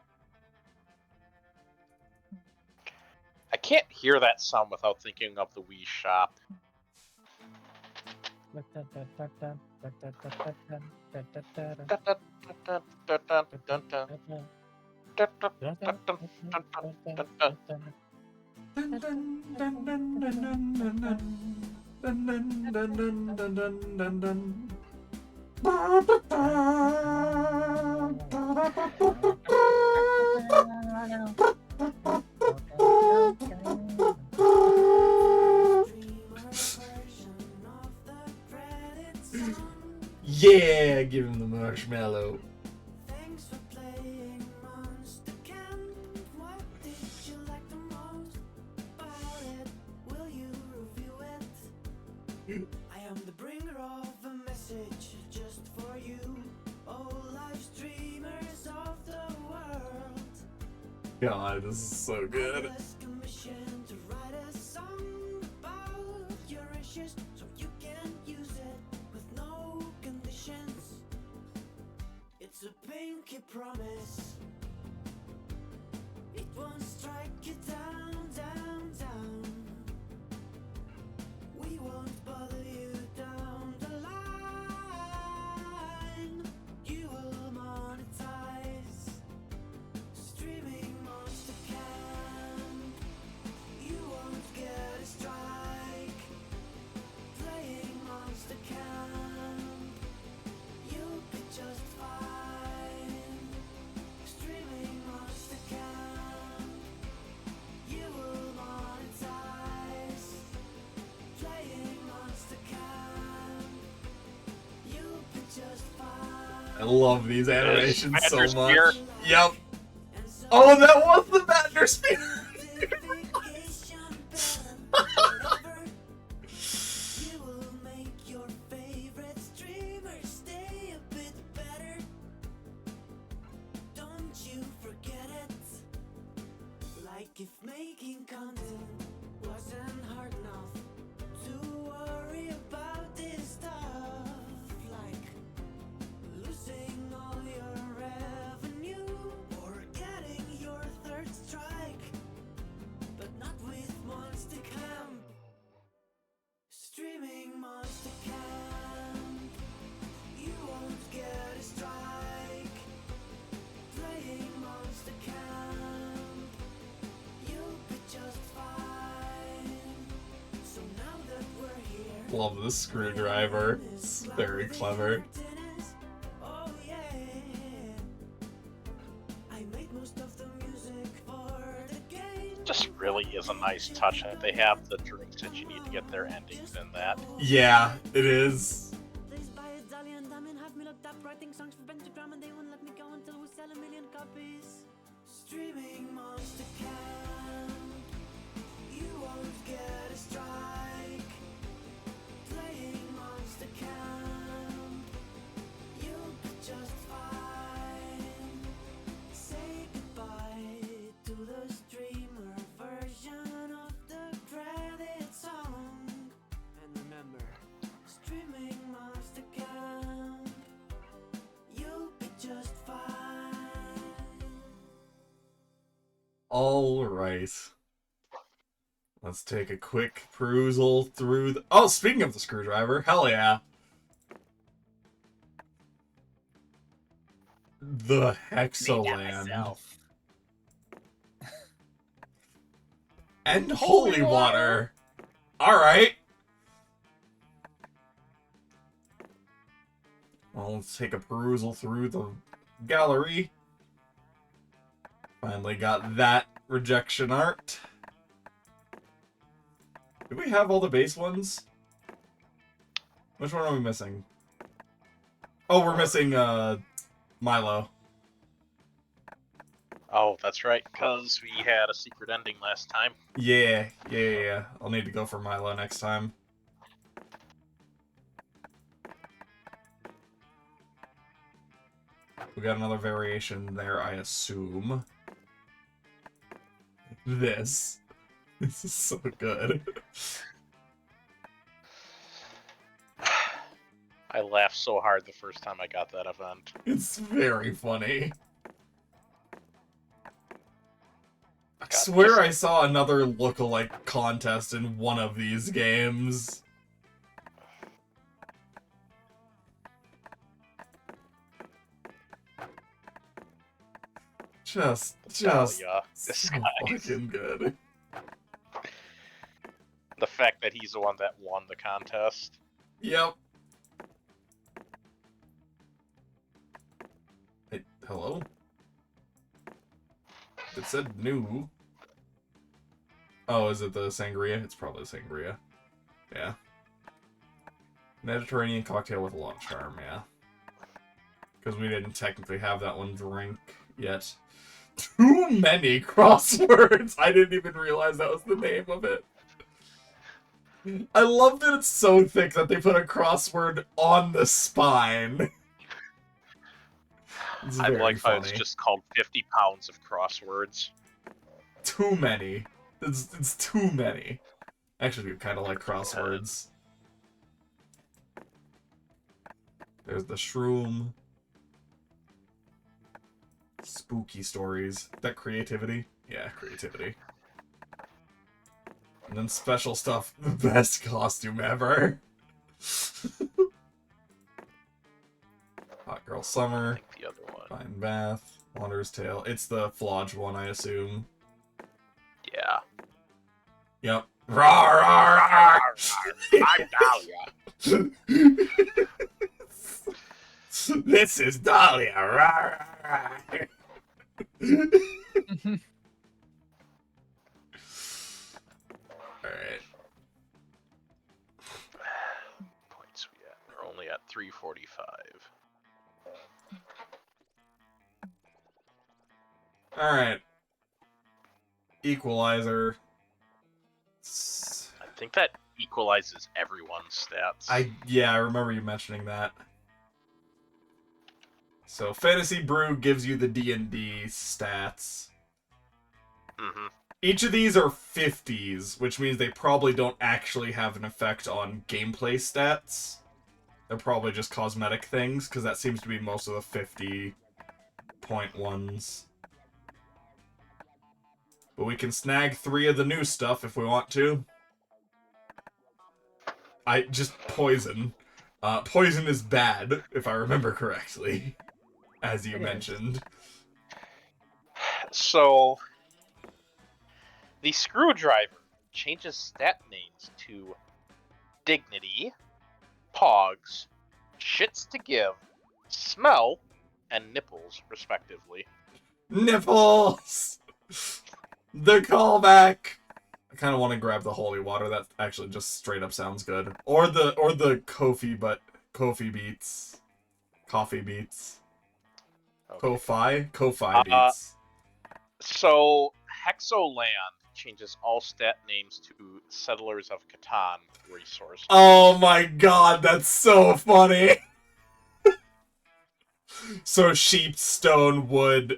I can't hear that sound without thinking of the Wii Shop. Dun, dun, dun, dun, dun, dun, dun, dun. Dun, dun, dun, dun, dun, dun, dun, dun. Ba, ba, ba. Ba, ba, ba, ba, yeah, give him the marshmallow. Thanks for playing Monster Camp. What did you like the most about it? Will you review it? I am the bringer of a message just for you, all live streamers of the world. God, this is so good. I was commissioned to write a song about your issues, so you can use it with no conditions. It's a pinky promise. It won't strike you down, down, down. We won't bother you down the line. You will monetize. Streaming Monster Camp. You won't get a strike. Playing Monster Camp. You'll be just fine. Streaming Monster Camp. You will monetize. Playing Monster Camp. You'll be just fine. I love these animations so Badger much. Spear. Yep. Oh, that was the Badger Spear! You will make your favorite streamer stay a bit better. Don't you forget it. Like if making content wasn't hard enough to worry about this stuff. Like losing all your revenue or getting your third strike. But not with Monster Camp. Streaming Monster Camp. You won't get a strike. Playing Monster Camp. You'll be just fine. So now that we're here. Love this screwdriver. It's very clever. Oh yeah. I made most of the music for the game. Just really is a nice touch that they have the drinks that you need to get their endings in that. Yeah, it is. Please buy a dolly and I'm in half me looked up writing songs for Pentagram and they won't let me go until we sell 1 million copies. Streaming Monster Camp. You won't get a strike. Playing Monster Camp. You'll be just fine. Say goodbye to the streamer version of the credit song. And remember, streaming Monster Camp. You'll be just fine. All right. Let's take a quick perusal through the... Oh, speaking of the screwdriver, hell yeah. The Made that Hexaland. myself. And holy water. Alright. Well, let's take a perusal through the gallery. Finally got that rejection art. Do we have all the base ones? Which one are we missing? Oh, we're missing, Milo. Oh, that's right, because we had a secret ending last time. Yeah. I'll need to go for Milo next time. We got another variation there, I assume. This. This is so good. I laughed so hard the first time I got that event. It's very funny. I swear I saw another lookalike contest in one of these games. Just Dahlia. This so guy. fucking good. The fact that he's the one that won the contest. Yep. Hey, hello? It said new. Oh, is it the sangria? It's probably the sangria. Yeah. Mediterranean cocktail with a lot of charm, yeah. Because we didn't technically have that one drink yet. Too many crosswords! I didn't even realize that was the name of it. I love that it's so thick that they put a crossword on the spine. It's I'd very like if funny. it was just called 50 pounds of crosswords. Too many. It's too many. Actually, I kind of like crosswords. There's the shroom. Spooky stories. That creativity? Yeah, creativity. And then special stuff. The best costume ever. Hot Girl I Summer. think the other one. Fine Bath. Wanderer's Tale. It's the Flodge one, I assume. Yeah. Yep. Rawr, rawr, rawr. I'm Dahlia. This is Dahlia. Rawr, rawr. Alright. Points we at? We're only at 345. Alright. Equalizer. I think that equalizes everyone's stats. Yeah, I remember you mentioning that. So Fantasy Brew gives you the D&D stats. Mm-hmm. Each of these are 50s, which means they probably don't actually have an effect on gameplay stats. They're probably just cosmetic things, because that seems to be most of the 50-point ones. But we can snag 3 of the new stuff if we want to. Just poison. Poison is bad, if I remember correctly. As you mentioned. So, the Screwdriver changes stat names to Dignity, Pogs, Shits to Give, Smell, and Nipples, respectively. Nipples! The callback! I kind of want to grab the holy water. That actually just straight up sounds good. Or the Kofi beats. Coffee beats. Okay. Ko-Fi beats. So, Hexoland changes all stat names to Settlers of Catan resource. Oh my god, that's so funny! So sheepstone, wood,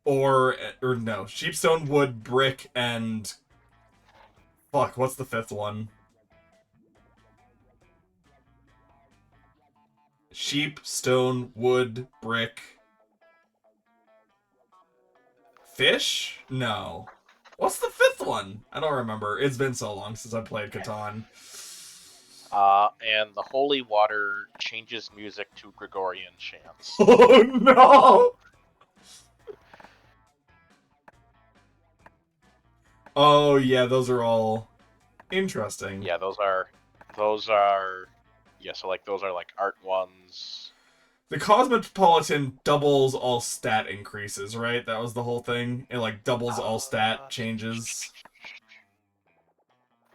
sheepstone, wood, brick, and... Fuck, what's the 5th one? Sheep, stone, wood, brick... Fish? No. What's the 5th one? I don't remember. It's been so long since I played Catan. And the Holy Water changes music to Gregorian chants. Oh no! Oh yeah, those are all interesting. Yeah, those are yeah, so like those are like art ones. The Cosmopolitan doubles all stat increases, right? That was the whole thing? It like doubles all stat changes.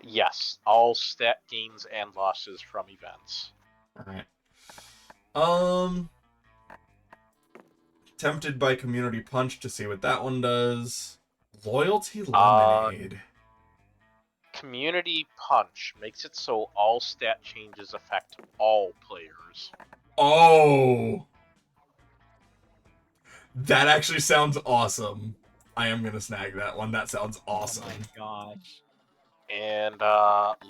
Yes, all stat gains and losses from events. Alright. Tempted by Community Punch to see what that one does. Loyalty Lemonade. Community Punch makes it so all stat changes affect all players. Oh! That actually sounds awesome. I am gonna snag that one. That sounds awesome. Oh my gosh. And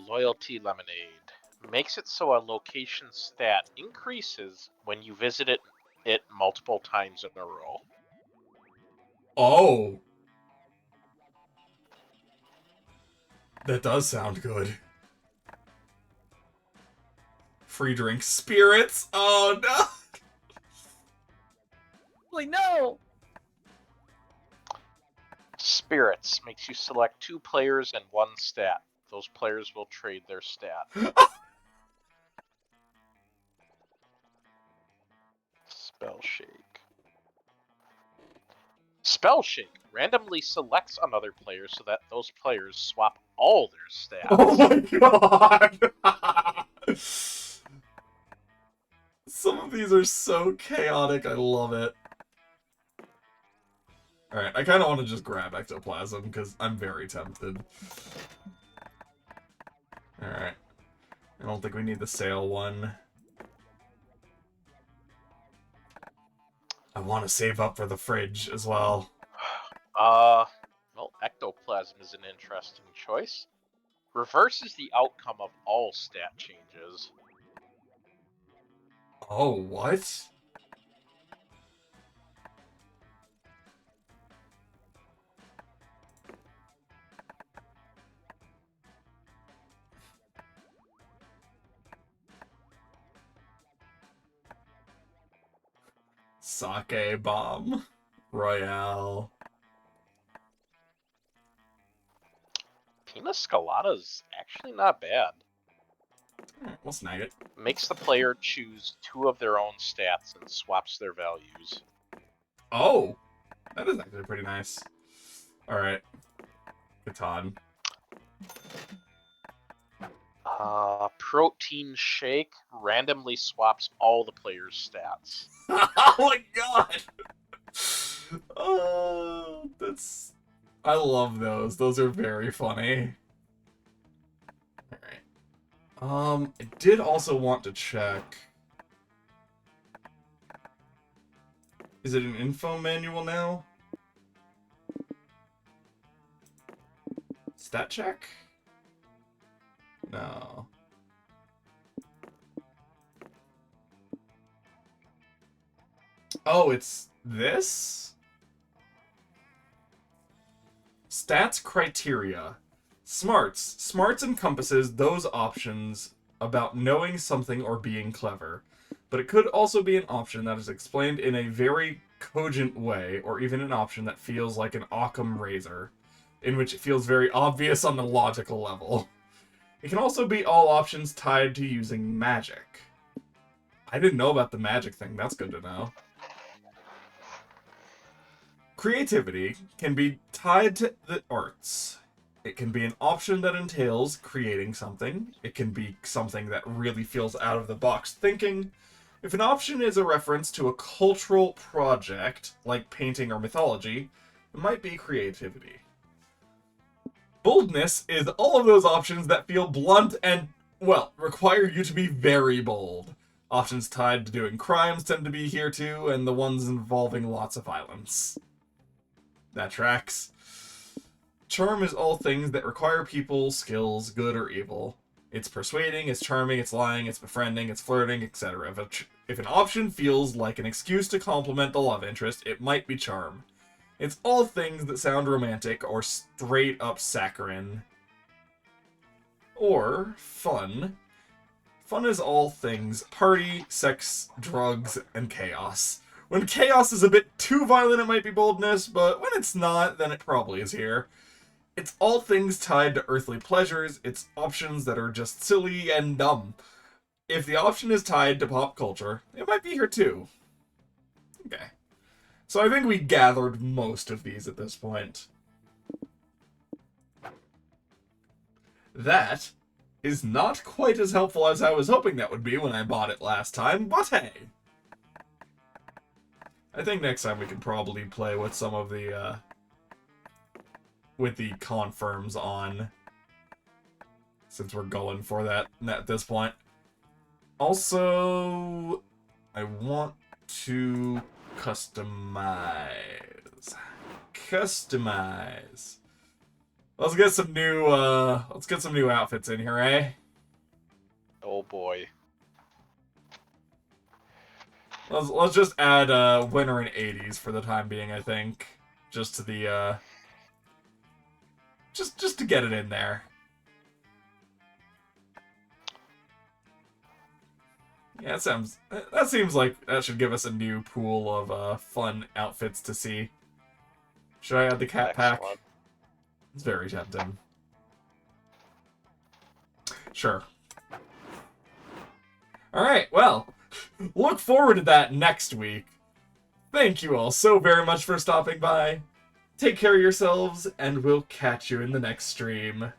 Loyalty Lemonade makes it so a location stat increases when you visit it multiple times in a row. Oh! That does sound good. Free drink spirits? Oh no! Like, no! Spirits makes you select 2 players and 1 stat. Those players will trade their stat. Spell Shake. Spell Shake randomly selects another player so that those players swap all their stats. Oh my god! Some of these are so chaotic, I love it. Alright, I kind of want to just grab Ectoplasm, because I'm very tempted. Alright. I don't think we need the sale one. I want to save up for the fridge as well. Well, Ectoplasm is an interesting choice. Reverses the outcome of all stat changes. Oh, what? Sake Bomb. Royale. Pina Scalada's actually not bad. Alright, we'll snag it. Makes the player choose 2 of their own stats and swaps their values. Oh! That is actually pretty nice. Alright. Catan. Protein Shake randomly swaps all the players' stats. Oh my god! Oh, that's... I love those. Those are very funny. Alright. I did also want to check... Is it an info manual now? Stat check? No. Oh, it's this? Stats criteria. Smarts. Smarts encompasses those options about knowing something or being clever, but it could also be an option that is explained in a very cogent way, or even an option that feels like an Occam razor, in which it feels very obvious on the logical level. It can also be all options tied to using magic. I didn't know about the magic thing, that's good to know. Creativity can be tied to the arts. It can be an option that entails creating something. It can be something that really feels out of the box thinking. If an option is a reference to a cultural project, like painting or mythology, it might be creativity. Boldness is all of those options that feel blunt and, well, require you to be very bold. Options tied to doing crimes tend to be here too, and the ones involving lots of violence. That tracks. Charm is all things that require people, skills, good or evil. It's persuading, it's charming, it's lying, it's befriending, it's flirting, etc. If an option feels like an excuse to compliment the love interest, it might be charm. It's all things that sound romantic or straight up saccharine. Or fun. Fun is all things party, sex, drugs, and chaos. When chaos is a bit too violent, it might be boldness, but when it's not, then it probably is here. It's all things tied to earthly pleasures. It's options that are just silly and dumb. If the option is tied to pop culture, it might be here too. Okay. So I think we gathered most of these at this point. That is not quite as helpful as I was hoping that would be when I bought it last time, but hey. I think next time we could probably play with some of the, with the confirms on, since we're going for that at this point. Also, I want to customize. Let's get some new outfits in here, eh? Oh boy. Let's just add winter and 80s for the time being, I think. Just to the just to get it in there. Yeah, that seems like that should give us a new pool of fun outfits to see. Should I add the cat pack? Excellent. It's very tempting. Sure. Alright, well, look forward to that next week. Thank you all so very much for stopping by. Take care of yourselves, and we'll catch you in the next stream.